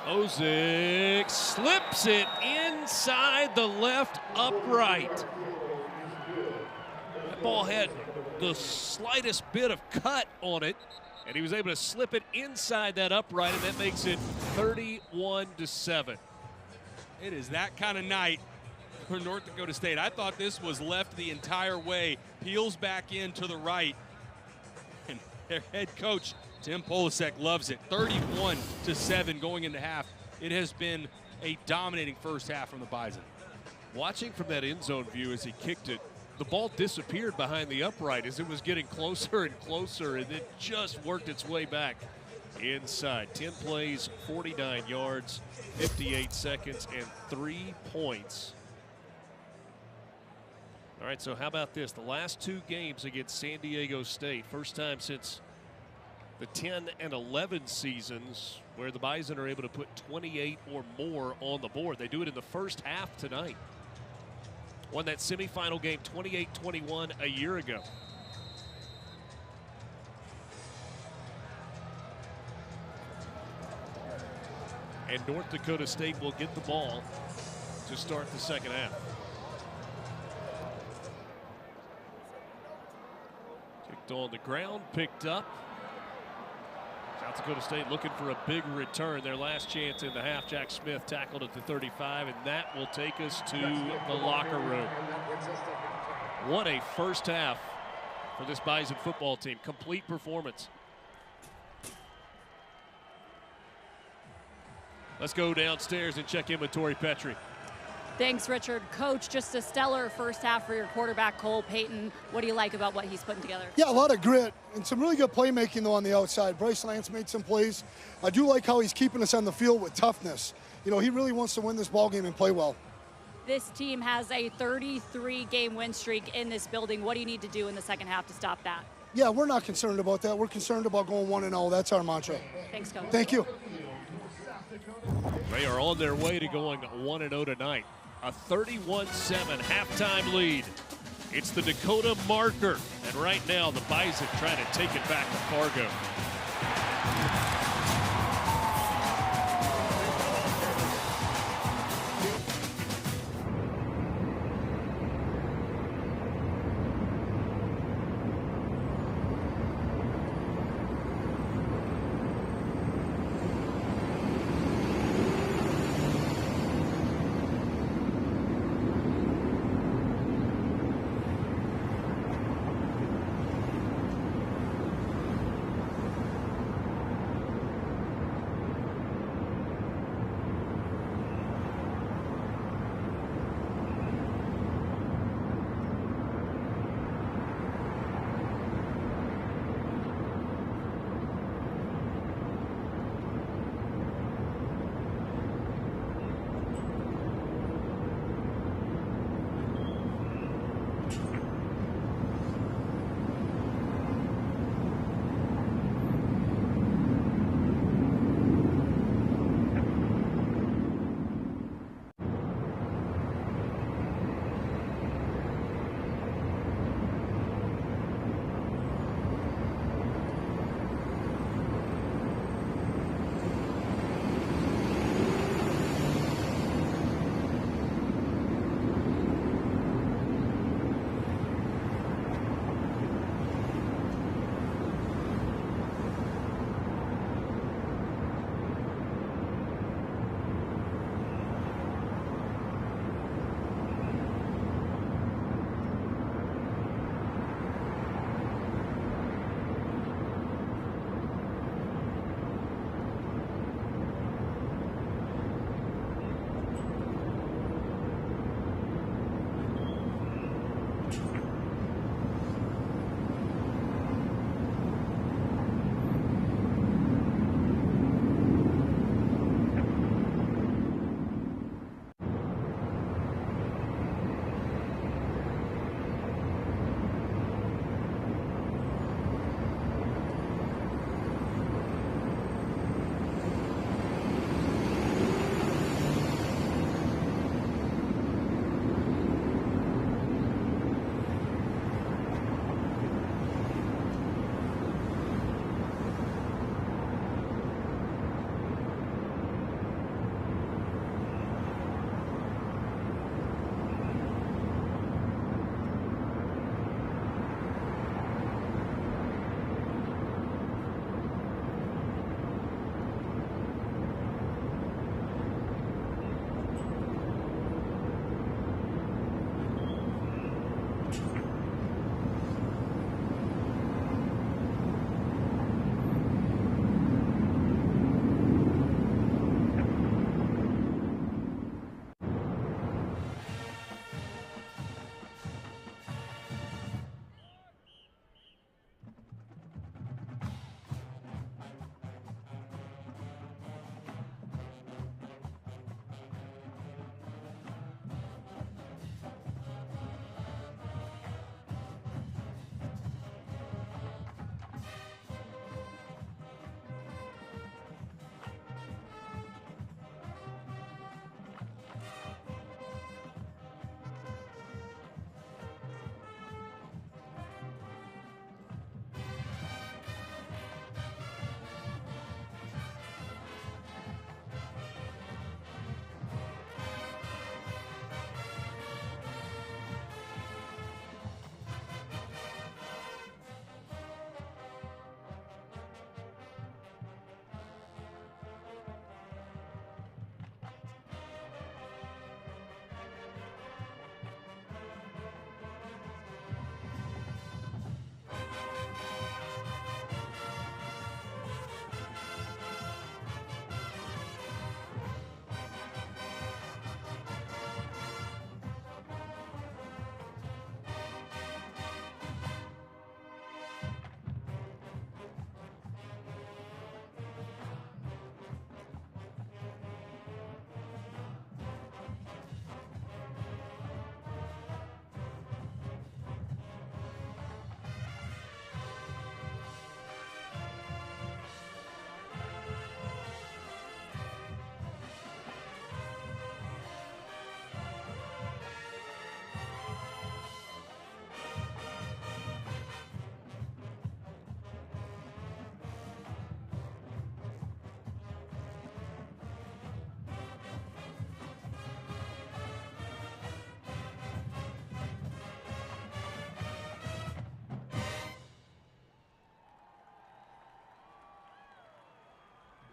S1: Ozick slips it inside the left upright. That ball had the slightest bit of cut on it, and he was able to slip it inside that upright, and that makes it 31-7.
S2: It is that kind of night for North Dakota State. I thought this was left the entire way. Peels back in to the right, and their head coach Tim Polasek loves it. 31-7 going into half. It has been a dominating first half from the Bison.
S1: Watching from that end zone view as he kicked it, the ball disappeared behind the upright as it was getting closer and closer, and it just worked its way back inside. 10 plays, 49 yards, 58 seconds, and 3 points. All right, so how about this? The last 2 games against San Diego State, first time since the 10 and 11 seasons where the Bison are able to put 28 or more on the board. They do it in the first half tonight. Won that semifinal game 28-21 a year ago. And North Dakota State will get the ball to start the second half. Kicked on the ground, picked up. South Dakota State looking for a big return. Their last chance in the half. Jack Smith tackled at the 35, and that will take us to the locker room. What a first half for this Bison football team. Complete performance. Let's go downstairs and check in with Tori Petrie.
S3: Thanks, Richard. Coach, just a stellar first half for your quarterback, Cole Payton. What do you like about what he's putting together?
S10: Yeah, a lot of grit and some really good playmaking, though, on the outside. Bryce Lance made some plays. I do like how he's keeping us on the field with toughness. You know, he really wants to win this ball game and play well.
S3: This team has a 33-game win streak in this building. What do you need to do in the second half to stop that?
S10: Yeah, we're not concerned about that. We're concerned about going 1-0. That's our mantra.
S3: Thanks, Coach.
S10: Thank you.
S1: They are on their way to going 1-0 tonight. A 31-7 halftime lead. It's the Dakota marker. And right now, the Bison trying to take it back to Fargo.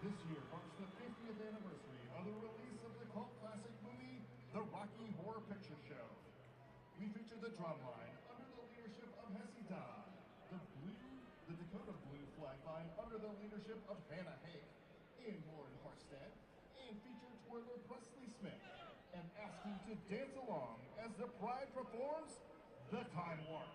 S13: This year marks the 50th anniversary of the release of the cult classic movie, The Rocky Horror Picture Show. We feature the drumline under the leadership of Hesse Dodd, the Dakota Blue flag line under the leadership of Hannah Hake in Lauren Harstead, and feature twirler Presley Smith, and ask you to dance along as the Pride performs The Time Warp.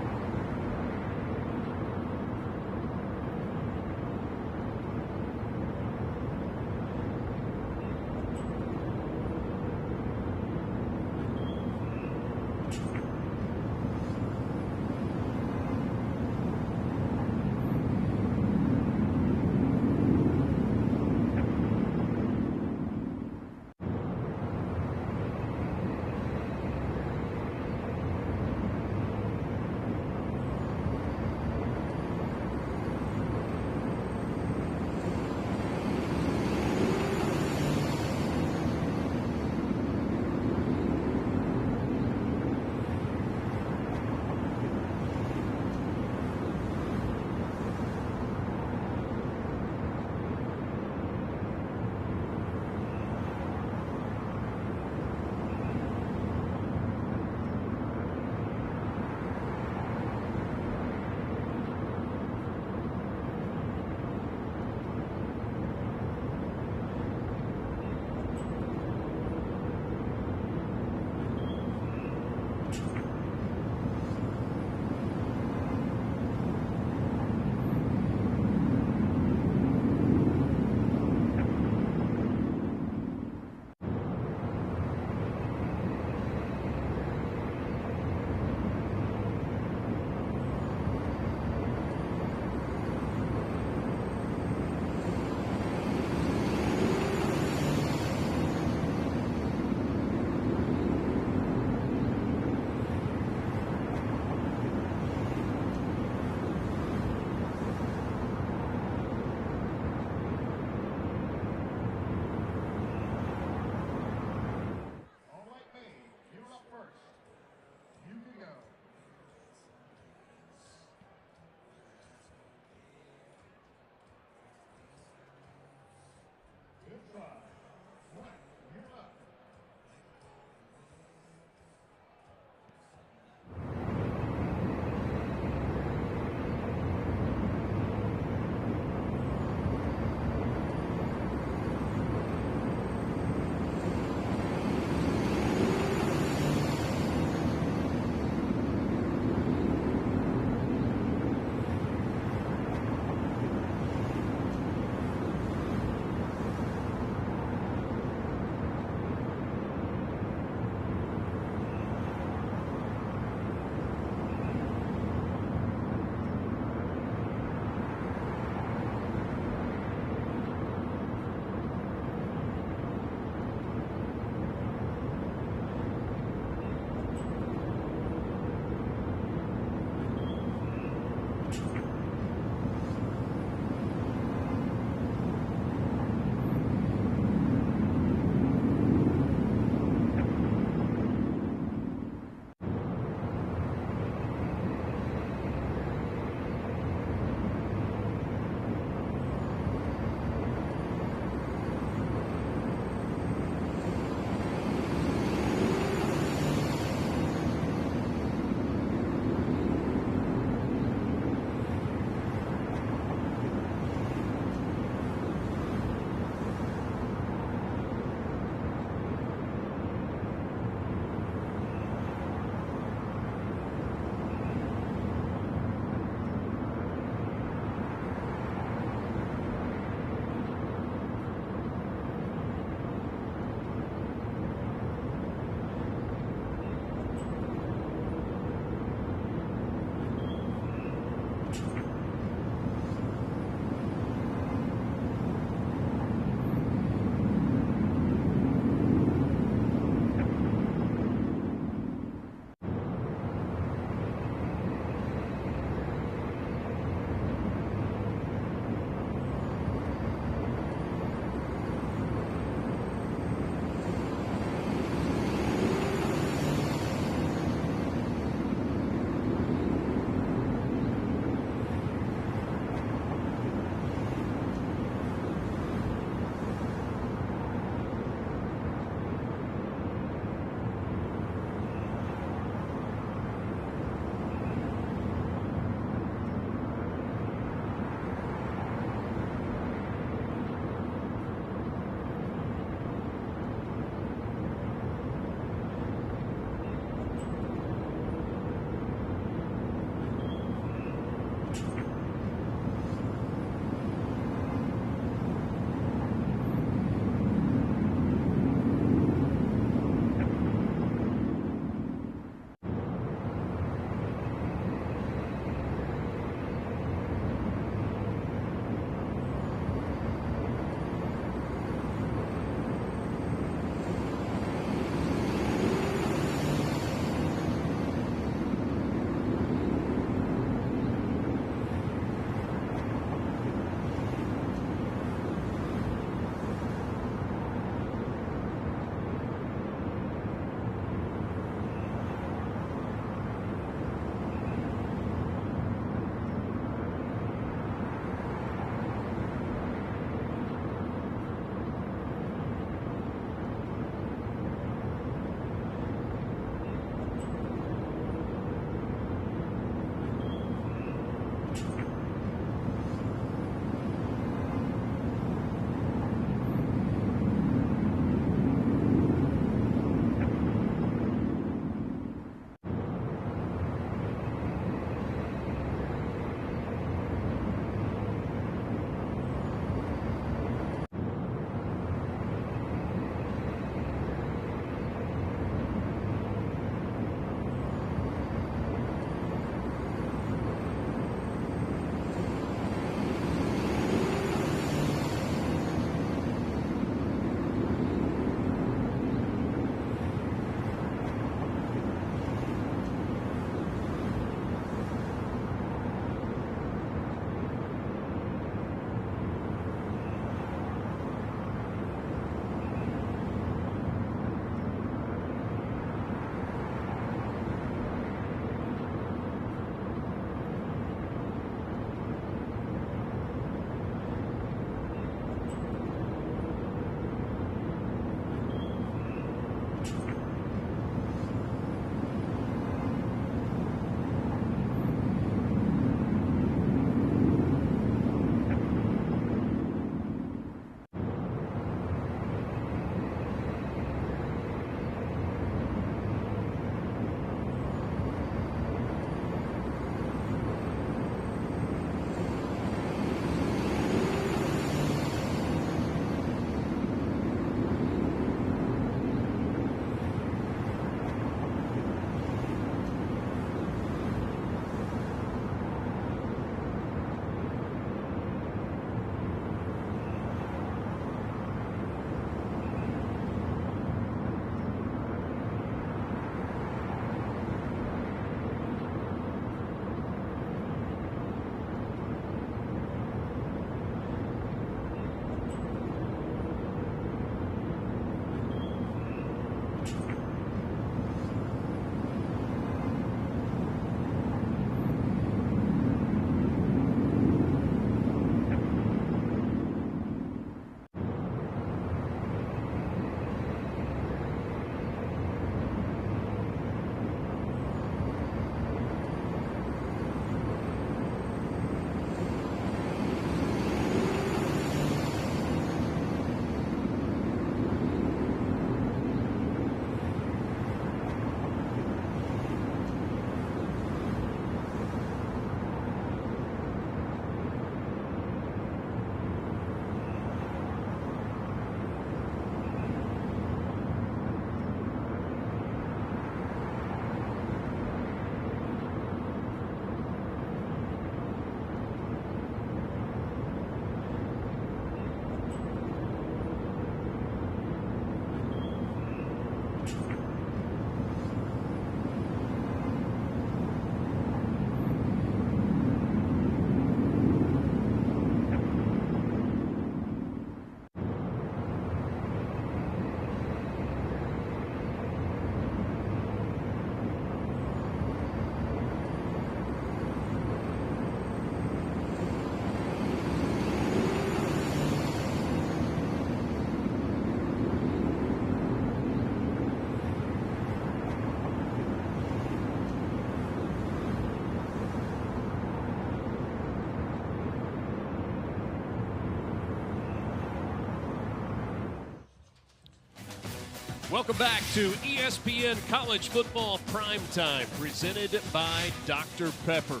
S1: Welcome back to ESPN College Football Primetime, presented by Dr. Pepper.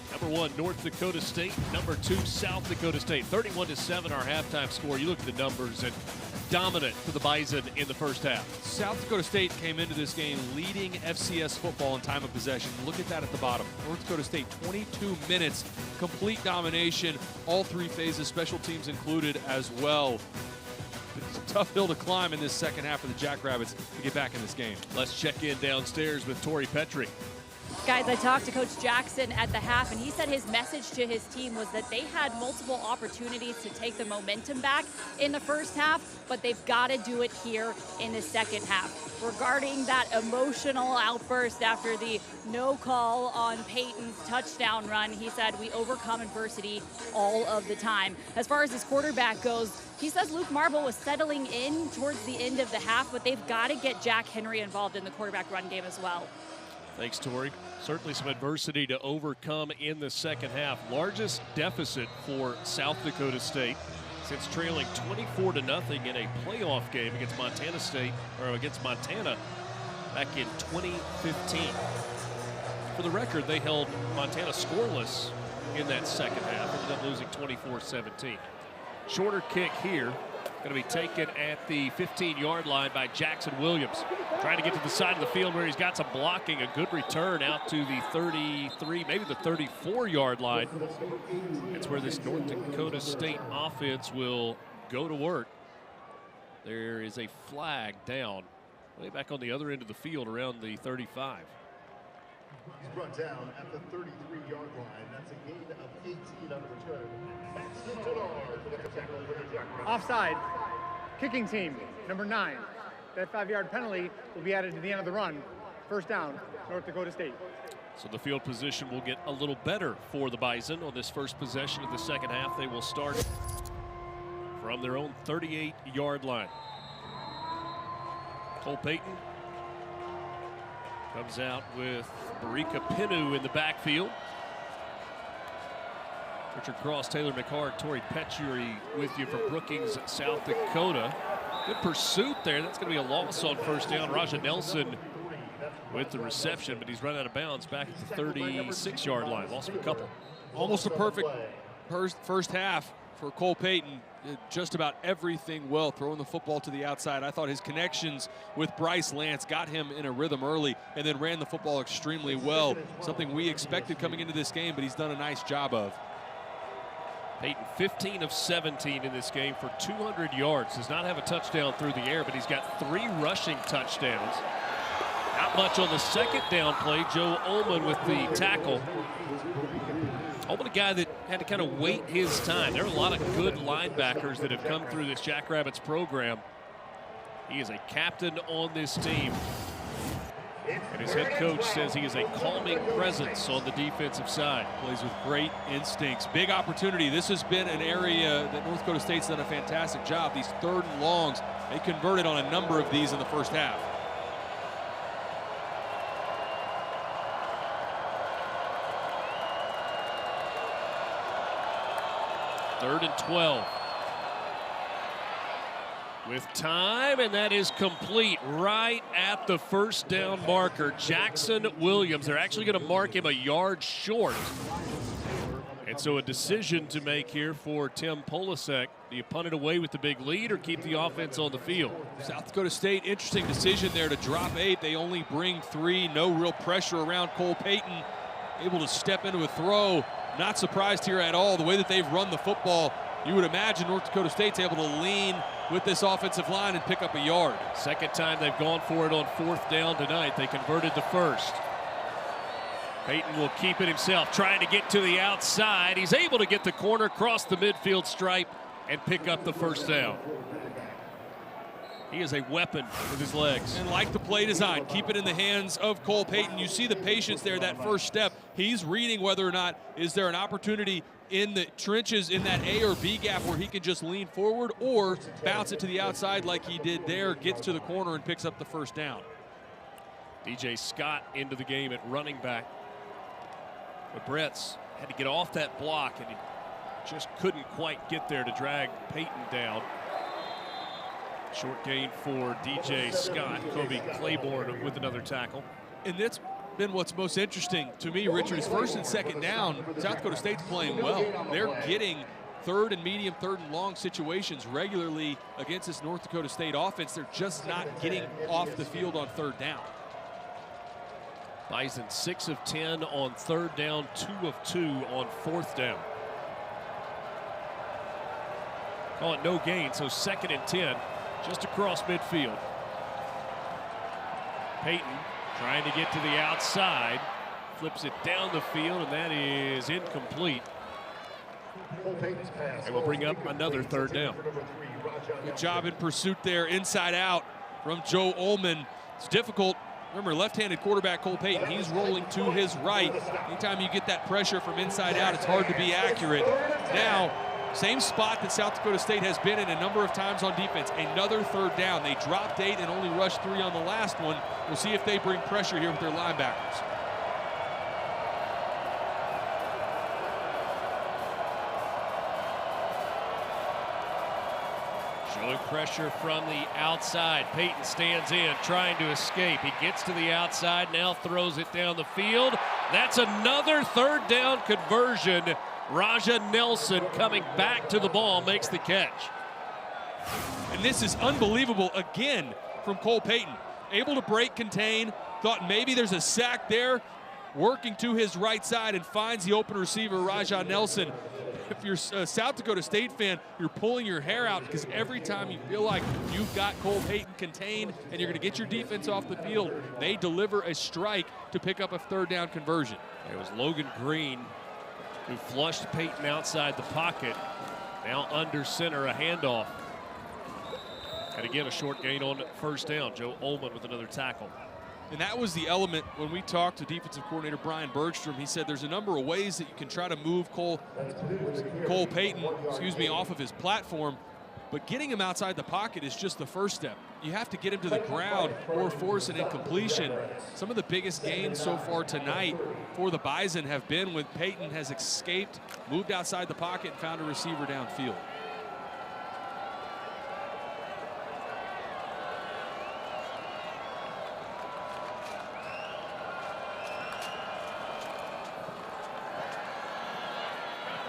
S1: Number 1, North Dakota State. Number 2, South Dakota State. 31-7 our halftime score. You look at the numbers, and dominant for the Bison in the first half.
S2: South Dakota State came into this game leading FCS football in time of possession. Look at that at the bottom. North Dakota State, 22 minutes, complete domination, all 3 phases, special teams included as well. It's a tough hill to climb in this second half for the Jackrabbits to get back in this game.
S1: Let's check in downstairs with Tori Petrie.
S3: Guys, I talked to Coach Jackson at the half, and he said his message to his team was that they had multiple opportunities to take the momentum back in the first half, but they've got to do it here in the second half. Regarding that emotional outburst after the no call on Peyton's touchdown run, he said, we overcome adversity all of the time. As far as his quarterback goes, he says Luke Marble was settling in towards the end of the half, but they've got to get Jack Henry involved in the quarterback run game as well.
S1: Thanks, Tori. Certainly some adversity to overcome in the second half. Largest deficit for South Dakota State since trailing 24-0 in a playoff game against Montana State, or against Montana back in 2015. For the record, they held Montana scoreless in that second half, ended up losing 24-17. Shorter kick here. Going to be taken at the 15-yard line by Jackson Williams. Trying to get to the side of the field where he's got some blocking. A good return out to the 33, maybe the 34-yard line. That's where this North Dakota State offense will go to work. There is a flag down way back on the other end of the field around the 35.
S13: He's brought down at the 33-yard line. That's a gain of 18 on the return.
S4: Offside. Kicking team, number 9. That 5-yard penalty will be added to the end of the run. First down, North Dakota State.
S1: So the field position will get a little better for the Bison on this first possession of the second half. They will start from their own 38-yard line. Cole Payton comes out with Barika Pinu in the backfield. Richard Cross, Taylor McHarg, Tori Petrie with you from Brookings, South Dakota. Good pursuit there. That's going to be a loss on first down. Raja Nelson with the reception, but he's run out of bounds back at the 36-yard line. Lost a couple.
S2: Almost a perfect first half for Cole Payton. Did just about everything well, throwing the football to the outside. I thought his connections with Bryce Lance got him in a rhythm early and then ran the football extremely well. Something we expected coming into this game, but he's done a nice job of.
S1: Payton 15 of 17 in this game for 200 yards. Does not have a touchdown through the air, but he's got 3 rushing touchdowns. Not much on the second down play. Joe Ullman with the tackle. Ullman, a guy that had to kind of wait his time. There are a lot of good linebackers that have come through this Jackrabbits program. He is a captain on this team. And his head coach says he is a calming presence on the defensive side.
S2: Plays with great instincts. Big opportunity. This has been an area that North Dakota State's done a fantastic job. These 3rd and longs, they converted on a number of these in the first half.
S1: Third and 12. With time, and that is complete right at the first down marker. Jackson Williams, they're actually going to mark him a yard short. And so a decision to make here for Tim Polasek. Do you punt it away with the big lead or keep the offense on the field?
S2: South Dakota State, interesting decision there to drop 8. They only bring 3. No real pressure around Cole Payton. Able to step into a throw. Not surprised here at all. The way that they've run the football, you would imagine North Dakota State's able to lean with this offensive line and pick up a yard.
S1: Second time they've gone for it on 4th down tonight. They converted the first. Payton will keep it himself, trying to get to the outside. He's able to get the corner, cross the midfield stripe, and pick up the first down. He is a weapon with his legs.
S2: And like the play design, keep it in the hands of Cole Payton. You see the patience there, that first step. He's reading whether or not is there an opportunity in the trenches in that A or B gap where he can just lean forward or bounce it to the outside like he did there, gets to the corner and picks up the first down.
S1: DJ Scott into the game at running back. But Brett's had to get off that block and he just couldn't quite get there to drag Payton down. Short gain for DJ Scott. Kobe Claiborne with another tackle.
S2: And that's been what's most interesting to me, Richard, is first and second down, South Dakota State's playing well. They're getting third and medium, third and long situations regularly against this North Dakota State offense. They're just not getting off the field on third down.
S1: Bison 6 of 10 on third down, 2 of 2 on fourth down. Call it no gain, so 2nd and 10, just across midfield. Peyton trying to get to the outside, flips it down the field, and that is incomplete. And we'll bring up another third down.
S2: Good job in pursuit there, inside out from Joe Ullman. It's difficult. Remember, left-handed quarterback Cole Payton, he's rolling to his right. Anytime you get that pressure from inside out, it's hard to be accurate. Now, same spot that South Dakota State has been in a number of times on defense. Another third down. They dropped 8 and only rushed 3 on the last one. We'll see if they bring pressure here with their linebackers.
S1: Showing pressure from the outside. Peyton stands in, trying to escape. He gets to the outside, now throws it down the field. That's another third down conversion. Raja Nelson coming back to the ball, makes the catch.
S2: And this is unbelievable again from Cole Payton. Able to break, contain, thought maybe there's a sack there, working to his right side and finds the open receiver, Raja Nelson. If you're a South Dakota State fan, you're pulling your hair out because every time you feel like you've got Cole Payton contained and you're going to get your defense off the field, they deliver a strike to pick up a third down conversion.
S1: It was Logan Green who flushed Peyton outside the pocket. Now under center, a handoff. And again, a short gain on first down. Joe Ullman with another tackle.
S2: And that was the element when we talked to defensive coordinator Brian Bergstrom. He said there's a number of ways that you can try to move Cole Payton, off of his platform, but getting him outside the pocket is just the first step. You have to get him to the ground or force an incompletion. Some of the biggest gains so far tonight for the Bison have been when Payton has escaped, moved outside the pocket, and found a receiver downfield.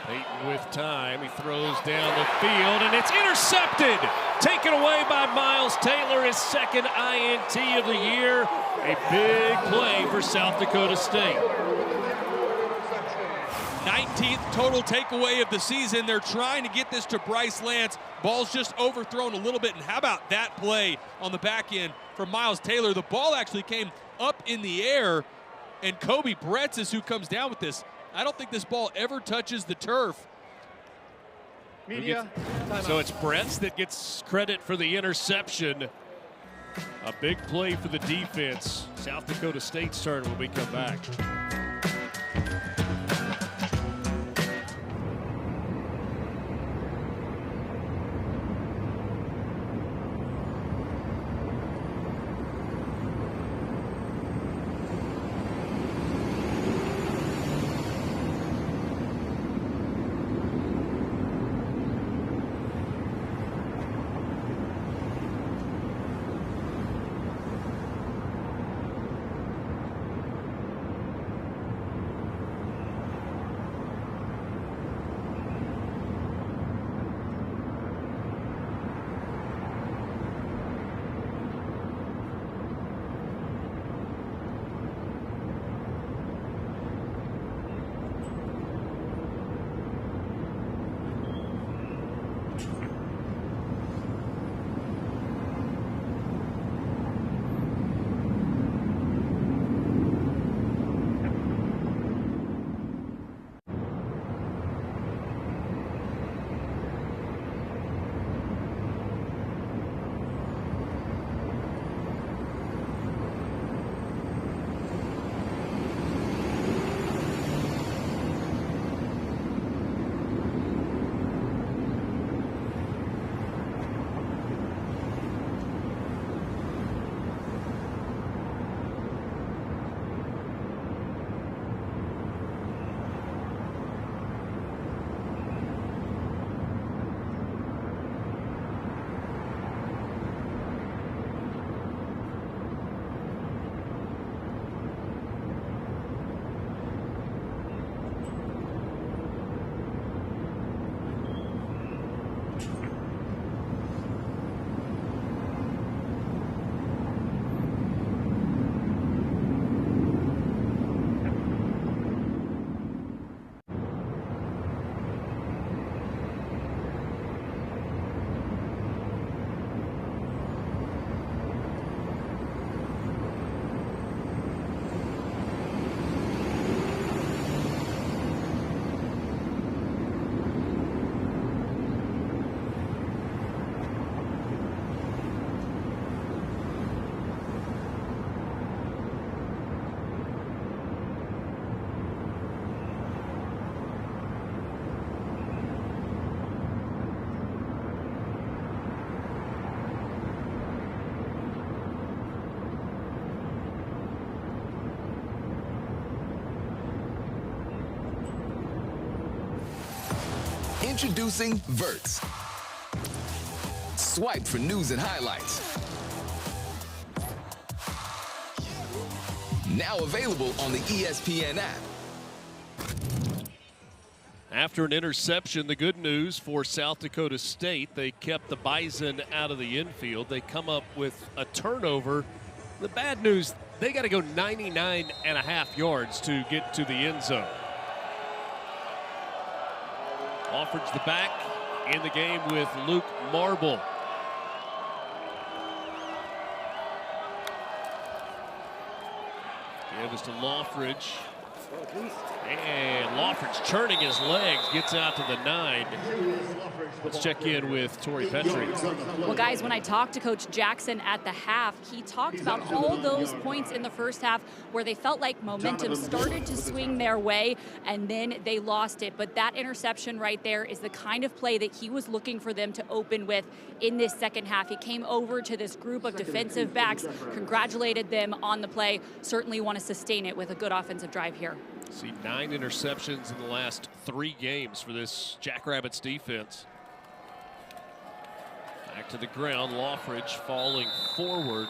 S1: Peyton with time, he throws down the field, and it's intercepted. Taken away by Miles Taylor, his second INT of the year. A big play for South Dakota State.
S2: 19th total takeaway of the season. They're trying to get this to Bryce Lance. Ball's just overthrown a little bit, and how about that play on the back end from Miles Taylor? The ball actually came up in the air, and Kobe Bretz is who comes down with this. I don't think this ball ever touches the turf.
S4: Media.
S1: So it's Bretz that gets credit for the interception. A big play for the defense. South Dakota State's turn when we come back.
S14: Introducing Verts. Swipe for news and highlights. Now available on the ESPN app.
S1: After an interception, the good news for South Dakota State, they kept the Bison out of the infield. They come up with a turnover. The bad news, they got to go 99.5 yards to get to the end zone. Offridge the back in the game with Luke Marble. Give us to Loffridge. And Loffridge churning his legs, gets out to the 9. Let's check in with Tori Petrie.
S3: Well, guys, when I talked to Coach Jackson at the half, he talked about all those points in the first half where they felt like momentum started to swing their way, and then they lost it. But that interception right there is the kind of play that he was looking for them to open with in this second half. He came over to this group of defensive backs, congratulated them on the play, certainly want to sustain it with a good offensive drive here.
S1: See 9 interceptions in the last 3 games for this Jackrabbits defense. Back to the ground, Loffridge falling forward.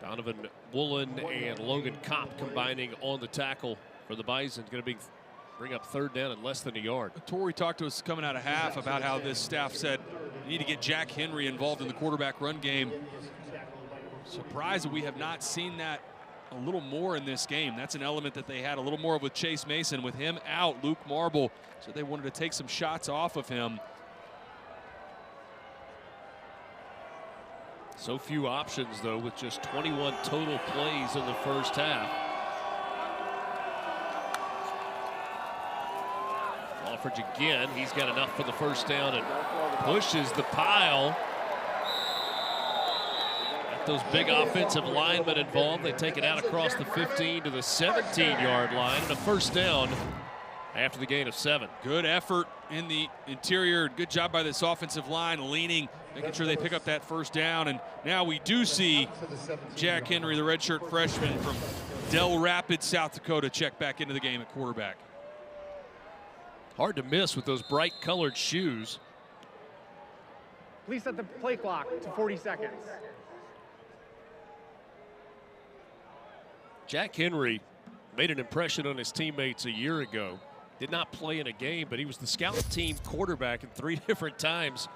S1: Donovan Woolen and Logan Kopp combining on the tackle for the Bison. Going to bring up 3rd down and less than a yard.
S2: Torrey talked to us coming out of half about how this staff said you need to get Jack Henry involved in the quarterback run game. Surprised that we have not seen that a little more in this game. That's an element that they had a little more of with Chase Mason. With him out, Luke Marble, so they wanted to take some shots off of him.
S1: So few options, though, with just 21 total plays in the first half. Loffridge again. He's got enough for the first down and pushes the pile. Those big offensive linemen involved. They take it out across the 15 to the 17-yard line, and a first down after the gain of 7.
S2: Good effort in the interior. Good job by this offensive line, leaning, making sure they pick up that first down. And now we do see Jack Henry, the redshirt freshman from Del Rapids, South Dakota, check back into the game at quarterback.
S1: Hard to miss with those bright colored shoes.
S4: Please set the play clock to 40 seconds.
S1: Jack Henry made an impression on his teammates a year ago. Did not play in a game, but he was the scout team quarterback in 3 different times.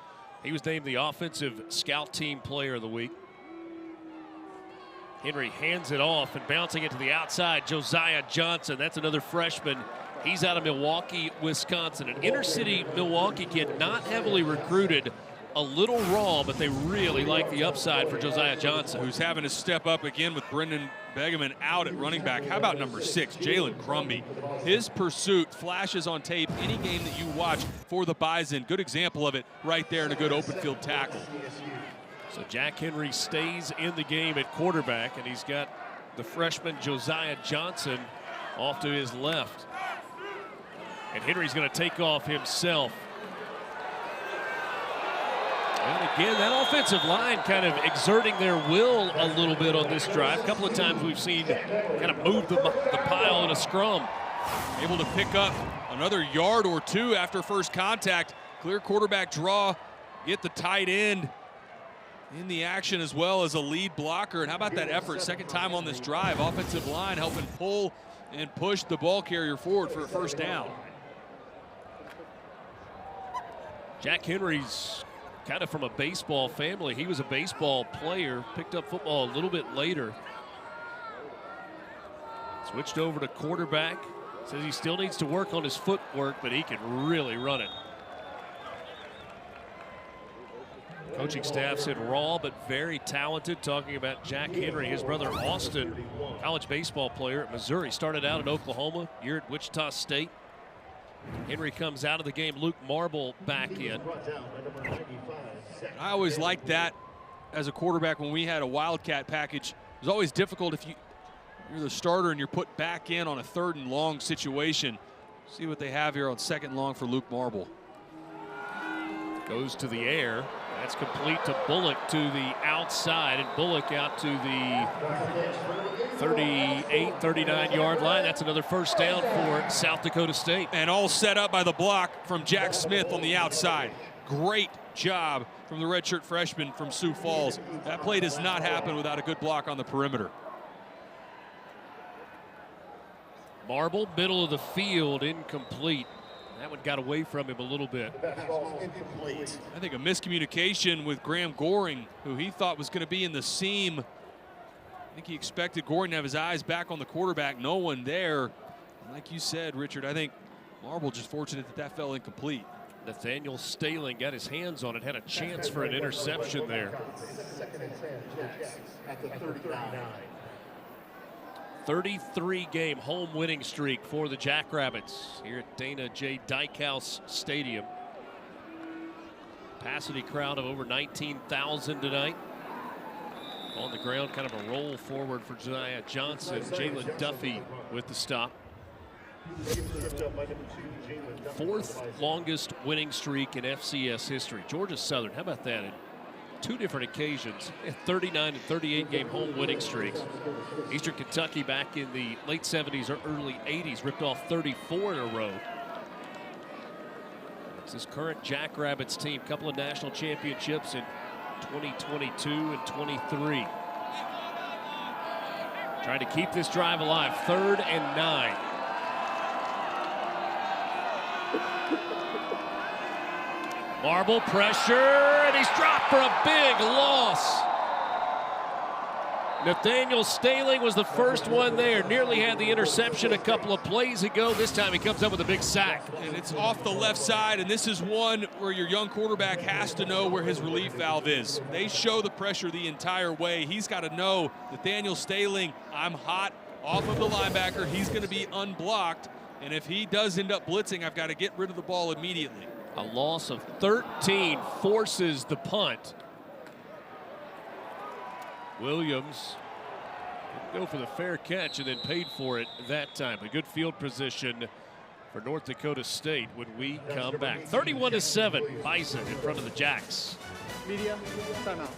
S1: He was named the offensive scout team player of the week. Henry hands it off and bouncing it to the outside. Josiah Johnson, that's another freshman. He's out of Milwaukee, Wisconsin. An inner city Milwaukee kid, not heavily recruited. A little raw, but they really like the upside for Josiah Johnson,
S2: who's having to step up again with Brendan Begeman out at running back. How about number 6, Jalen Crumby? His pursuit flashes on tape any game that you watch for the Bison. Good example of it right there in a good open field tackle.
S1: So Jack Henry stays in the game at quarterback, and he's got the freshman Josiah Johnson off to his left. And Henry's going to take off himself. And again, that offensive line kind of exerting their will a little bit on this drive. A couple of times we've seen kind of move the pile in a scrum.
S2: Able to pick up another yard or 2 after first contact. Clear quarterback draw, get the tight end in the action as well as a lead blocker. And how about that effort? Second time on this drive. Offensive line helping pull and push the ball carrier forward for a first down.
S1: Jack Henry's kind of from a baseball family. He was a baseball player, picked up football a little bit later. Switched over to quarterback. Says he still needs to work on his footwork, but he can really run it. Coaching staff said raw but very talented, talking about Jack Henry. His brother Austin, college baseball player at Missouri, started out at Oklahoma, year at Wichita State. Henry comes out of the game. Luke Marble back in.
S2: I always liked that as a quarterback when we had a Wildcat package. It was always difficult if you're the starter and you're put back in on a 3rd and long situation. See what they have here on 2nd and long for Luke Marble.
S1: Goes to the air. That's complete to Bullock to the outside, and Bullock out to the 38, 39-yard line. That's another first down for South Dakota State.
S2: And all set up by the block from Jack Smith on the outside. Great job from the redshirt freshman from Sioux Falls. That play does not happen without a good block on the perimeter.
S1: Marble, middle of the field, incomplete. That one got away from him a little bit.
S2: I think a miscommunication with Graham Goring, who he thought was going to be in the seam. I think he expected Goring to have his eyes back on the quarterback. No one there. And like you said, Richard, I think Marble just fortunate that that fell incomplete.
S1: Nathaniel Staling got his hands on it, had a chance for an interception there. 33-game home winning streak for the Jackrabbits here at Dana J. Dykhouse Stadium. Capacity crowd of over 19,000 tonight. On the ground, kind of a roll forward for Josiah Johnson. Jalen Duffy with the stop. Fourth longest winning streak in FCS history. Georgia Southern, how about that? In two different occasions, 39 and 38 game home winning streaks. Eastern Kentucky back in the late 70s or early 80s ripped off 34 in a row. It's this current Jackrabbits team, couple of national championships in 2022 and 23. Trying to keep this drive alive, 3rd and 9. Marble pressure, and he's dropped for a big loss. Nathaniel Staling was the first one there. Nearly had the interception a couple of plays ago. This time he comes up with a big sack.
S2: And it's off the left side, and this is one where your young quarterback has to know where his relief valve is. They show the pressure the entire way. He's got to know, Nathaniel Staling, I'm hot off of the linebacker. He's going to be unblocked, and if he does end up blitzing, I've got to get rid of the ball immediately.
S1: A loss of 13 forces the punt. Williams go for the fair catch and then paid for it that time. A good field position for North Dakota State when we come back. 31-7, Bison in front of the Jacks.
S4: Media, timeout.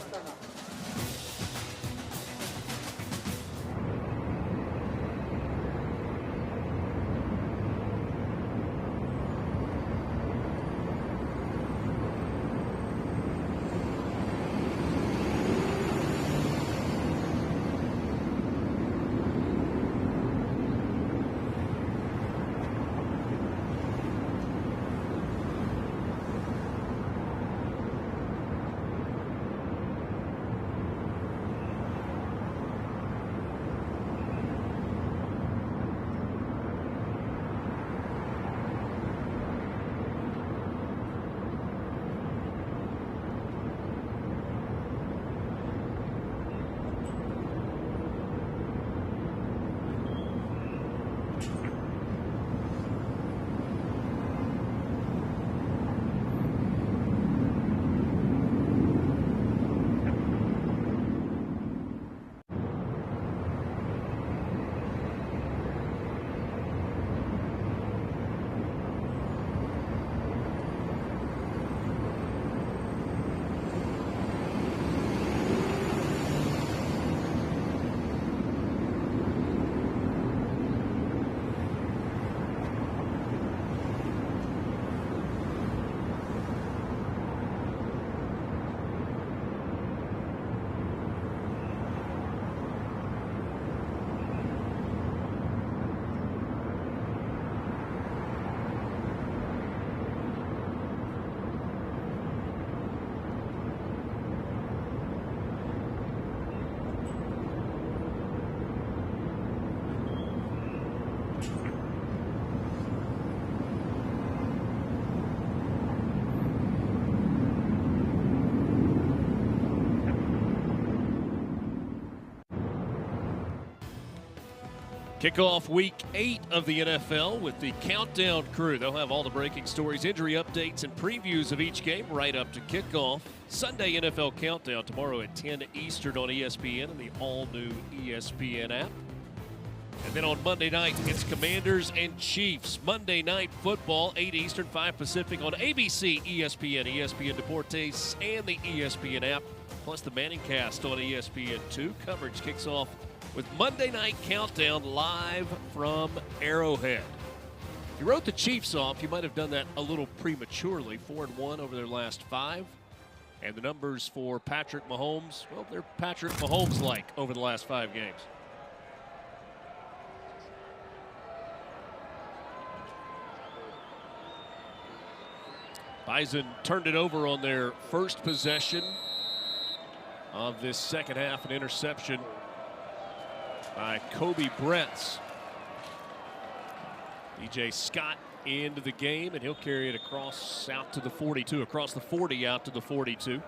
S1: Kickoff week 8 of the NFL with the Countdown crew. They'll have all the breaking stories, injury updates, and previews of each game right up to kickoff. Sunday NFL Countdown tomorrow at 10 Eastern on ESPN and the all-new ESPN app. And then on Monday night, it's Commanders and Chiefs. Monday Night Football, 8 Eastern, 5 Pacific on ABC, ESPN, ESPN Deportes, and the ESPN app, plus the Manning Cast on ESPN2. Coverage kicks off with Monday Night Countdown live from Arrowhead. If you wrote the Chiefs off, you might have done that a little prematurely. 4-1 over their last 5. And the numbers for Patrick Mahomes, well, they're Patrick Mahomes-like over the last 5 games. Bison turned it over on their first possession of this second half, an interception by Kobe Bretz. DJ Scott into the game, and he'll carry it across out to the 42, across the 40 out to the 42.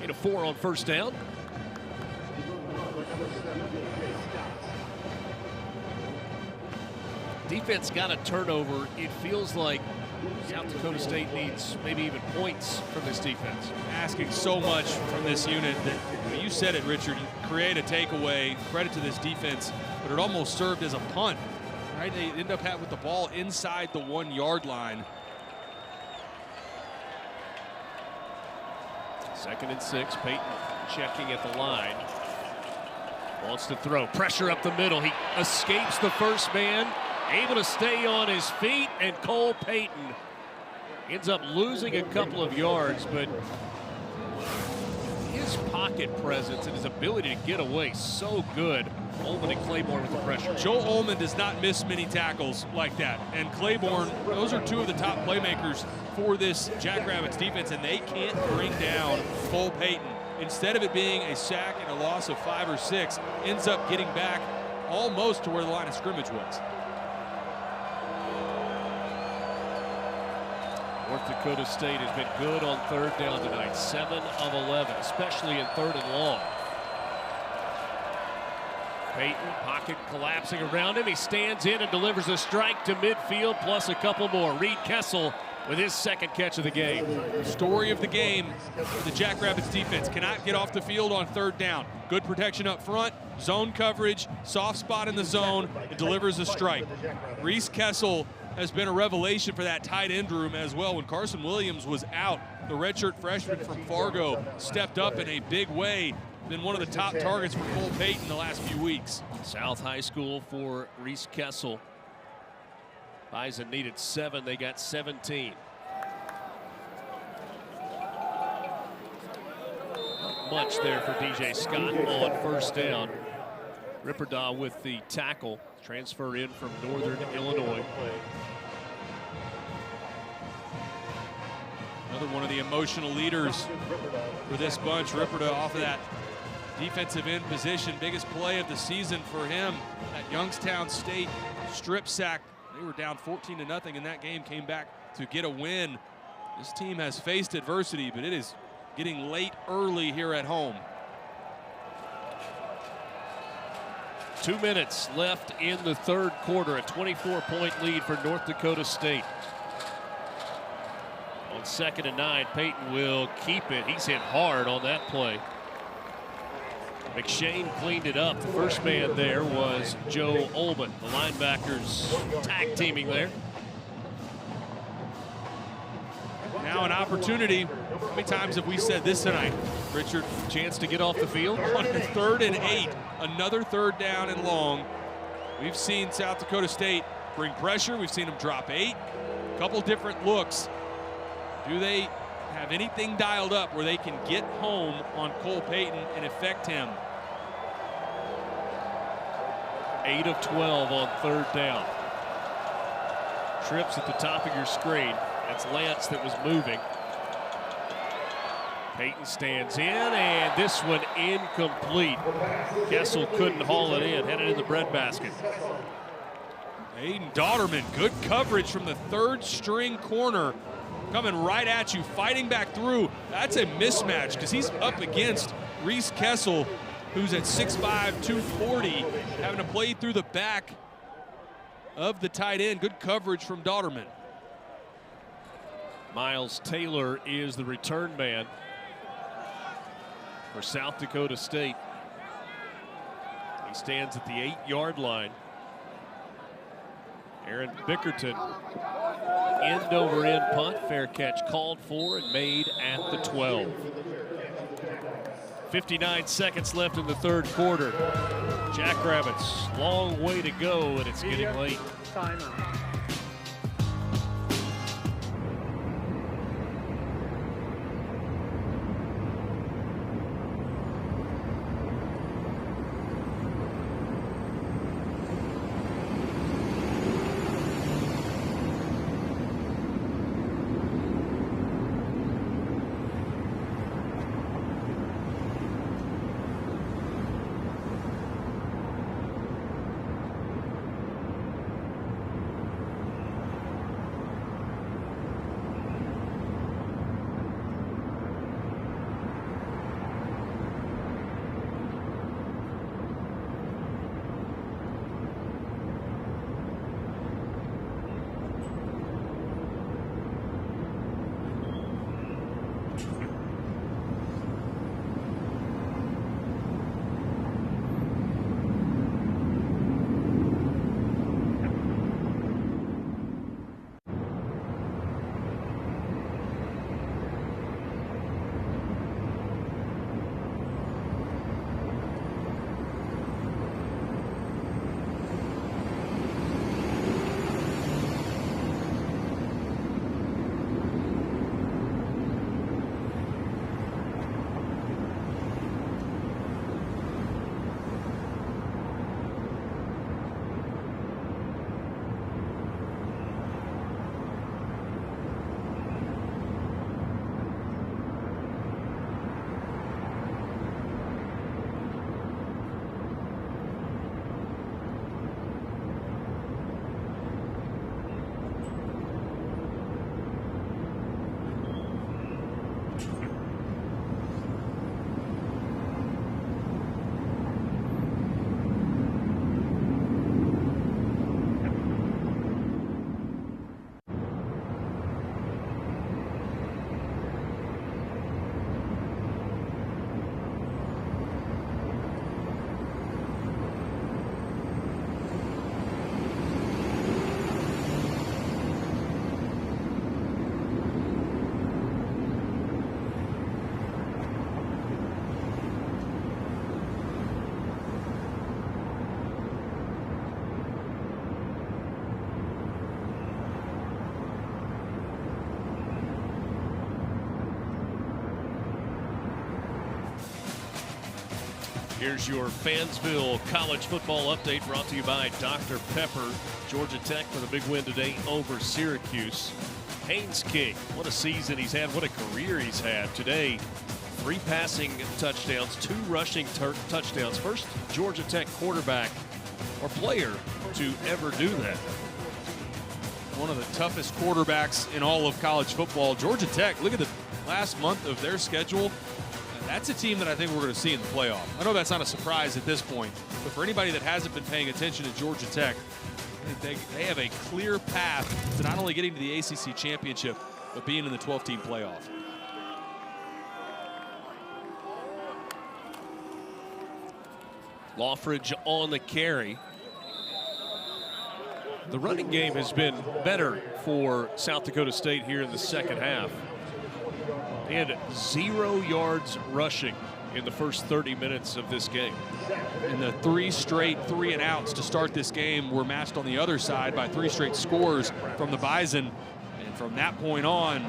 S1: 8 of 4 on first down. Defense got a turnover. It feels like South Dakota State needs maybe even points from this defense.
S2: Asking so much from this unit that you said it, Richard. You create a takeaway, credit to this defense, but it almost served as a punt. Right? They end up with the ball inside the 1-yard line.
S1: 2nd and 6. Peyton checking at the line. Wants to throw. Pressure up the middle. He escapes the first man. Able to stay on his feet, and Cole Payton ends up losing a couple of yards, but his pocket presence and his ability to get away so good. Ullman and Claiborne with the pressure.
S2: Joe Ullman does not miss many tackles like that. And Claiborne, those are 2 of the top playmakers for this Jackrabbits defense, and they can't bring down Cole Payton. Instead of it being a sack and a loss of 5 or 6, ends up getting back almost to where the line of scrimmage was.
S1: North Dakota State has been good on 3rd down tonight. 7 of 11, especially in 3rd and long. Peyton, pocket collapsing around him. He stands in and delivers a strike to midfield, plus a couple more. Reed Kessel with his 2nd catch of the game.
S2: Story of the game for the Jackrabbits defense. Cannot get off the field on 3rd down. Good protection up front, zone coverage, soft spot in the zone, and delivers a strike. Reese Kessel has been a revelation for that tight end room as well. When Carson Williams was out, the redshirt freshman from Fargo stepped up in a big way. Been one of the top targets for Cole Payton the last few weeks.
S1: South High School for Reese Kessel. Bison needed 7, they got 17. Not much there for DJ Scott on 1st down. Ripperdahl with the tackle, transfer in from Northern Illinois.
S2: Another one of the emotional leaders for this bunch. Ripperdahl off of that defensive end position. Biggest play of the season for him. That Youngstown State strip sack. They were down 14-0 in that game, came back to get a win. This team has faced adversity, but it is getting late early here at home.
S1: 2 minutes left in the 3rd quarter. A 24-point lead for North Dakota State. On 2nd and 9, Peyton will keep it. He's hit hard on that play. McShane cleaned it up. The first man there was Joe Ullman. The linebackers tag teaming there.
S2: Now an opportunity. How many times have we said this tonight, Richard?
S1: Chance to get off the field.
S2: On 3rd and 8, another 3rd down and long. We've seen South Dakota State bring pressure. We've seen them drop 8. A couple different looks. Do they have anything dialed up where they can get home on Cole Payton and affect him?
S1: 8 of 12 on 3rd down. Trips at the top of your screen. That's Lance that was moving. Peyton stands in, and this one incomplete. Kessel couldn't haul it in, headed in the breadbasket.
S2: Aiden Dodderman, good coverage from the 3rd string corner. Coming right at you, fighting back through. That's a mismatch because he's up against Reese Kessel, who's at 6'5", 240, having to play through the back of the tight end. Good coverage from Dodderman.
S1: Miles Taylor is the return man for South Dakota State. He stands at the 8-yard line. Aaron Bickerton, end over end punt, fair catch called for and made at the 12. 59 seconds left in the 3rd quarter. Jackrabbits, long way to go, and it's getting late.
S4: Timeout.
S1: Here's your Fansville College Football Update brought to you by Dr. Pepper. Georgia Tech with a big win today over Syracuse. Haynes King, what a season he's had, what a career he's had. Today, 3 passing touchdowns, 2 rushing touchdowns. First Georgia Tech quarterback or player to ever do that.
S2: One of the toughest quarterbacks in all of college football. Georgia Tech, look at the last month of their schedule. That's a team that I think we're going to see in the playoff. I know that's not a surprise at this point, but for anybody that hasn't been paying attention to Georgia Tech, they have a clear path to not only getting to the ACC championship, but being in the 12-team playoff.
S1: Lawfridge on the carry. The running game has been better for South Dakota State here in the second half. They had 0 yards rushing in the first 30 minutes of this game.
S2: And the 3 straight 3-and-outs to start this game were matched on the other side by 3 straight scores from the Bison. And from that point on,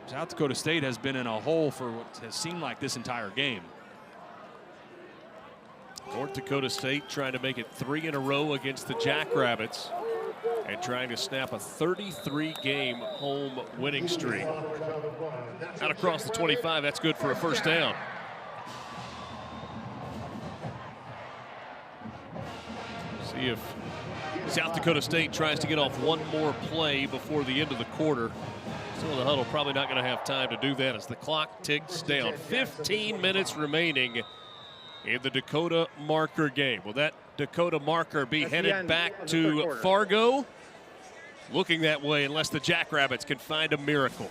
S2: South Dakota State has been in a hole for what has seemed like this entire game.
S1: North Dakota State trying to make it 3 in a row against the Jackrabbits and trying to snap a 33-game home winning streak. Out across the 25, that's good for a first down. See if South Dakota State tries to get off one more play before the end of the quarter. Still in the huddle, probably not going to have time to do that as the clock ticks down. 15 minutes remaining in the Dakota marker game. Will that Dakota marker be headed back to Fargo? Looking that way unless the Jackrabbits can find a miracle.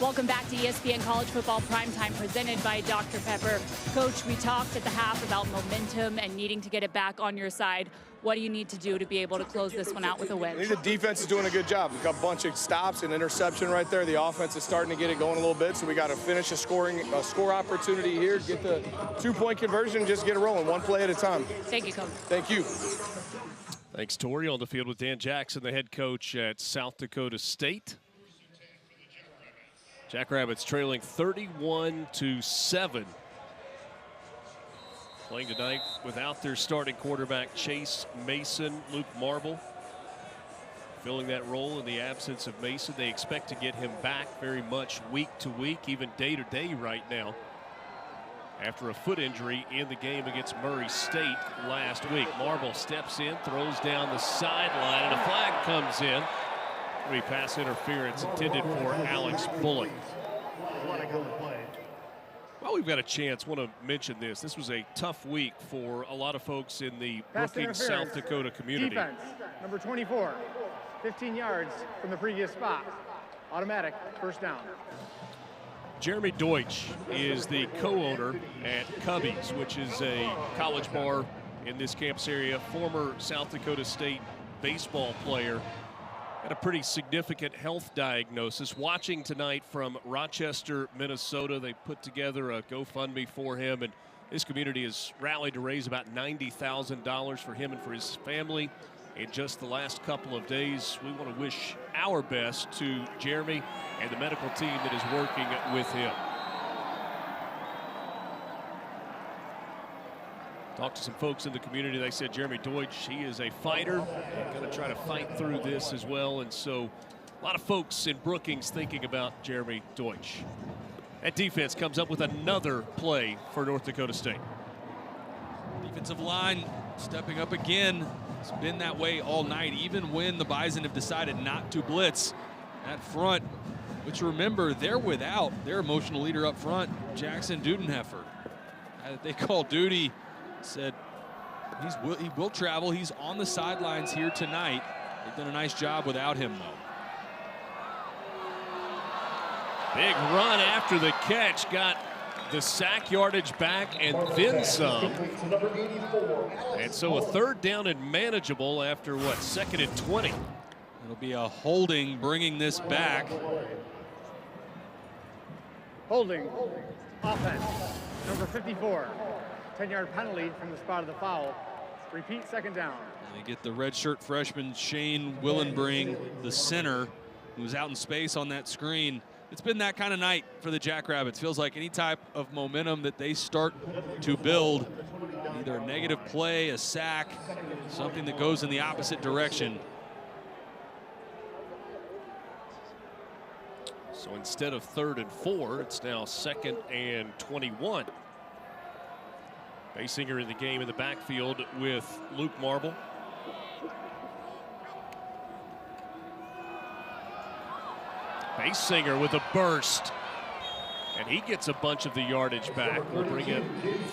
S3: Welcome back to ESPN College Football Primetime, presented by Dr. Pepper. Coach, we talked at the half about momentum and needing to get it back on your side. What do you need to do to be able to close this one out with a win?
S15: I think the defense is doing a good job. We've got a bunch of stops and interception right there. The offense is starting to get it going a little bit, so we got to finish a score opportunity here, get the 2-point conversion, and just get it rolling, one play at a time.
S3: Thank you, Coach.
S15: Thank you.
S1: Thanks, Tori. On the field with Dan Jackson, the head coach at South Dakota State. Jackrabbits trailing 31-7. Playing tonight without their starting quarterback Chase Mason. Luke Marble filling that role in the absence of Mason. They expect to get him back very much week to week, even day to day right now, after a foot injury in the game against Murray State last week. Marble steps in, throws down the sideline, and a flag comes in. It'll be pass interference intended for Alex Bullock. Well, we've got a chance. Want to mention this. This was a tough week for a lot of folks in the Brookings, South Dakota community.
S4: Defense, number 24, 15 yards from the previous spot. Automatic, first down.
S1: Jeremy Deutsch is the co-owner at Cubby's, which is a college bar in this campus area. Former South Dakota State baseball player. Had a pretty significant health diagnosis. Watching tonight from Rochester, Minnesota. They put together a GoFundMe for him, and this community has rallied to raise about $90,000 for him and for his family in just the last couple of days. We want to wish our best to Jeremy and the medical team that is working with him. Talked to some folks in the community. They said Jeremy Deutsch, he is a fighter, going to try to fight through this as well. And so a lot of folks in Brookings thinking about Jeremy Deutsch. That defense comes up with another play for North Dakota State.
S2: Defensive line stepping up again. It's been that way all night, even when the Bison have decided not to blitz at front, which, remember, they're without their emotional leader up front, Jackson Dudenheffer. They call duty. Said he will travel. He's on the sidelines here tonight. They've done a nice job without him, though.
S1: Big run after the catch. Got the sack yardage back and then some. And so a third down and manageable after, what, 2nd and 20.
S2: It'll be a holding bringing this back.
S4: Holding. Offense. Number 54. 10-yard penalty from the spot of the foul. Repeat, 2nd down.
S2: They get the redshirt freshman Shane Willenbring, the center, who's out in space on that screen. It's been that kind of night for the Jackrabbits. Feels like any type of momentum that they start to build, either a negative play, a sack, something that goes in the opposite direction.
S1: So instead of 3rd and 4, it's now 2nd and 21. Basinger in the game in the backfield with Luke Marble. Basinger with a burst. And he gets a bunch of the yardage back. We'll bring it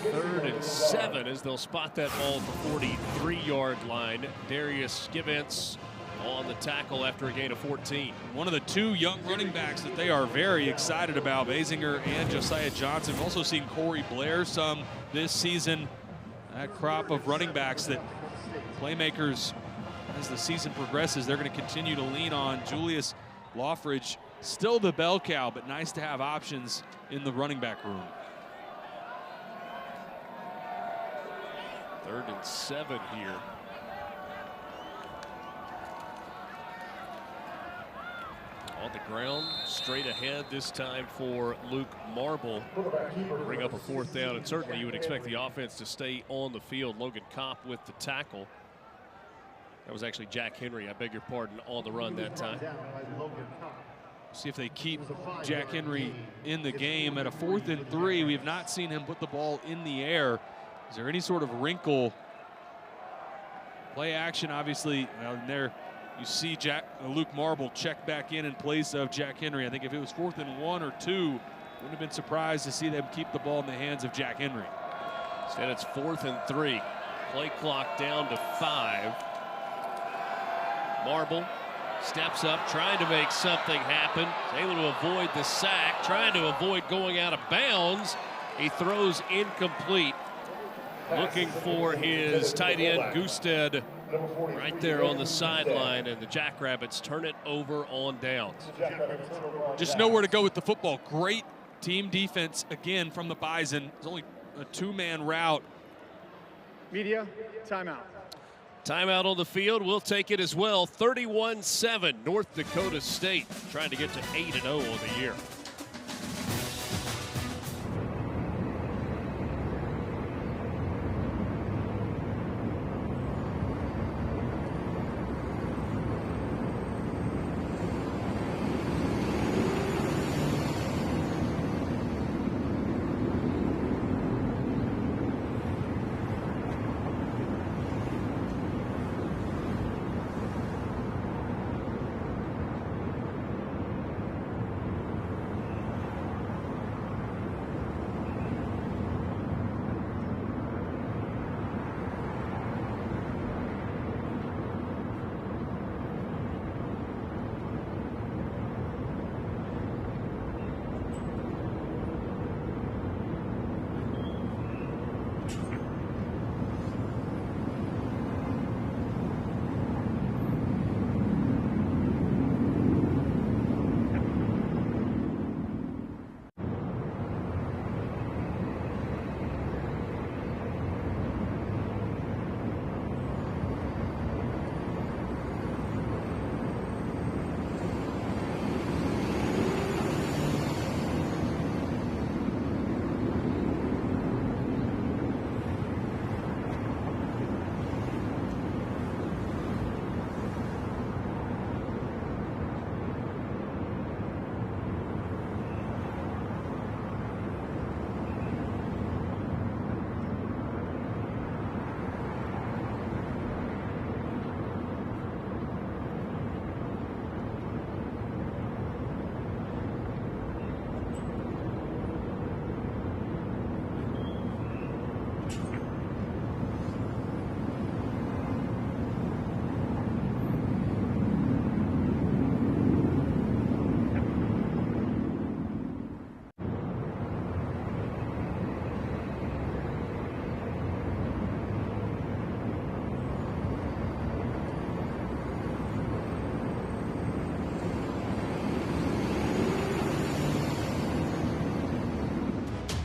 S1: 3rd and 7 as they'll spot that ball at the 43-yard line. Darius Givens on the tackle after a gain of 14.
S2: One of the 2 young running backs that they are very excited about, Basinger and Josiah Johnson. We've also seen Corey Blair some this season. That crop of running backs that playmakers, as the season progresses, they're going to continue to lean on. Julius Loffridge, still the bell cow, but nice to have options in the running back room.
S1: 3rd and 7 here. On the ground, straight ahead this time for Luke Marble. Bring up a 4th down, and certainly you would expect the offense to stay on the field. Logan Kopp with the tackle. That was actually Jack Henry, I beg your pardon, on the run that time.
S2: See if they keep Jack Henry in the game. At a 4th and 3, we have not seen him put the ball in the air. Is there any sort of wrinkle? Play action, obviously, there. You see Luke Marble check back in place of Jack Henry. I think if it was 4th and 1 or 2, wouldn't have been surprised to see them keep the ball in the hands of Jack Henry.
S1: Instead, it's 4th and 3. Play clock down to 5. Marble Steps up, trying to make something happen. Able to avoid the sack, trying to avoid going out of bounds. He throws incomplete. Looking for his tight end, Gusted, right there on the sideline, and the Jackrabbits turn it over on downs.
S2: Just nowhere to go with the football. Great team defense again from the Bison. It's only a two-man route.
S4: Media, timeout.
S1: Timeout on the field. We'll take it as well. 31-7, North Dakota State trying to get to 8-0 on the year.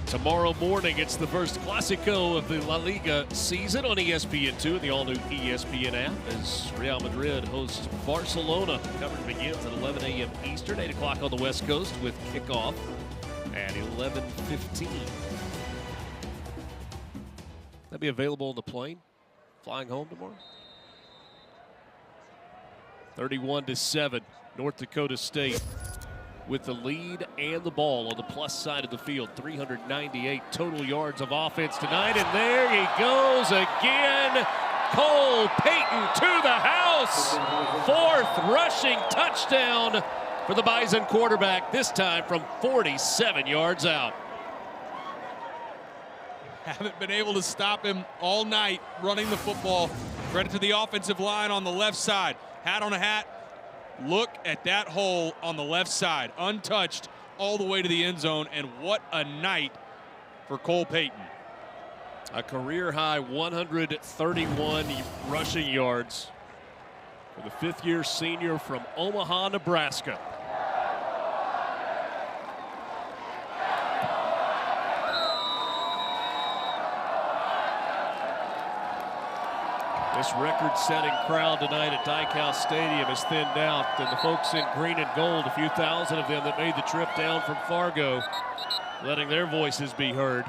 S1: Tomorrow morning, it's the first Clásico of the La Liga season on ESPN2 and the all-new ESPN app as Real Madrid hosts Barcelona. Coverage begins at 11 a.m. Eastern, 8 o'clock on the West Coast with kickoff at 11:15. That'll be available on the plane flying home tomorrow. 31-7, North Dakota State with the lead and the ball on the plus side of the field. 398 total yards of offense tonight, and there he goes again. Cole Payton to the house. Fourth rushing touchdown for the Bison quarterback, this time from 47 yards out.
S2: Haven't been able to stop him all night running the football. Credit to the offensive line on the left side. Hat on a hat. Look at that hole on the left side, untouched all the way to the end zone, and what a night for Cole Payton.
S1: A career-high 131 rushing yards for the fifth-year senior from Omaha, Nebraska. This record-setting crowd tonight at Dykow Stadium is thinned out, and the folks in green and gold, a few thousand of them that made the trip down from Fargo, letting their voices be heard.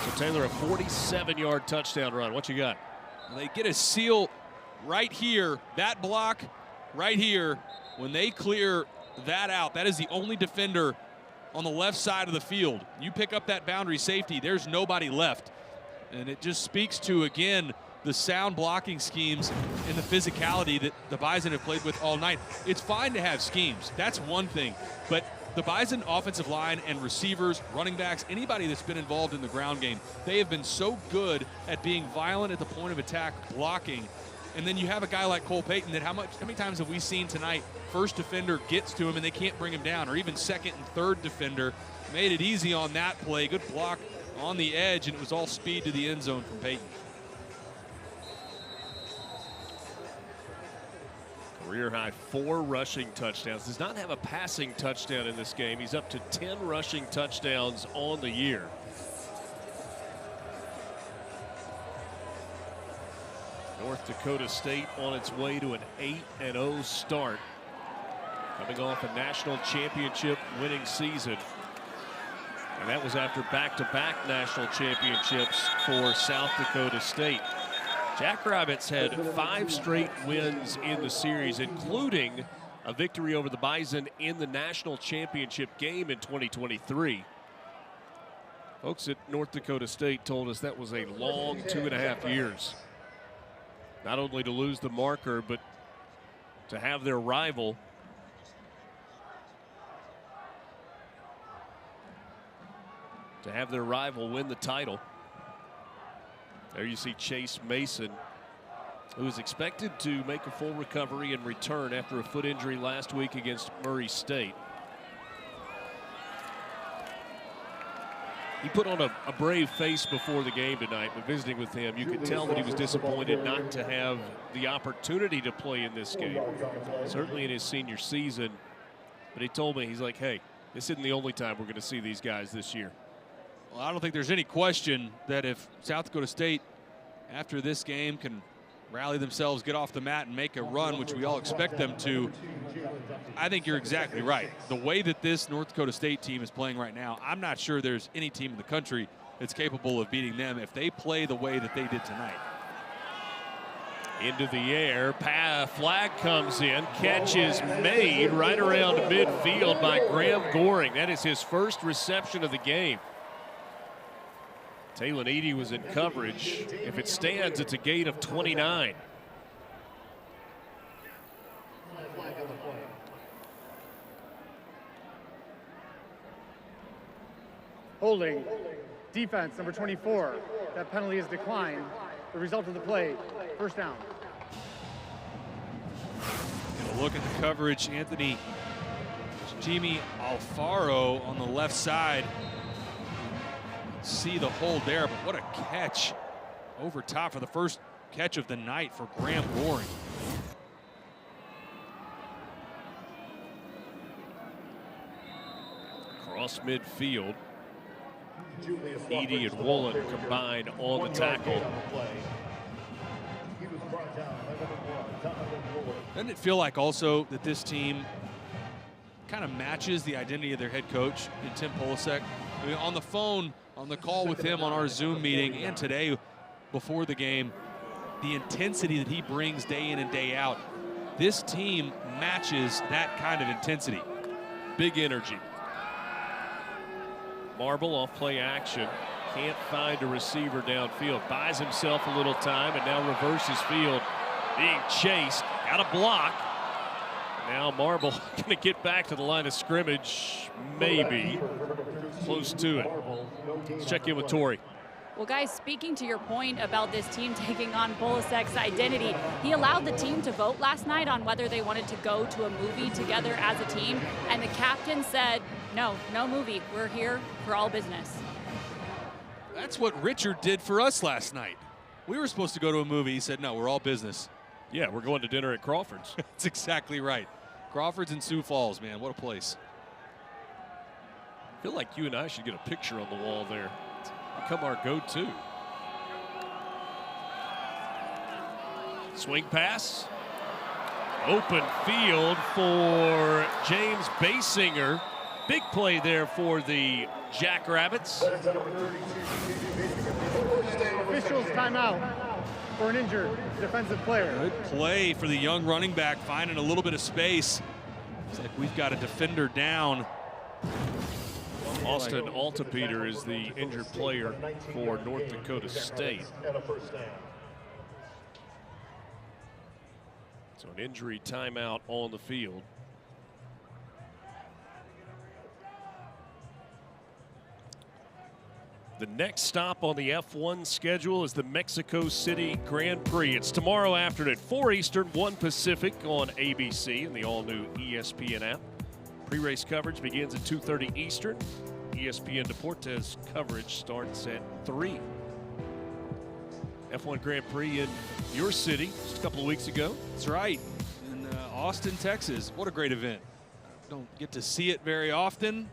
S1: So Taylor, a 47-yard touchdown run. What you got?
S2: They get a seal right here, that block right here. When they clear that out, that is the only defender on the left side of the field. You pick up that boundary safety, there's nobody left. And it just speaks to, again, the sound blocking schemes and the physicality that the Bison have played with all night. It's fine to have schemes. That's one thing. But The Bison offensive line and receivers, running backs, anybody that's been involved in the ground game, they have been so good at being violent at the point of attack, blocking. And then you have a guy like Cole Payton that how many times have we seen tonight, first defender gets to him and they can't bring him down, or even second and third defender. Made it easy on that play. Good block on the edge, and it was all speed to the end zone from Payton.
S1: Career high 4 rushing touchdowns. Does not have a passing touchdown in this game. He's up to 10 rushing touchdowns on the year. North Dakota State on its way to an 8-0 start, coming off a national championship winning season. And that was after back-to-back national championships for South Dakota State. Jackrabbits had 5 straight wins in the series, including a victory over the Bison in the national championship game in 2023. Folks at North Dakota State told us that was a long 2.5 years. Not only to lose the marker, but to have their rival win the title. There you see Chase Mason, who is expected to make a full recovery and return after a foot injury last week against Murray State. He put on a brave face before the game tonight, but visiting with him, you could tell that he was disappointed not to have the opportunity to play in this game, certainly in his senior season. But he told me, he's like, hey, this isn't the only time we're going to see these guys this year.
S2: Well, I don't think there's any question that if South Dakota State, after this game, can rally themselves, get off the mat, and make a run, which we all expect them to, I think you're exactly right. The way that this North Dakota State team is playing right now, I'm not sure there's any team in the country that's capable of beating them if they play the way that they did tonight.
S1: Into the air, flag comes in, catch is made right around midfield by Graham Goring. That is his first reception of the game. Taylor Eady was in coverage. If it stands, it's a gain of 29.
S4: Holding. Defense, number 24. That penalty is declined. The result of the play, first down.
S2: Gonna look at the coverage. Anthony Jimmy Alfaro on the left side. See the hold there, but what a catch over top for the first catch of the night for Graham Goring.
S1: Across midfield, Edie and Woolen combined on the tackle.
S2: Doesn't it feel like also that this team kind of matches the identity of their head coach in Tim Polasek? I mean, on the phone, on the call with him on our Zoom meeting, and today before the game, the intensity that he brings day in and day out, this team matches that kind of intensity.
S1: Big energy. Marble off play action. Can't find a receiver downfield. Buys himself a little time and now reverses field. Being chased. Got a block. Now Marble going to get back to the line of scrimmage. Maybe. Close to it. Let's check in with Tori.
S3: Well, guys, speaking to your point about this team taking on Polasek's identity, he allowed the team to vote last night on whether they wanted to go to a movie together as a team, and the captain said, no movie. We're here for all business.
S2: That's what Richard did for us last night. We were supposed to go to a movie. He said, no, we're all business.
S1: Yeah, we're going to dinner at Crawford's.
S2: That's exactly right. Crawford's in Sioux Falls, man. What a place.
S1: I feel like you and I should get a picture on the wall there. Become our go-to. Swing pass. Open field for James Basinger. Big play there for the Jackrabbits.
S4: Officials timeout for an injured defensive player.
S2: Good play for the young running back, finding a little bit of space. It's like we've got a defender down.
S1: Austin Altapeter is the injured player for North Dakota State. So an injury timeout on the field. The next stop on the F1 schedule is the Mexico City Grand Prix. It's tomorrow afternoon at 4 Eastern, 1 Pacific on ABC and the all-new ESPN app. Pre-race coverage begins at 2:30 Eastern. ESPN Deportes coverage starts at 3. F1 Grand Prix in your city just a couple of weeks ago.
S2: That's right, in Austin, Texas. What a great event. Don't get to see it very often.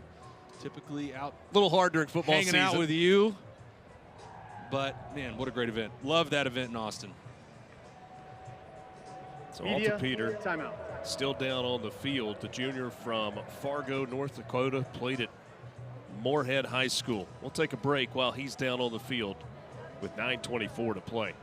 S2: Typically out
S1: a little hard during football
S2: hanging
S1: season.
S2: out with you. But, man, what a great event. Love that event in Austin.
S1: So
S4: Media,
S1: Alta Peter
S4: timeout.
S1: still down on the field. The junior from Fargo, North Dakota, played at Moorhead High School. We'll take a break while he's down on the field with 9:24 to play.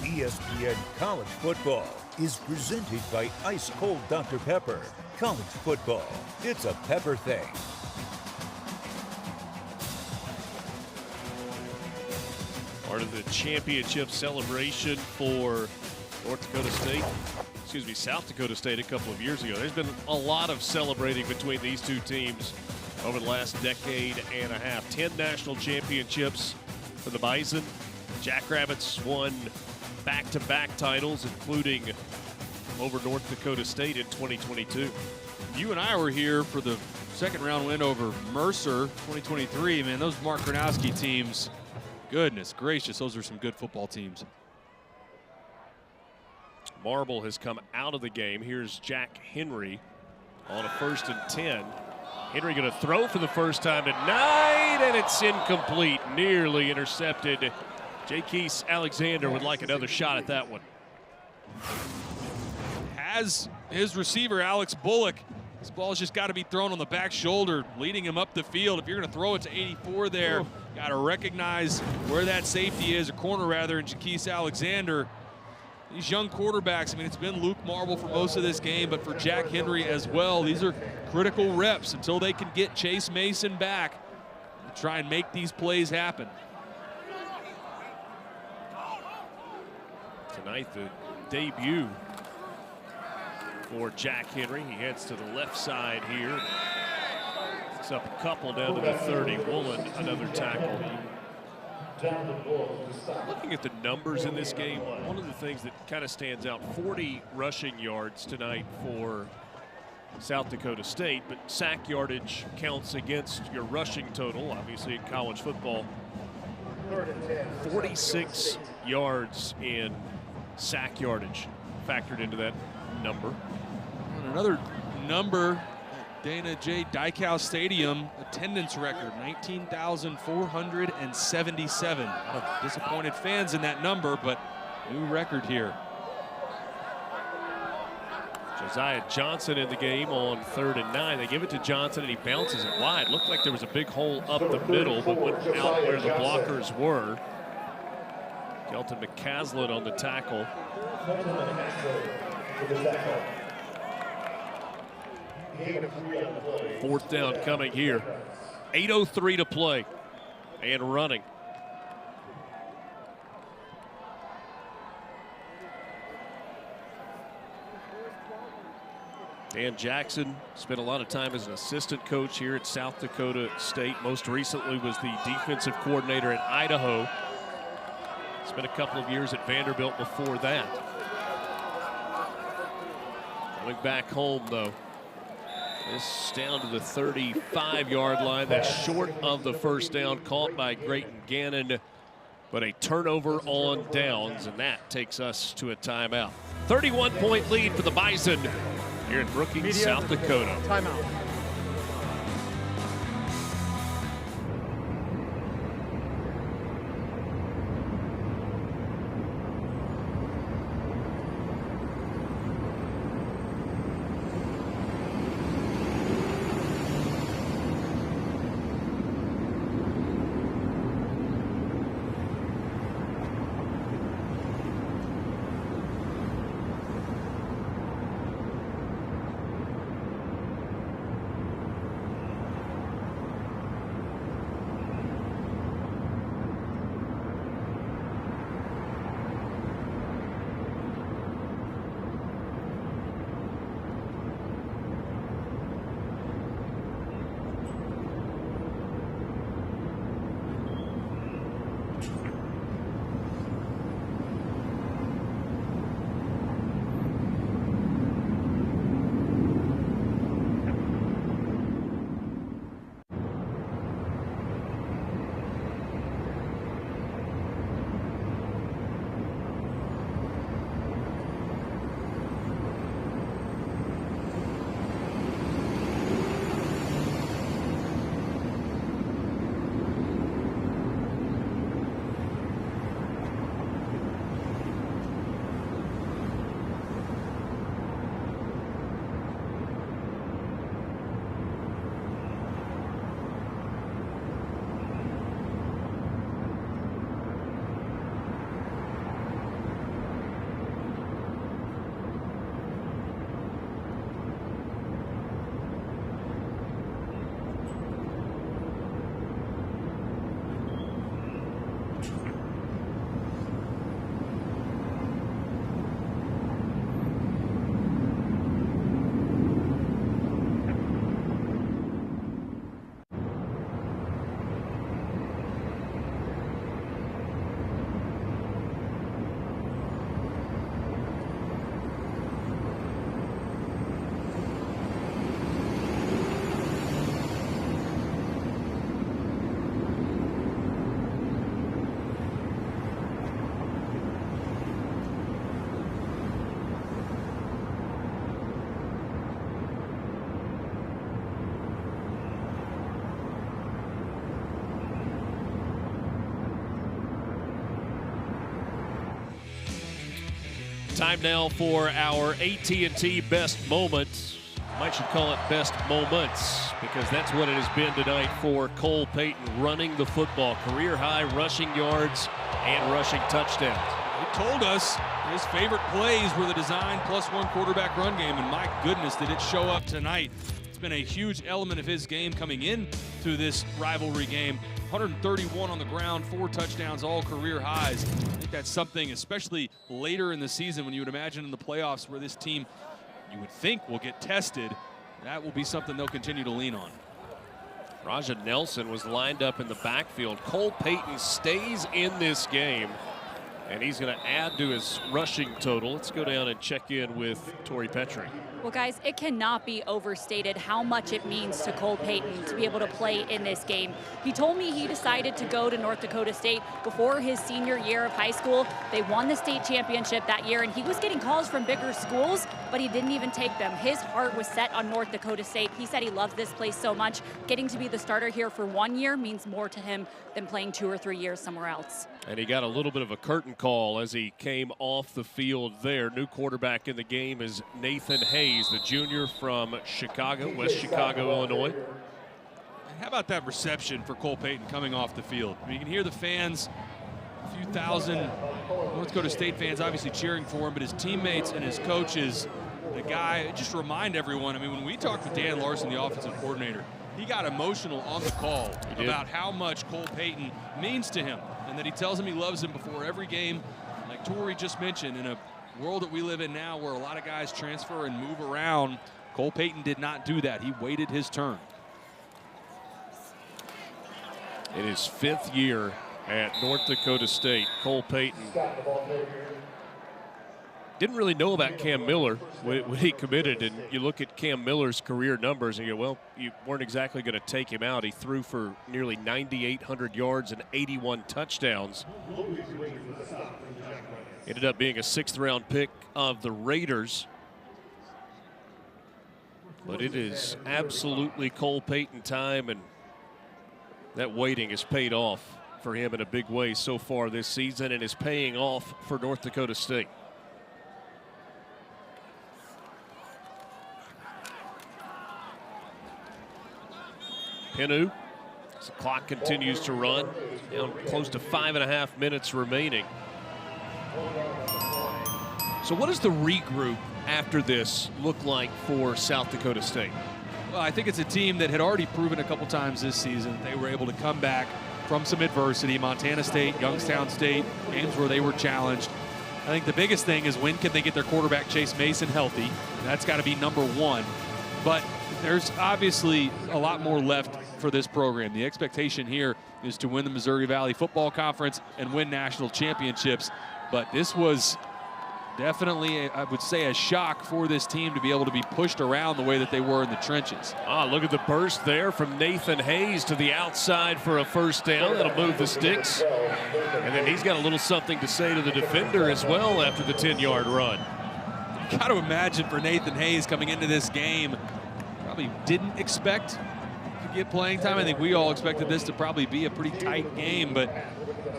S5: ESPN College Football is presented by Ice Cold Dr. Pepper. College football, it's a pepper thing.
S1: Part of the championship celebration for South Dakota State a couple of years ago. There's been a lot of celebrating between these two teams over the last decade and a half. 10 national championships for the Bison. Jackrabbits won back-to-back titles, including over North Dakota State in 2022.
S2: You and I were here for the second round win over Mercer 2023. Man, those Mark Gronowski teams, goodness gracious, those are some good football teams.
S1: Marble has come out of the game. Here's Jack Henry on a 1st and 10. Henry going to throw for the first time tonight, and it's incomplete. Nearly intercepted. Jaquise Alexander would like another shot at that one.
S2: Has his receiver, Alex Bullock. This ball's just got to be thrown on the back shoulder, leading him up the field. If you're going to throw it to 84 there, got to recognize where that safety is, a corner rather, and Jaquise Alexander. These young quarterbacks, I mean, it's been Luke Marble for most of this game, but for Jack Henry as well, these are critical reps until they can get Chase Mason back and try and make these plays happen.
S1: Tonight, the debut for Jack Henry. He heads to the left side here. Picks up a couple down to the 30. Woolen, another tackle. Looking at the numbers in this game, one of the things that kind of stands out, 40 rushing yards tonight for South Dakota State, but sack yardage counts against your rushing total, obviously in college football. 46 yards in sack yardage factored into that number.
S2: And another number Dana J. Dykhouse Stadium attendance record, 19,477. A lot of disappointed fans in that number, but new record here.
S1: Josiah Johnson in the game on 3rd and 9. They give it to Johnson, and he bounces it wide. Looked like there was a big hole up the middle, but went out where the blockers were. Kelton McCaslin on the tackle. 4th down coming here. 8:03 to play and running. Dan Jackson spent a lot of time as an assistant coach here at South Dakota State. Most recently was the defensive coordinator at Idaho. Spent a couple of years at Vanderbilt before that. Going back home, though. This down to the 35-yard line. That's short of the first down, caught by Grayton Gannon, but a turnover on downs, and that takes us to a timeout. 31-point lead for the Bison here in Brookings, South Dakota.
S4: Timeout.
S1: Time now for our AT&T Best Moments. I should call it Best Moments because that's what it has been tonight for Cole Payton, running the football. Career-high rushing yards and rushing touchdowns.
S2: He told us his favorite plays were the design +1 quarterback run game, and my goodness, did it show up tonight. It's been a huge element of his game coming in through this rivalry game. 131 on the ground, 4 touchdowns, all career highs. I think that's something, especially later in the season when you would imagine in the playoffs where this team, you would think, will get tested. That will be something they'll continue to lean on.
S1: Raja Nelson was lined up in the backfield. Cole Payton stays in this game, and he's going to add to his rushing total. Let's go down and check in with Torrey Petrie.
S3: Well, guys, it cannot be overstated how much it means to Cole Payton to be able to play in this game. He told me he decided to go to North Dakota State before his senior year of high school. They won the state championship that year, and he was getting calls from bigger schools, but he didn't even take them. His heart was set on North Dakota State. He said he loves this place so much. Getting to be the starter here for 1 year means more to him than playing 2 or 3 years somewhere else.
S1: And he got a little bit of a curtain call as he came off the field there. New quarterback in the game is Nathan Hayes, the junior from Chicago, West Chicago, Illinois.
S2: How about that reception for Cole Payton coming off the field? I mean, you can hear the fans, a few thousand North Dakota State fans obviously cheering for him, but his teammates and his coaches, the guy, just remind everyone, I mean, when we talked with Dan Larson, the offensive coordinator, he got emotional on the call about how much Cole Payton means to him and that he tells him he loves him before every game. Like Tori just mentioned, in a world that we live in now where a lot of guys transfer and move around, Cole Payton did not do that. He waited his turn.
S1: In his 5th year at North Dakota State, Cole Payton didn't really know about Cam Miller when he committed, and you look at Cam Miller's career numbers and you go, well, you weren't exactly going to take him out. He threw for nearly 9,800 yards and 81 touchdowns. Ended up being a 6th-round pick of the Raiders. But it is absolutely Cole Payton time, and that waiting has paid off for him in a big way so far this season and is paying off for North Dakota State. Pinu, as the clock continues to run, down close to 5.5 minutes remaining. So what does the regroup after this look like for South Dakota State?
S2: Well, I think it's a team that had already proven a couple times this season they were able to come back from some adversity. Montana State, Youngstown State, games where they were challenged. I think the biggest thing is when can they get their quarterback Chase Mason healthy? That's got to be number one. But there's obviously a lot more left for this program. The expectation here is to win the Missouri Valley Football Conference and win national championships. But this was definitely, I would say, a shock for this team to be able to be pushed around the way that they were in the trenches.
S1: Look at the burst there from Nathan Hayes to the outside for a first down. That'll move the sticks. And then he's got a little something to say to the defender as well after the 10-yard run.
S2: You got to imagine for Nathan Hayes coming into this game, probably didn't expect to get playing time. I think we all expected this to probably be a pretty tight game, but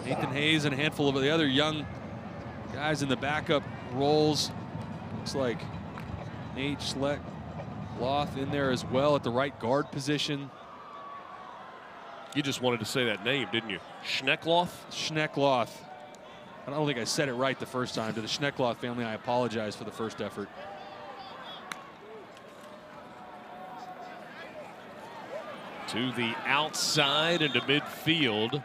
S2: Nathan Hayes and a handful of the other young guys in the backup roles. Looks like Nate Schneckloth in there as well at the right guard position.
S1: You just wanted to say that name, didn't you? Schneckloth?
S2: Schneckloth. I don't think I said it right the first time. To the Schneckloth family, I apologize for the first effort.
S1: To the outside into midfield.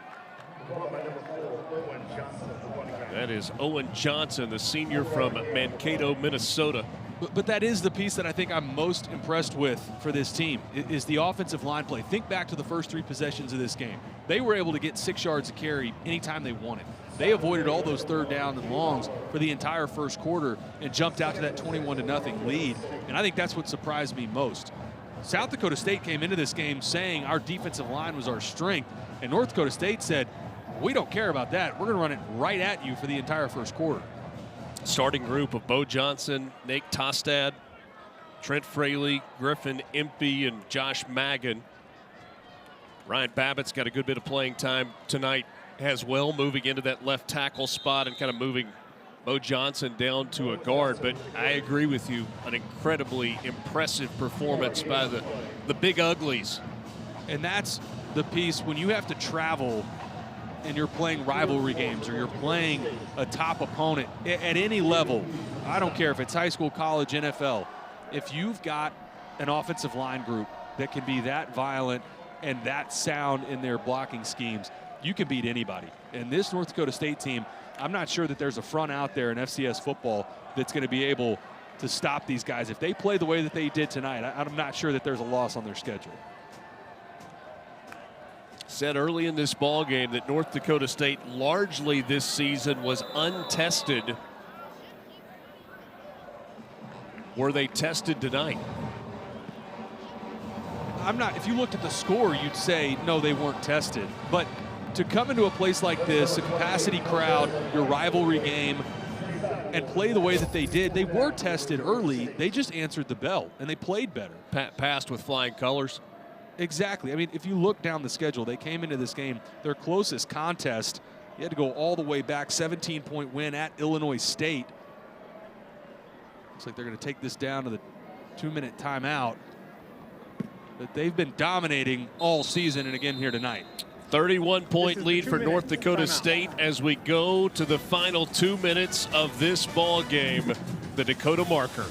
S1: That is Owen Johnson, the senior from Mankato, Minnesota.
S2: But that is the piece that I think I'm most impressed with for this team, is the offensive line play. Think back to the first 3 possessions of this game. They were able to get 6 yards a carry anytime they wanted. They avoided all those 3rd down and longs for the entire first quarter and jumped out to that 21-0 lead. And I think that's what surprised me most. South Dakota State came into this game saying our defensive line was our strength, and North Dakota State said, we don't care about that. We're going to run it right at you for the entire first quarter.
S1: Starting group of Bo Johnson, Nate Tostad, Trent Fraley, Griffin Impey, and Josh Maggin. Ryan Babbitt's got a good bit of playing time tonight as well, moving into that left tackle spot and kind of moving Bo Johnson down to a guard. But I agree with you, an incredibly impressive performance by the Big Uglies.
S2: And that's the piece when you have to travel and you're playing rivalry games or you're playing a top opponent at any level. I don't care if it's high school, college, NFL. If you've got an offensive line group that can be that violent and that sound in their blocking schemes, you can beat anybody. And this North Dakota State team, I'm not sure that there's a front out there in FCS football that's going to be able to stop these guys. If they play the way that they did tonight, I'm not sure that there's a loss on their schedule.
S1: Said early in this ball game that North Dakota State largely this season was untested Were they tested tonight?
S2: If you looked at the score, you'd say, no, they weren't tested. But to come into a place like this, a capacity crowd, your rivalry game, and play the way that they did, they were tested early. They just answered the bell, and they played better.
S1: Passed with flying colors.
S2: Exactly. I mean, if you look down the schedule, they came into this game, their closest contest, you had to go all the way back, 17-point win at Illinois State. Looks like they're going to take this down to the 2-minute timeout. But they've been dominating all season and again here tonight.
S1: 31-point lead for North Dakota State as we go to the final 2 minutes of this ball game. The Dakota marker.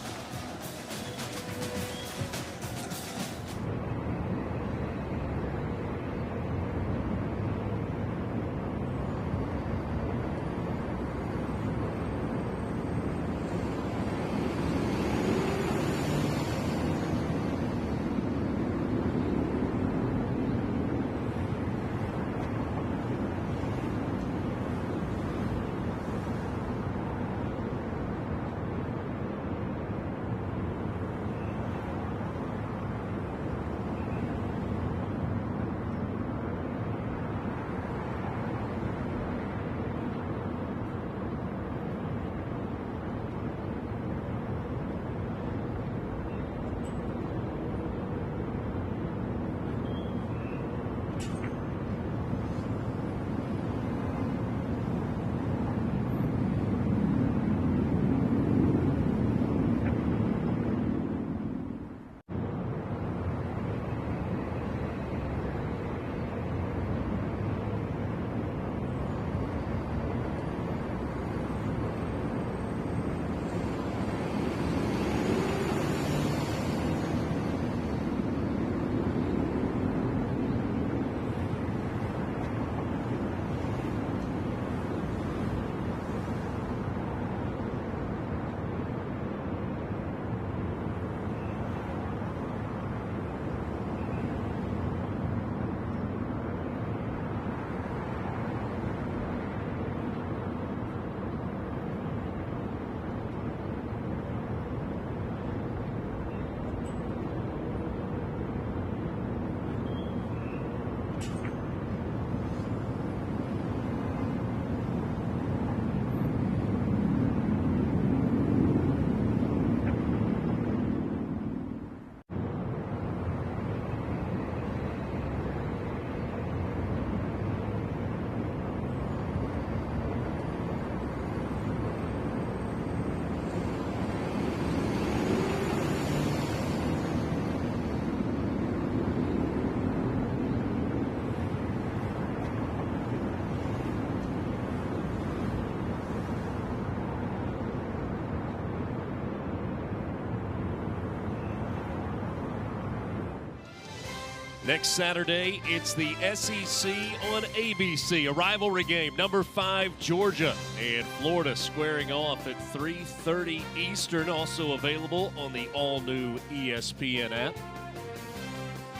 S1: Next Saturday, it's the SEC on ABC, a rivalry game. Number 5, Georgia and Florida squaring off at 3:30 Eastern, also available on the all-new ESPN app.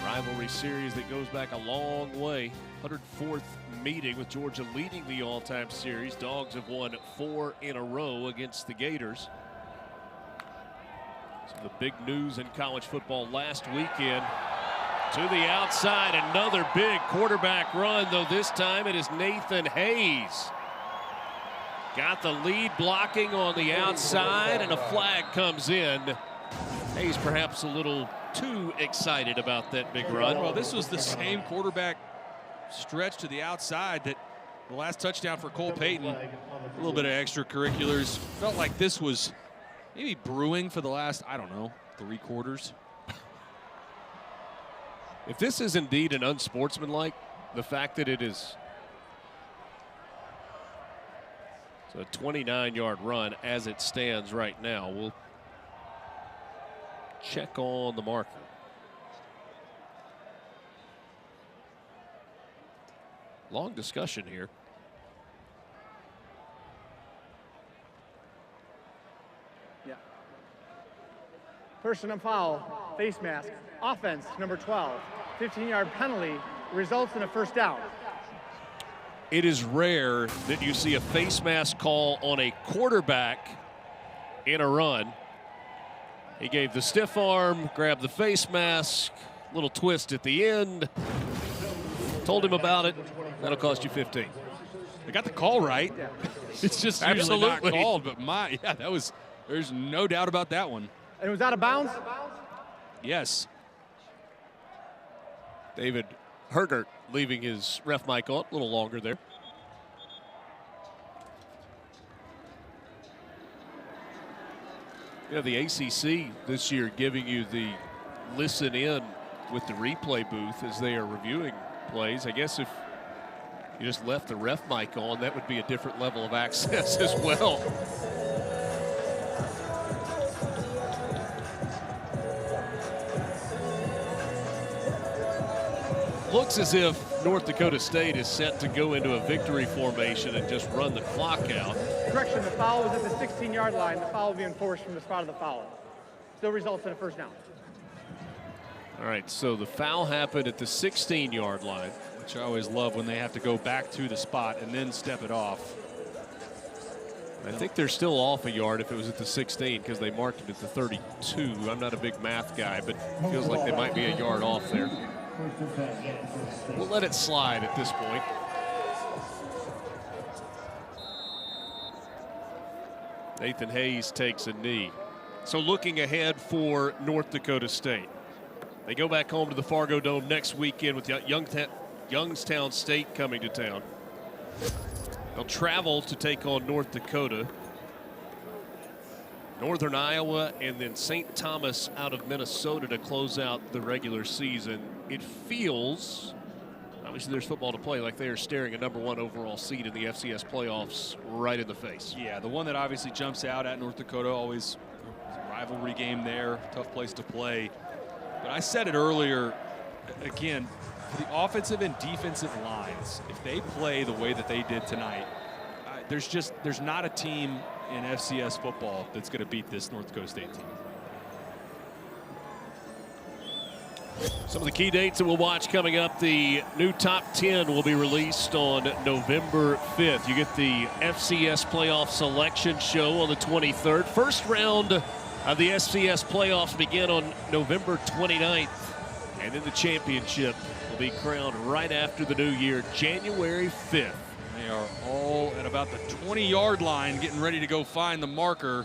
S1: Rivalry series that goes back a long way. 104th meeting with Georgia leading the all-time series. Dogs have won 4 in a row against the Gators. So the big news in college football last weekend. To the outside, another big quarterback run, though this time it is Nathan Hayes. Got the lead blocking on the outside, and a flag comes in. Hayes perhaps a little too excited about that big run.
S2: Well, this was the same quarterback stretch to the outside that the last touchdown for Cole Payton. A little bit of extracurriculars. Felt like this was maybe brewing for the last, I don't know, 3 quarters.
S1: If this is indeed an unsportsmanlike, the fact that it is a 29-yard run as it stands right now, we'll check on the marker. Long discussion here.
S4: Yeah. Personal foul, face mask, offense, number 12. 15-yard penalty results in a first down.
S1: It is rare that you see a face mask call on a quarterback in a run. He gave the stiff arm, grabbed the face mask, little twist at the end. Told him about it. That'll cost you 15.
S2: They got the call right. It's just usually not
S1: Absolutely.
S2: called, but there's no doubt about that one.
S4: And it was out of bounds?
S2: Yes.
S1: David Hergert leaving his ref mic on a little longer there. You know, the ACC this year giving you the listen in with the replay booth as they are reviewing plays. I guess if you just left the ref mic on, that would be a different level of access as well. Looks as if North Dakota State is set to go into a victory formation and just run the clock out.
S4: Correction, the foul was at the 16-yard line. The foul will be enforced from the spot of the foul. Still results in a first down.
S1: All right, so the foul happened at the 16-yard line.
S2: Which I always love when they have to go back to the spot and then step it off.
S1: I think they're still off a yard if it was at the 16 because they marked it at the 32. I'm not a big math guy, but it feels like they might be a yard off there. We'll let it slide at this point. Nathan Hayes takes a knee. So looking ahead for North Dakota State. They go back home to the Fargo Dome next weekend with Youngstown State coming to town. They'll travel to take on North Dakota, Northern Iowa, and then St. Thomas out of Minnesota to close out the regular season. It feels, obviously there's football to play, like they are staring a #1 overall seed in the FCS playoffs right in the face.
S2: Yeah, the one that obviously jumps out at North Dakota, always a rivalry game there, tough place to play. But I said it earlier, again, the offensive and defensive lines, if they play the way that they did tonight, there's not a team in FCS football that's going to beat this North Dakota State team.
S1: Some of the key dates that we'll watch coming up. The new top 10 will be released on November 5th. You get the FCS playoff selection show on the 23rd. First round of the FCS playoffs begin on November 29th. And then the championship will be crowned right after the new year, January 5th.
S2: They are all at about the 20-yard line getting ready to go find the marker.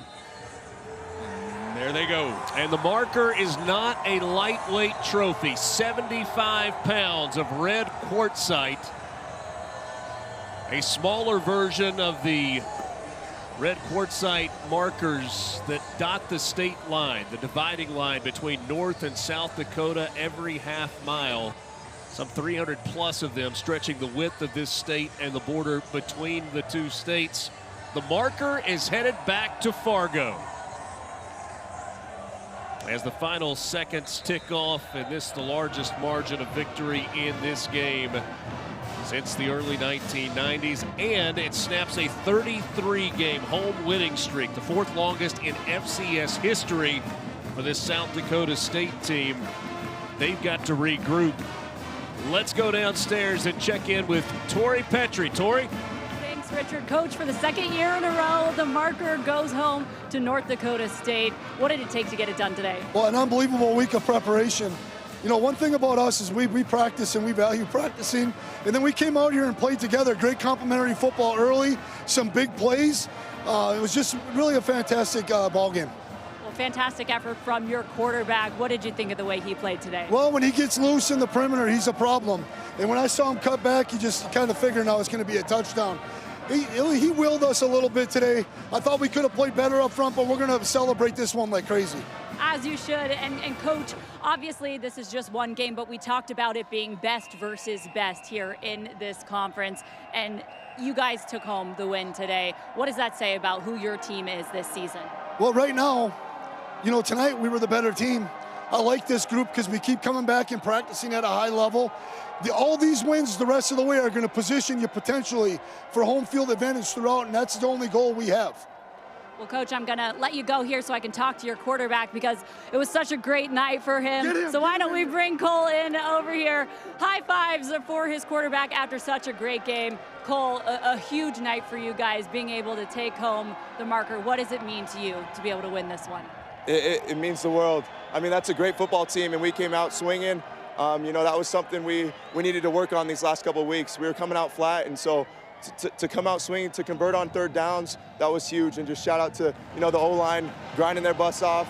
S2: And there they go.
S1: And the marker is not a lightweight trophy. 75 pounds of red quartzite. A smaller version of the red quartzite markers that dot the state line, the dividing line between North and South Dakota every half mile. Some 300 plus of them stretching the width of this state and the border between the two states. The marker is headed back to Fargo. As the final seconds tick off, and this the largest margin of victory in this game since the early 1990s, and it snaps a 33-game home winning streak, the fourth longest in FCS history for this South Dakota State team. They've got to regroup. Let's go downstairs and check in with Tori Petrie. Tori?
S3: Thanks, Richard. Coach, for the second year in a row, the marker goes home to North Dakota State. What did it take to get it done today?
S10: Well, an unbelievable week of preparation. You know, one thing about us is we practice and we value practicing. And then we came out here and played together. Great complimentary football early, some big plays. It was just really a fantastic ball game.
S3: Well, fantastic effort from your quarterback. What did you think of the way he played today?
S10: Well, when he gets loose in the perimeter, he's a problem. And when I saw him cut back, you just kind of figured now it's going to be a touchdown. He willed us a little bit today. I thought we could have played better up front, but we're going to celebrate this one like crazy.
S3: As you should. And Coach, obviously this is just one game, but we talked about it being best versus best here in this conference. And you guys took home the win today. What does that say about who your team is this season?
S10: Well, right now, you know, tonight we were the better team. I like this group because we keep coming back and practicing at a high level. All these wins the rest of the way are going to position you potentially for home field advantage throughout, and that's the only goal we have.
S3: Well, Coach, I'm going to let you go here so I can talk to your quarterback because it was such a great night for him. So why don't we bring Cole in over here? High fives for his quarterback after such a great game. Cole, a huge night for you guys being able to take home the marker. What does it mean to you to be able to win this one?
S16: It means the world. I mean, that's a great football team, and we came out swinging. That was something we needed to work on these last couple of weeks. We were coming out flat, and so to come out swinging, to convert on third downs, that was huge. And just shout out to, the O-line grinding their butts off.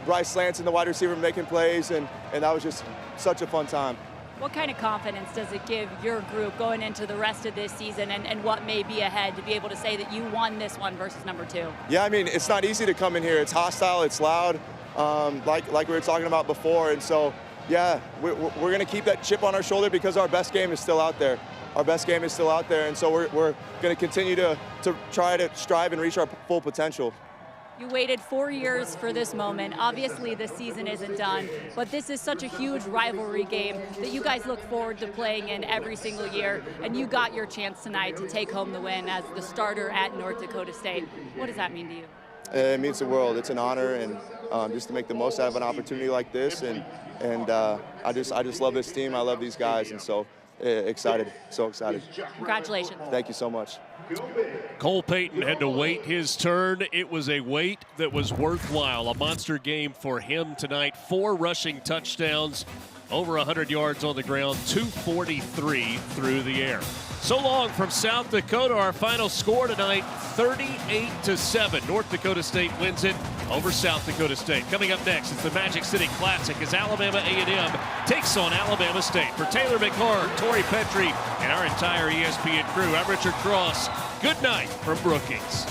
S16: Bryce Lance and the wide receiver making plays, and that was just such a fun time.
S3: What kind of confidence does it give your group going into the rest of this season and what may be ahead to be able to say that you won this one versus number 2?
S16: Yeah, I mean, it's not easy to come in here. It's hostile, it's loud, like we were talking about before. And so, yeah, we're going to keep that chip on our shoulder because our best game is still out there. Our best game is still out there, and so we're going to continue to try to strive and reach our full potential.
S3: You waited 4 years for this moment. Obviously, the season isn't done, but this is such a huge rivalry game that you guys look forward to playing in every single year, and you got your chance tonight to take home the win as the starter at North Dakota State. What does that mean to you?
S16: It means the world. It's an honor, and just to make the most out of an opportunity like this, and I just love this team. I love these guys, and so excited, so excited.
S3: Congratulations.
S16: Thank you so much.
S1: Cole Payton had to wait his turn. It was a wait that was worthwhile. A monster game for him tonight. 4 rushing touchdowns, over 100 yards on the ground, 243 through the air. So long from South Dakota. Our final score tonight, 38-7. North Dakota State wins it over South Dakota State. Coming up next, it's the Magic City Classic as Alabama A&M takes on Alabama State. For Taylor McHargue, Tori Petrie, and our entire ESPN crew, I'm Richard Cross. Good night from Brookings.